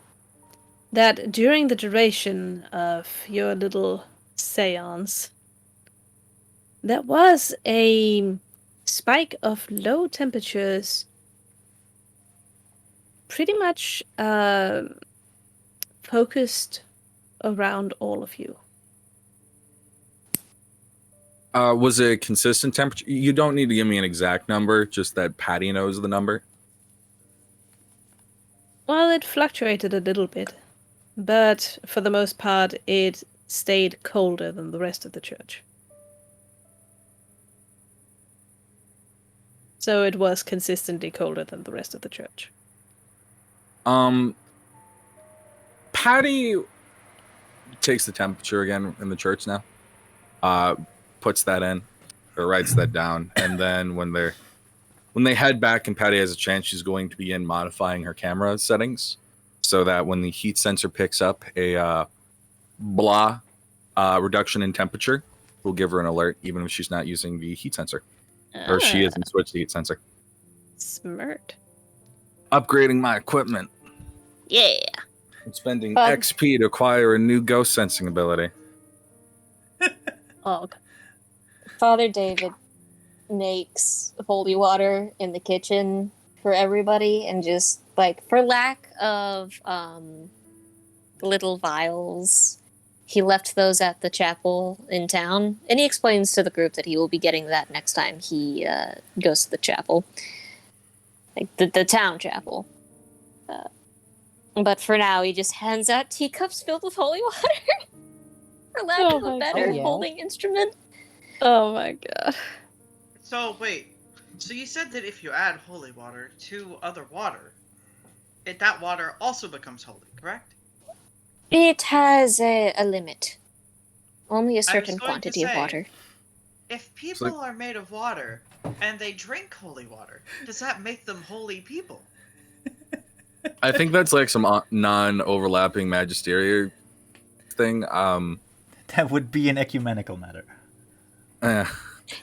B: that during the duration of your little seance, there was a spike of low temperatures pretty much focused around all of you.
C: Was it consistent temperature? You don't need to give me an exact number, just that Patty knows the number.
B: Well, it fluctuated a little bit, but for the most part, it stayed colder than the rest of the church. So it was consistently colder than the rest of the church.
C: Patty takes the temperature again in the church now, puts that in, or writes that down, and then when they head back and Patty has a chance, she's going to begin modifying her camera settings so that when the heat sensor picks up a reduction in temperature, will give her an alert even if she's not using the heat sensor, or she isn't switched the heat sensor.
B: Smart.
C: Upgrading my equipment.
B: Yeah.
C: I'm spending
E: Fun.
C: XP to acquire a new ghost sensing ability.
B: Oh,
E: Father David makes holy water in the kitchen for everybody, and just like for lack of little vials, he left those at the chapel in town, and he explains to the group that he will be getting that next time he goes to the chapel, like the town chapel. But for now, he just hands out teacups filled with holy water, for lack
B: Oh
E: of
B: my
E: a better
D: God. Yeah.
E: holding instrument.
B: Oh my god.
F: So wait, so you said that if you add holy water to other water, that water also becomes holy, correct?
E: It has a limit. Only a
F: was
E: certain
F: going to
E: quantity of
F: say-
E: water.
F: If people are made of water and they drink holy water, does that make them holy people?
C: I think that's like some non-overlapping magisterial thing.
A: That would be an ecumenical matter.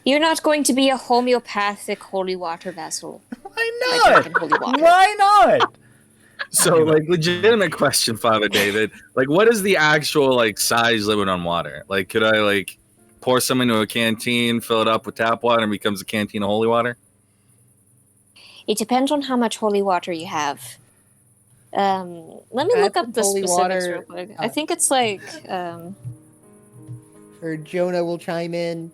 E: You're not going to be a homeopathic holy water vessel.
A: Why
E: By
A: not?
E: drinking holy water.
A: Why not?
C: So, like, legitimate question, Father David. Like, what is the actual like size limit on water? Like, could I like pour some into a canteen, fill it up with tap water, and it becomes a canteen of holy water?
E: It depends on how much holy water you have. Let me
D: Can I
E: look up
D: put
E: the
D: holy
E: specifics
D: water-
E: real quick. I think it's like
D: Or Jonah will chime in.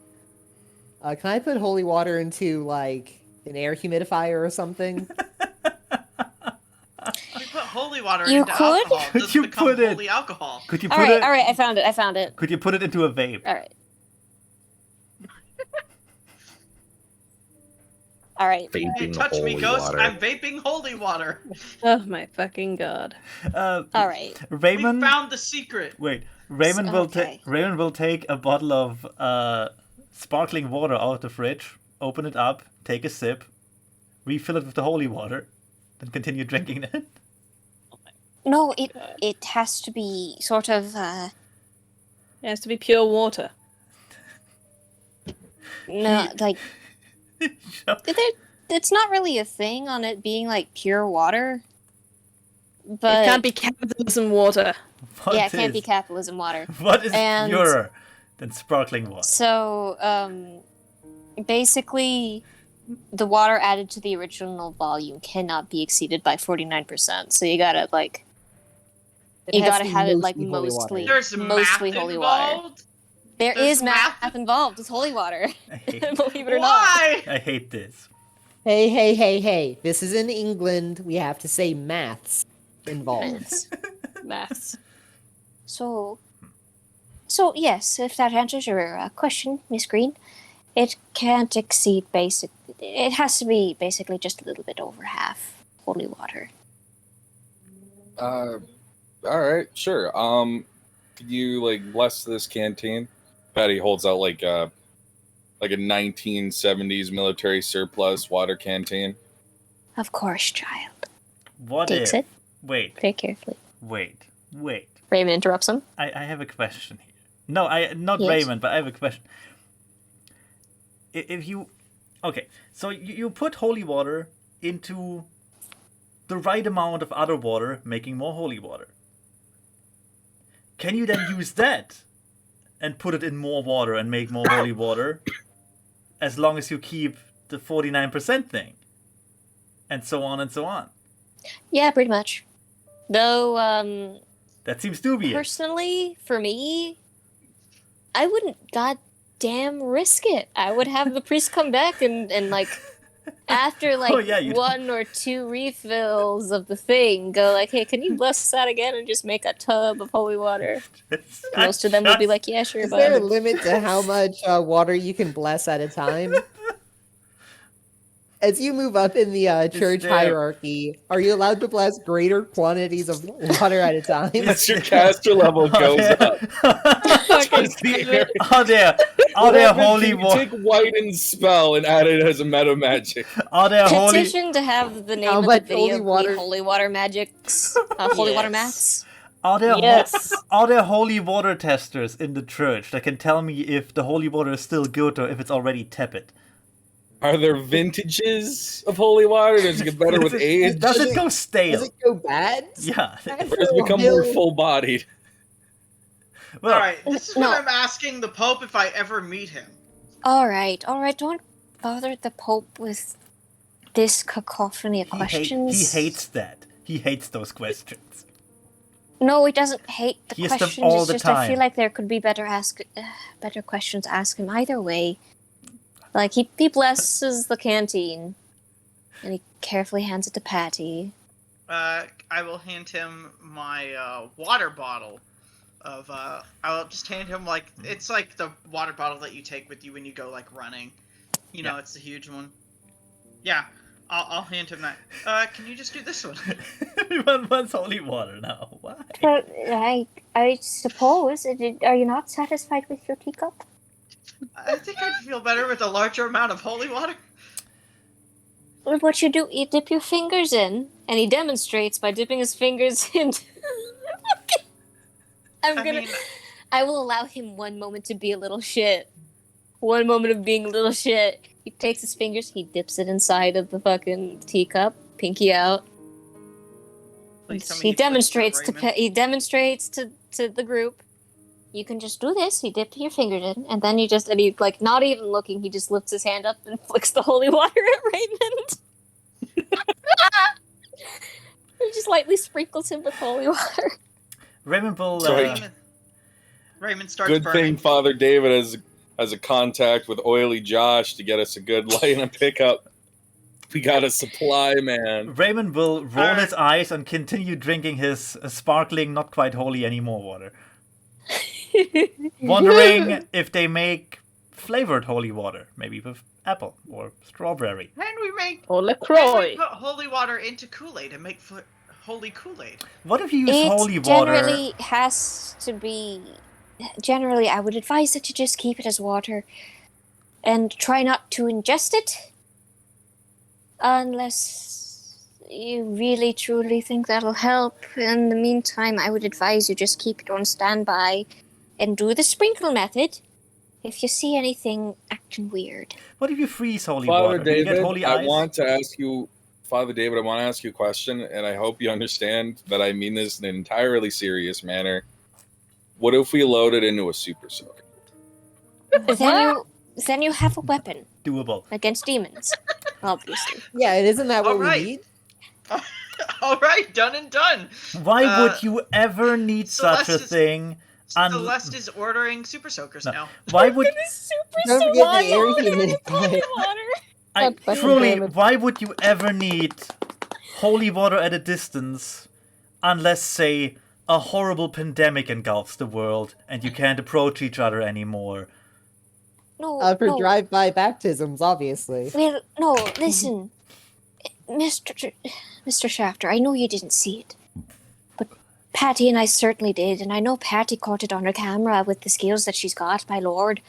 D: Can I put holy water into, like, an air humidifier or something?
F: If you put holy water
E: You
F: into
E: could?
F: alcohol, it
A: Could
F: doesn't
A: you
F: become
A: put it-
F: holy alcohol.
A: Could you
E: all
A: put
E: right,
A: it?
E: all right. I found it.
A: Could you put it into a vape?
E: All right. All right.
F: Hey,
C: Vaping
F: touch me,
C: holy
F: ghost.
C: water.
F: I'm vaping holy water.
B: Oh my fucking god.
E: All right.
A: Raymond.
F: We found the secret.
A: Wait, Raymond will
E: Okay.
A: Raymond will take a bottle of sparkling water out of the fridge, open it up, take a sip, refill it with the holy water, then continue drinking it.
E: No, it has to be sort of
B: It has to be pure water.
E: no, like it's not really a thing on it being like pure water. But
B: It can't be capitalism water.
A: What
E: yeah, it can't be
A: is-
E: capitalism water.
A: What is
E: And-
A: purer than sparkling water?
E: So, basically, the water added to the original volume cannot be exceeded by 49%. So you gotta like,
D: It
E: you
D: has
E: gotta
D: to be
E: have it like
D: mostly holy water.
E: mostly,
F: There's
E: mostly
F: math
E: holy water.
F: involved.
E: There
F: There's
E: is math
F: math-
E: involved with holy water.
A: I hate,
E: Believe it or not.
F: Why?
A: I hate this.
D: Hey. This is in England. We have to say maths involved.
B: Maths.
E: So yes, if that answers your question, Miss Green, it can't exceed basic. It has to be basically just a little bit over half holy water.
C: All right, sure. Could you like bless this canteen? Patty holds out like a 1970s military surplus water canteen.
E: Of course, child.
A: What
E: Takes
A: if?
E: it
A: Wait,
E: very carefully.
A: wait.
E: Raymond interrupts him.
A: I have a question here. No, not
E: Yes.
A: Raymond, but I have a question. If you, okay, so you put holy water into the right amount of other water, making more holy water. Can you then use that and put it in more water and make more holy water, as long as you keep the 49% thing, and so on and so on?
E: Yeah, pretty much. Though,
A: That seems dubious.
E: personally, for me, I wouldn't goddamn risk it. I would have the priest come back and like, after like
A: Oh, yeah, you-
E: one or two refills of the thing, go like, hey, can you bless that again and just make a tub of holy water? Most of them would be like, yeah, sure,
D: Is there a
E: bud.
D: limit to how much water you can bless at a time? As you move up in the church
A: there-
D: hierarchy, are you allowed to bless greater quantities of water at a time?
C: As your caster level goes up. Towards the area.
A: Are there
C: Whatever,
A: holy
C: you
A: water?
C: take Whiten's spell and add it as a meta magic.
A: Are there holy?
E: Petition to have the name
D: How
E: of the
D: much
E: video
D: holy water-
E: be Holy Water Magics, Holy Water
D: Yes.
E: Maths.
A: Are there
B: Yes.
A: are there holy water testers in the church that can tell me if the holy water is still good or if it's already tepid?
C: Are there vintages of holy water? Does it get better with age?
A: Does it go
D: Does
A: stale?
D: it go bad?
A: Yeah.
C: Or does it become more full-bodied?
A: Well,
F: All right, this is
E: No.
F: what I'm asking the Pope if I ever meet him.
E: All right. Don't bother the Pope with this cacophony of
A: he
E: questions.
A: hates that. He hates those questions.
E: No, he doesn't hate the
A: He hears them
E: questions.
A: all
E: It's
A: the
E: just I
A: time.
E: feel like there could be better questions to ask him either way. Like he blesses the canteen, and he carefully hands it to Patty.
F: I will hand him my water bottle. I'll just hand him like it's like the water bottle that you take with you when you go like running. You know,
A: Yeah.
F: it's the huge one. Yeah, I'll hand him that. Can you just do this one?
A: Everyone wants holy water now. Why?
E: But I suppose. Are you not satisfied with your teacup?
F: I think I'd feel better with a larger amount of holy water.
E: Well, what you do, you dip your fingers in, and he demonstrates by dipping his fingers in. I will allow him one moment to be a little shit. One moment of being a little shit. He takes his fingers, he dips it inside of the fucking teacup, pinky out.
F: Please tell me
E: He
F: you flipped
E: demonstrates
F: that,
E: to
F: Raymond.
E: he demonstrates to the group. You can just do this. You dip your fingers in, and then you just and he like not even looking. He just lifts his hand up and flicks the holy water at Raymond. He just lightly sprinkles him with holy water.
A: Raymond will.
C: Sorry.
F: Raymond starts
C: Good
F: burning.
C: thing Father David has a contact with Oily Josh to get us a good light and pickup. We got a supply, man.
A: Raymond will roll
F: Alright.
A: his eyes and continue drinking his sparkling, not quite holy anymore water. Wondering if they make flavored holy water, maybe with apple or strawberry.
F: Can we
B: Or
F: can
B: LaCroix.
F: we put holy water into Kool-Aid and make holy Kool-Aid?
A: What if you use
E: It
A: holy water?
E: generally has to be. Generally, I would advise that you just keep it as water and try not to ingest it unless you really truly think that'll help. In the meantime, I would advise you just keep it on standby and do the sprinkle method if you see anything acting weird.
A: What if you freeze holy
C: Father
A: water? Do you get
C: David,
A: holy
C: I
A: eyes?
C: want to ask you, Father David, I want to ask you a question, and I hope you understand that I mean this in an entirely serious manner. What if we load it into a super soaker?
E: Then you have a weapon
A: Doable.
E: against demons, obviously.
D: Yeah, and isn't that what
F: Alright.
D: we need?
F: All right, done and done.
A: Why would you ever need such a
F: Celeste is-
A: thing?
F: Celeste is ordering super soakers
A: No.
F: now.
A: Why would
D: Don't forget the air humidifier.
B: God
A: truly?
B: damn it.
A: Why would you ever need holy water at a distance, unless, say, a horrible pandemic engulfs the world and you can't approach each other anymore?
E: No,
D: For
E: no.
D: drive-by baptisms, obviously.
E: Well, no, listen. Mr. Shafter, I know you didn't see it. But Patty and I certainly did, and I know Patty caught it on her camera with the skills that she's got, my lord.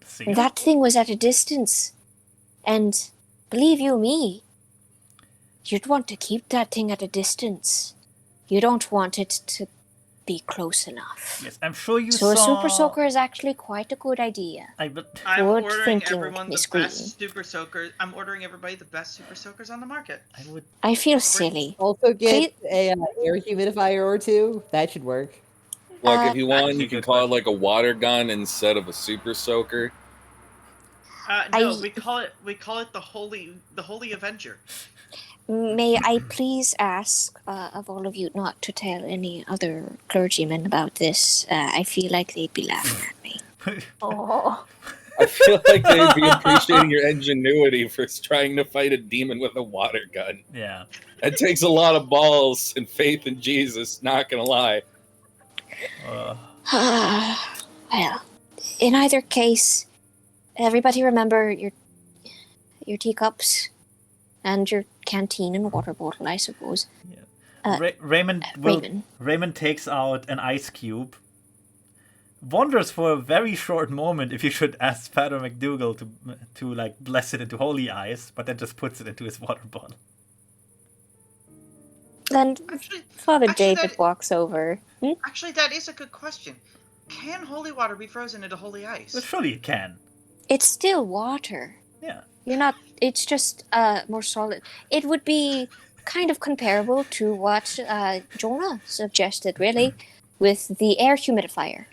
A: See?
E: That thing was at a distance. And believe you me, you'd want to keep that thing at a distance. You don't want it to be close enough.
A: Yes, I'm sure you
E: So
A: saw.
E: a super soaker is actually quite a good idea.
F: I'm
E: Good
F: ordering
E: thinking,
F: everyone the
E: Miss Green.
F: best super soakers. I'm ordering everybody the best super soakers on the market.
A: I would.
E: I feel silly.
D: Also get a air humidifier or two. That should work.
C: Look,
E: Uh,
C: if you want,
A: Actually,
C: you can
A: good
C: call it like a water gun instead of a super soaker.
F: No,
E: I-
F: we call it the Holy Avenger.
E: May I please ask of all of you not to tell any other clergymen about this? I feel like they'd be laughing at me.
B: Oh.
C: I feel like they'd be appreciating your ingenuity for trying to fight a demon with a water gun.
A: Yeah.
C: It takes a lot of balls and faith in Jesus, not gonna lie.
E: Well, in either case, everybody remember your teacups and your canteen and water bottle, I suppose.
A: Raymond Raymond takes out an ice cube. Wonders for a very short moment if you should ask Father McDougal to like bless it into holy ice, but then just puts it into his water bottle.
E: And
F: Actually,
E: Father
F: actually,
E: David walks over.
F: actually, that is a good question. Can holy water be frozen into holy ice?
A: Well, surely it can.
E: It's still water.
A: Yeah.
E: You're not. It's just more solid. It would be kind of comparable to what Jonah suggested, really, with the air humidifier.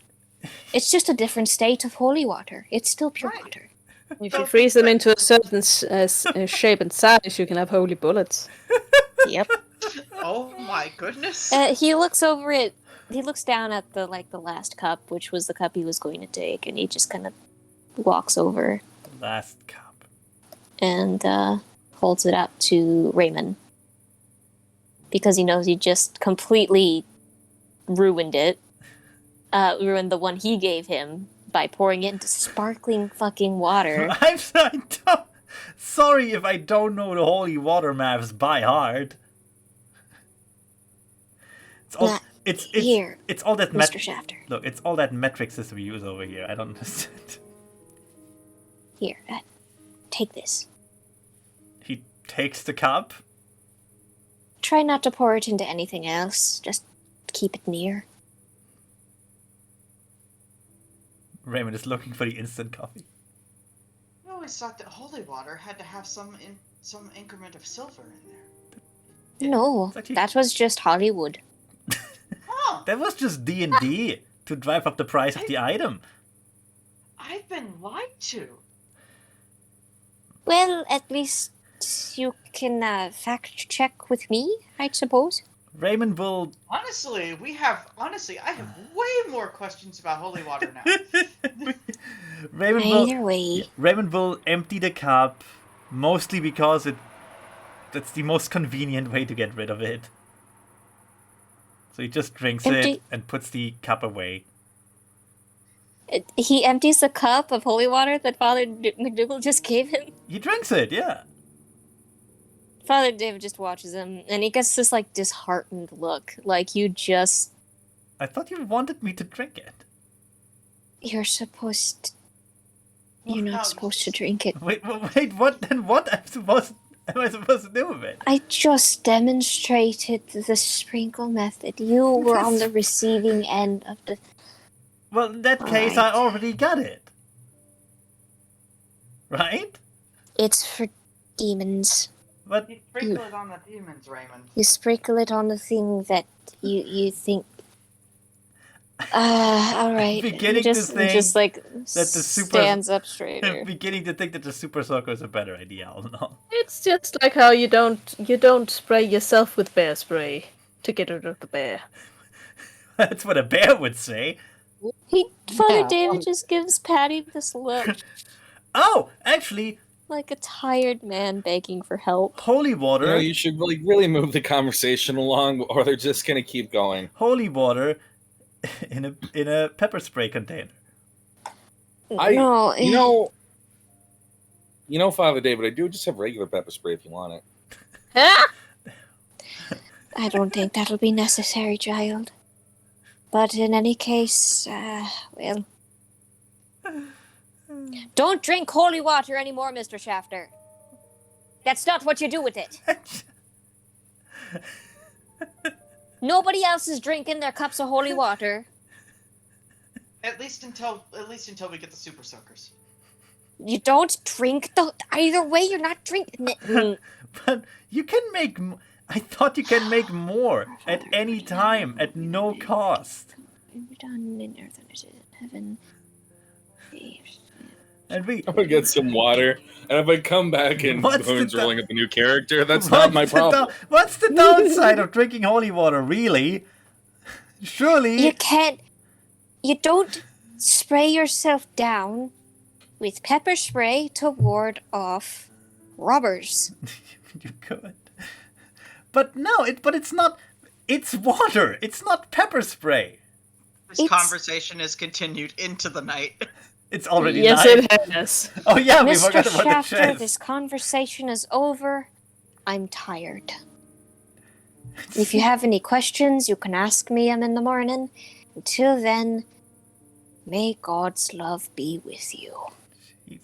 E: It's just a different state of holy water. It's still pure
F: Right.
E: water.
B: If you freeze them into a certain shape and size, you can have holy bullets.
E: Yep.
F: Oh my goodness!
E: He looks over it. He looks down at the last cup, which was the cup he was going to take, and he just kind of walks over
A: Last cup.
E: and holds it up to Raymond because he knows he just completely ruined it. Ruined the one he gave him by pouring it into sparkling fucking water.
A: Sorry if I don't know the holy water maps by heart. It's all.
E: Nah,
A: It's
E: here,
A: It's all that
E: Mr. Shafter.
A: Look, it's all that metric system we use over here. I don't understand.
E: Here, take this.
A: He takes the cup.
E: Try not to pour it into anything else. Just keep it near.
A: Raymond is looking for the instant coffee.
F: I always thought that holy water had to have some increment of silver in there.
E: No,
A: it's actually-
E: that was just Hollywood.
F: Huh?
A: That was just D&D to drive up the price of the item.
F: I've been lied to.
E: Well, at least you can fact check with me, I suppose.
A: Raymond will.
F: Honestly, I have way more questions about holy water now.
A: Raymond will.
E: Either way.
A: Raymond will empty the cup, mostly because that's the most convenient way to get rid of it. So he just drinks it
E: Empty-
A: and puts the cup away.
E: He empties the cup of holy water that Father McDougal just gave him.
A: He drinks it, yeah.
E: Father David just watches him, and he gets this, like, disheartened look. Like, you just...
A: I thought you wanted me to drink it.
E: You're supposed... You're
F: Well,
E: not supposed to drink it.
A: Wait, what? Then what am I supposed to do with it?
E: I just demonstrated the sprinkle method. You were on the receiving end of the...
A: Well, in that case, I
E: Alright.
A: already got it. Right?
E: It's for demons.
A: But
F: You sprinkle it on the demons, Raymond.
E: You sprinkle it on the thing that you think... alright.
A: Beginning to think
E: just, like,
A: that the super-
E: stands up straighter.
A: I'm beginning to think that the super soaker is a better idea. I don't know.
B: It's just like how you don't spray yourself with bear spray to get rid of the bear.
A: That's what a bear would say.
E: Father
D: Yeah,
E: David just gives Patty this look,
A: Oh, actually,
E: like a tired man begging for help.
A: holy water.
C: You know, you should really move the conversation along, or they're just gonna keep going.
A: Holy water in a pepper spray container.
E: No,
C: You know, Father David, I do just have regular pepper spray if you want it.
E: I don't think that'll be necessary, child. But in any case, well... Don't drink holy water anymore, Mr. Shafter. That's not what you do with it. Nobody else is drinking their cups of holy water.
F: At least until we get the super soakers.
E: You don't drink either way. You're not drinking it.
A: But you can make. I thought you can make more at any time at no cost.
E: Done in earth and as in heaven.
A: And we.
C: I'm gonna get some water, and if I come back and
A: What's
C: Boone's
A: the-
C: rolling up a new character, that's not my problem.
A: What's the downside of drinking holy water, really? Surely.
E: You can't. You don't spray yourself down with pepper spray to ward off robbers.
A: You could. But no, but it's not. It's water. It's not pepper spray.
F: This
E: It's-
F: conversation is continued into the night.
A: It's already
B: Yes,
A: night.
B: it has.
A: Oh yeah, we
E: Mr.
A: forgot about the
E: Shafter,
A: chest.
E: this conversation is over. I'm tired. If you have any questions, you can ask me them in the morning. Until then, may God's love be with you.
A: Jeez.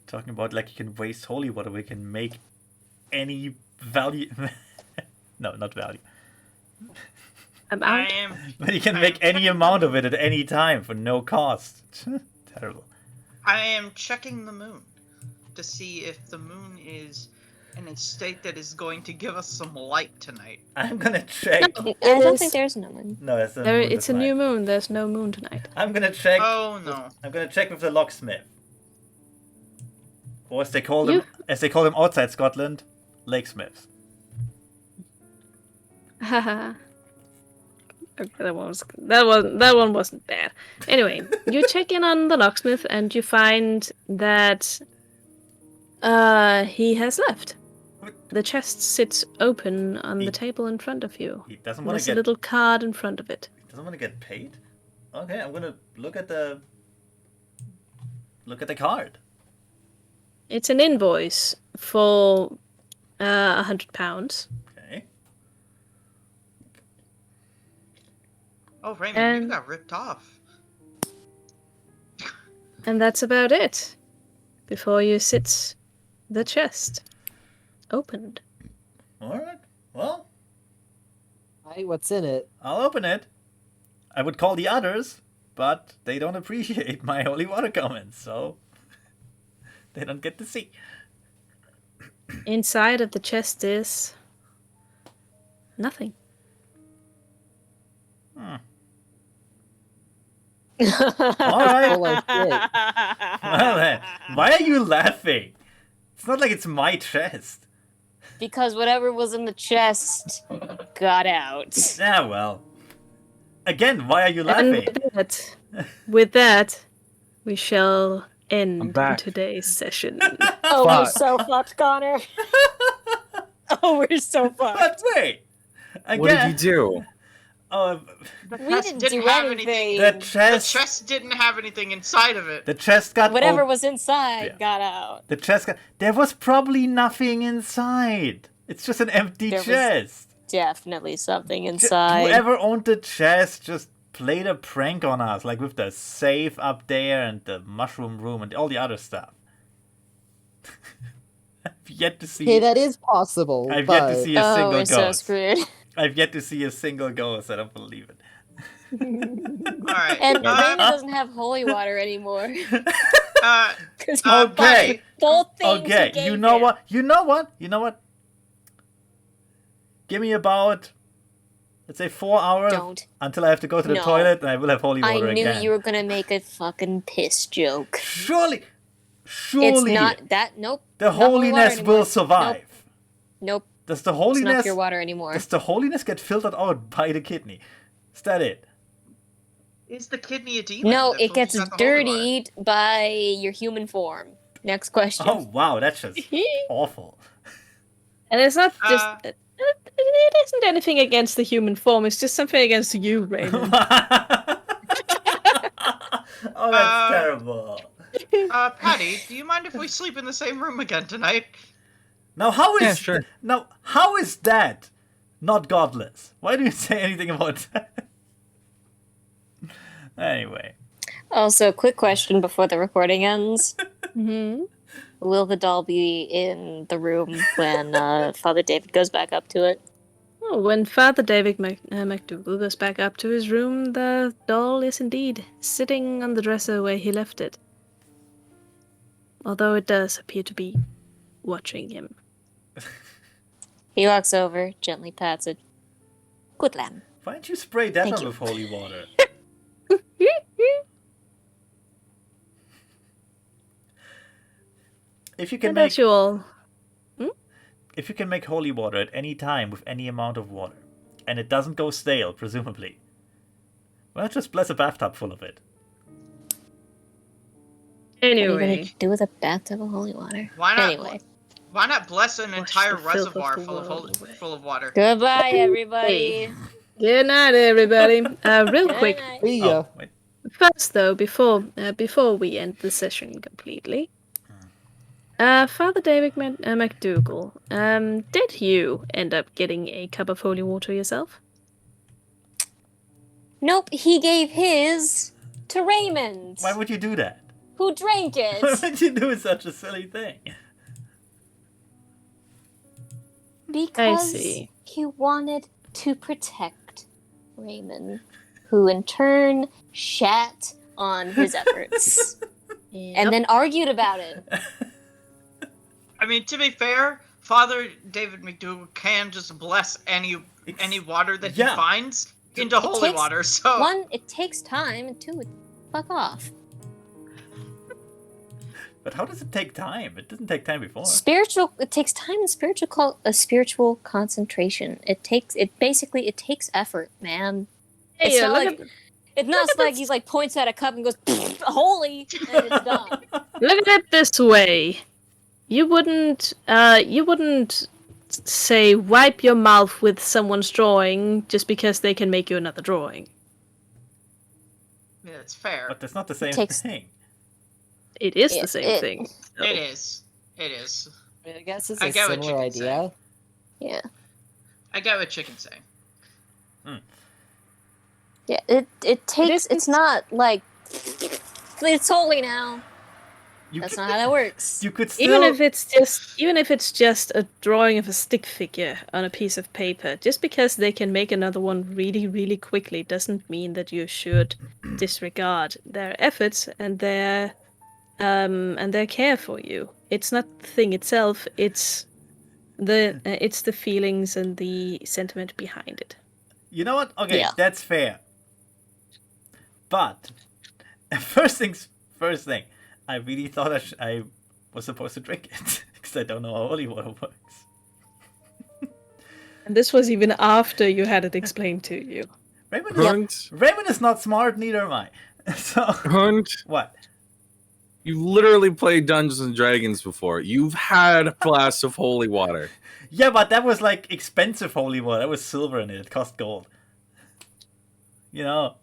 A: Talking about like you can waste holy water, we can make any value. No, not value.
B: I'm
F: I
B: out.
F: am
A: But you can make any amount of it at any time for no cost. Terrible.
F: checking the moon to see if the moon is in a state that is going to give us some light tonight.
A: I'm gonna check.
E: I don't
B: is-
E: think there's no one.
A: No, it's a
B: There,
A: moon
B: it's a
A: tonight.
B: new moon. There's no moon tonight.
A: I'm gonna check.
F: Oh no.
A: I'm gonna check with the locksmith, or as they call them,
B: You-
A: outside Scotland, lakesmiths.
B: Haha. Okay, that one wasn't bad. Anyway, you check in on the locksmith and you find that he has left. The chest sits open on
A: He-
B: the table in front of you.
A: He doesn't want
B: There's
A: to
B: a
A: get.
B: little card in front of it.
A: He doesn't want to get paid. Okay, I'm gonna look at the card.
B: It's an invoice for £100.
A: Okay.
F: Oh Raymond, you
B: And-
F: got ripped off.
B: And that's about it. Before you sit the chest opened.
A: All right. Well,
D: Hey, what's in it?
A: I'll open it. I would call the others, but they don't appreciate my holy water comments, so they don't get to see.
B: Inside of the chest is nothing.
A: All right.
D: Full of shit.
A: Well then, why are you laughing? It's not like it's my chest.
E: Because whatever was in the chest got out.
A: Yeah, well. Again, why are you
B: And
A: laughing?
B: with that, we shall end
C: back.
B: today's session.
E: Oh, we're
C: Fuck.
E: so fucked, Connor. Oh, we're so fucked.
A: But wait! Again,
C: What did you do?
A: Oh,
F: The
E: We
F: chest
E: didn't do
F: have
E: anything.
A: the
F: The
A: chest.
F: chest didn't have anything inside of it.
A: The chest got.
E: Whatever
A: op-
E: was inside
A: Yeah.
E: got out.
A: The chest got. There was probably nothing inside. It's just an empty
E: There was
A: chest.
E: Definitely something
A: Ju-
E: inside.
A: Whoever owned the chest just played a prank on us, like with the safe up there and the mushroom room and all the other stuff. I've yet to see.
D: Okay, that is possible,
A: I've
D: but
A: yet to see a
E: Oh,
A: single
E: we're
A: ghost.
E: so screwed.
A: I've yet to see a single ghost. I don't believe it.
F: All right.
E: And Raymond doesn't have holy water anymore.
F: uh,
E: 'Cause
A: Okay.
E: both things
A: Okay,
E: he gave
A: you know
E: him.
A: what? You know what? You know what? Give me about, let's say, 4 hours
E: Don't.
A: until I have to go to the
E: No.
A: toilet, and I will have holy
E: I
A: water
E: knew
A: again.
E: you were gonna make a fucking piss joke.
A: Surely,
E: It's not that. Nope.
A: the
E: not holy water
A: holiness
E: anymore.
A: will survive.
E: Nope.
A: Does the
E: It's
A: holiness
E: not pure water anymore.
A: does the holiness get filtered out by the kidney? Is that it?
F: is the kidney a demon?
E: No,
F: that
E: it gets
F: filters out the holy water?
E: dirtied by your human form. Next question.
A: Oh wow, that's just awful.
B: And it's not just.
F: Uh,
B: It isn't anything against the human form, it's just something against you, Raymond.
A: Oh, that's terrible.
F: Patty, do you mind if we sleep in the same room again tonight?
A: Now how is
C: Yeah, sure.
A: now how is that not godless? Why do you say anything about that? Anyway.
E: Also, quick question before the recording ends.
B: Hmm.
E: Will the doll be in the room when Father David goes back up to it?
B: Oh, when Father David MacDougall goes back up to his room, the doll is indeed sitting on the dresser where he left it. Although it does appear to be watching him.
E: He walks over, gently pats it. Good lamb.
A: Why don't you spray that
E: Thank
A: one
E: you.
A: with holy water? If you can
B: And
A: make
B: that's you all.
A: if you can make holy water at any time with any amount of water, and it doesn't go stale, presumably, why not just bless a bathtub full of it?
E: What are you
B: Anyway,
E: gonna do with a bathtub of holy water?
F: Why not?
E: Anyway.
F: Why not bless an
B: Wash
F: entire
B: the filth of
F: reservoir
B: the
F: full of
B: world away.
F: full of water?
E: Goodbye, everybody.
B: good night, everybody. Real
E: Good
B: quick,
E: night.
D: See
A: Oh,
D: ya.
A: wait.
B: first though, before we end the session completely, Father David MacDougall, did you end up getting a cup of holy water yourself?
E: Nope, he gave his to Raymond,
A: Why would you do that?
E: who drank
A: Why
E: it
A: would you do such a silly thing?
E: because
B: see.
E: he wanted to protect Raymond, who in turn shat on his efforts and then argued about it.
F: I mean, to be fair, Father David McDougal can just bless any water that he
A: yeah.
F: finds into holy
E: takes
F: water. So
E: One, it takes time, and two, fuck off.
A: But how does it take time? It doesn't take time before.
E: It takes time and spiritual concentration. It takes effort, man.
B: Hey,
E: It's not
B: look
E: like
B: at
E: it's not like he's like points at a cup and goes holy and it's done.
B: look at it this way. You wouldn't say wipe your mouth with someone's drawing just because they can make you another drawing.
F: yeah, it's fair.
A: But that's not the same
E: takes-
A: thing.
B: It is
E: Yeah,
B: the same
E: it-
B: thing. so.
F: It is. It is.
D: I guess it's
F: I
D: a
F: get what
D: similar
F: Chicken's
D: idea.
E: Yeah.
F: I get what Chicken's saying.
E: Yeah, it takes.
B: is-
E: It's not like it's holy now.
A: You
E: That's
A: could,
E: not how that works.
A: you could still.
B: Even if it's just a drawing of a stick figure on a piece of paper, just because they can make another one really, really quickly doesn't mean that you should disregard their efforts and their care for you. It's not the thing itself; it's the feelings and the sentiment behind it.
A: You know what? Okay,
E: Yeah.
A: that's fair. But first thing, I really thought I was supposed to drink it. because I don't know how holy water works.
B: And this was even after you had it explained to you.
A: Raymon is not smart, neither am I. So
C: Hunt,
A: what?
C: you literally played Dungeons and Dragons before. You've had a glass of holy water.
A: Yeah, but that was like expensive holy water. That was silver in it. It cost gold. You know.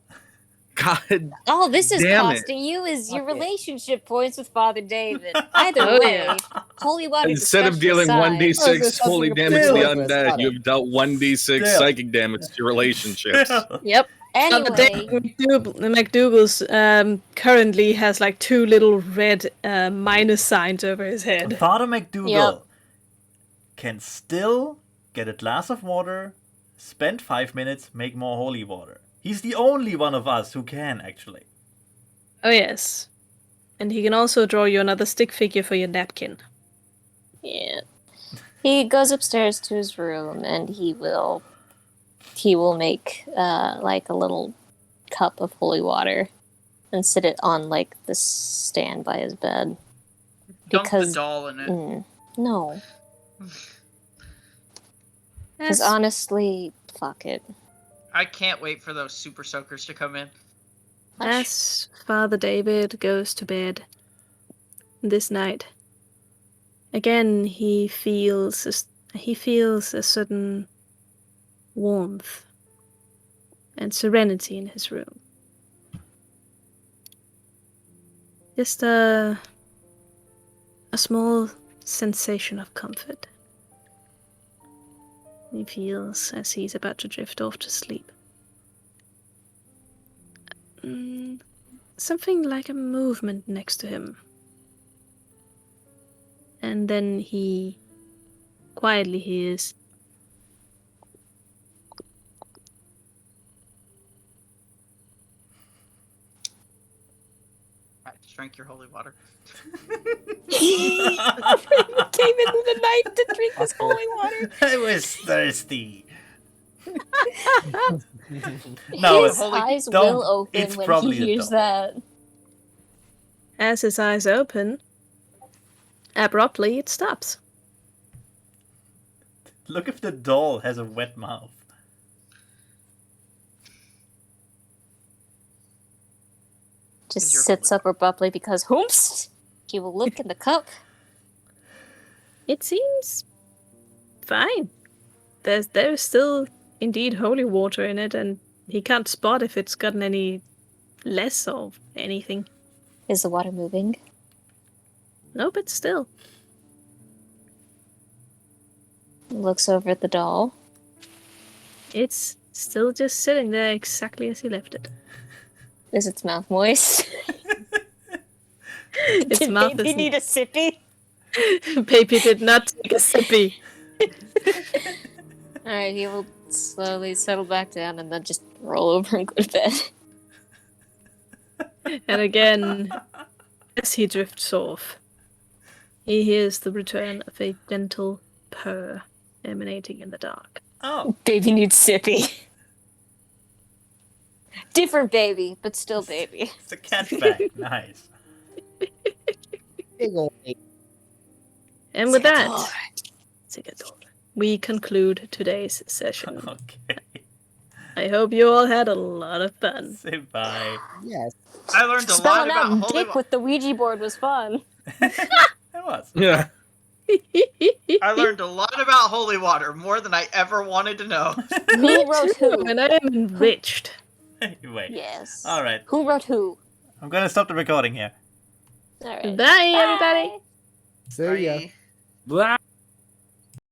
C: God.
E: All this is
C: Damn it.
E: costing you is your
D: Fuck it.
E: relationship points with Father David. Either
B: Oh,
E: way,
B: yeah.
E: holy water
C: Instead of
E: discussion
C: dealing
E: aside,
C: 1d6 holy damage to the undead, you've dealt 1d6
A: Still.
C: psychic damage to your relationships.
B: Yep.
E: Anyway,
B: McDougal's currently has like 2 little red minus signs over his head.
A: Father McDougal can still get a glass of water, spend 5 minutes, make more holy water. He's the only one of us who can, actually.
B: Oh yes. And he can also draw you another stick figure for your napkin.
E: yeah, he goes upstairs to his room and he will make like a little cup of holy water and sit it on like the stand by his bed.
F: Dunk
E: Because-
F: the doll in it.
E: No, because honestly, fuck it.
F: I can't wait for those super soakers to come in.
B: As Father David goes to bed this night, again he feels a certain warmth and serenity in his room. Just a small sensation of comfort. He feels as he's about to drift off to sleep. Something like a movement next to him. And then he quietly hears,
F: I just drank your holy water.
E: Came in the night to drink this
D: Oscar.
E: holy water.
A: I was thirsty. No,
E: His
A: holy-
E: eyes
A: don't-
E: will open
A: it's
E: when
A: probably
E: he
A: a
E: hears
A: doll.
E: that.
B: as his eyes open, abruptly it stops.
A: Look if the doll has a wet mouth.
E: Just
F: Your
E: sits
F: holy
E: up abruptly because whoops, he will look in the cup.
B: It seems fine. There's still indeed holy water in it, and he can't spot if it's gotten any less of anything.
E: Is the water moving?
B: Nope, it's still.
E: Looks over at the doll.
B: It's still just sitting there exactly as he left it.
E: Is its mouth moist?
B: Its
E: Did
B: mouth
E: baby
B: is
E: need a sippy?
B: Baby did not take a sippy.
E: Alright, he will slowly settle back down and then just roll over and go to bed.
B: And again, as he drifts off, he hears the return of a gentle purr emanating in the dark.
A: Oh,
E: Baby needs sippy. Different baby, but still baby.
A: it's a cat bag. Nice.
D: Big old baby.
B: And with that,
E: Sigador.
B: we conclude today's session.
A: Okay.
B: I hope you all had a lot of fun.
A: Say bye.
D: Yes.
F: I learned a lot
E: Spelling
F: about
E: out
F: holy
E: dick
F: water.
E: with the Ouija board was fun.
A: It was.
C: Yeah.
F: I learned a lot about holy water, more than I ever wanted to know.
E: Who wrote who?
B: And I am enriched.
A: Anyway.
E: Yes.
A: All right.
E: Who wrote who?
A: I'm gonna stop the recording here.
E: Alright.
B: Bye, everybody.
D: See ya.
F: Bye.
C: Blah.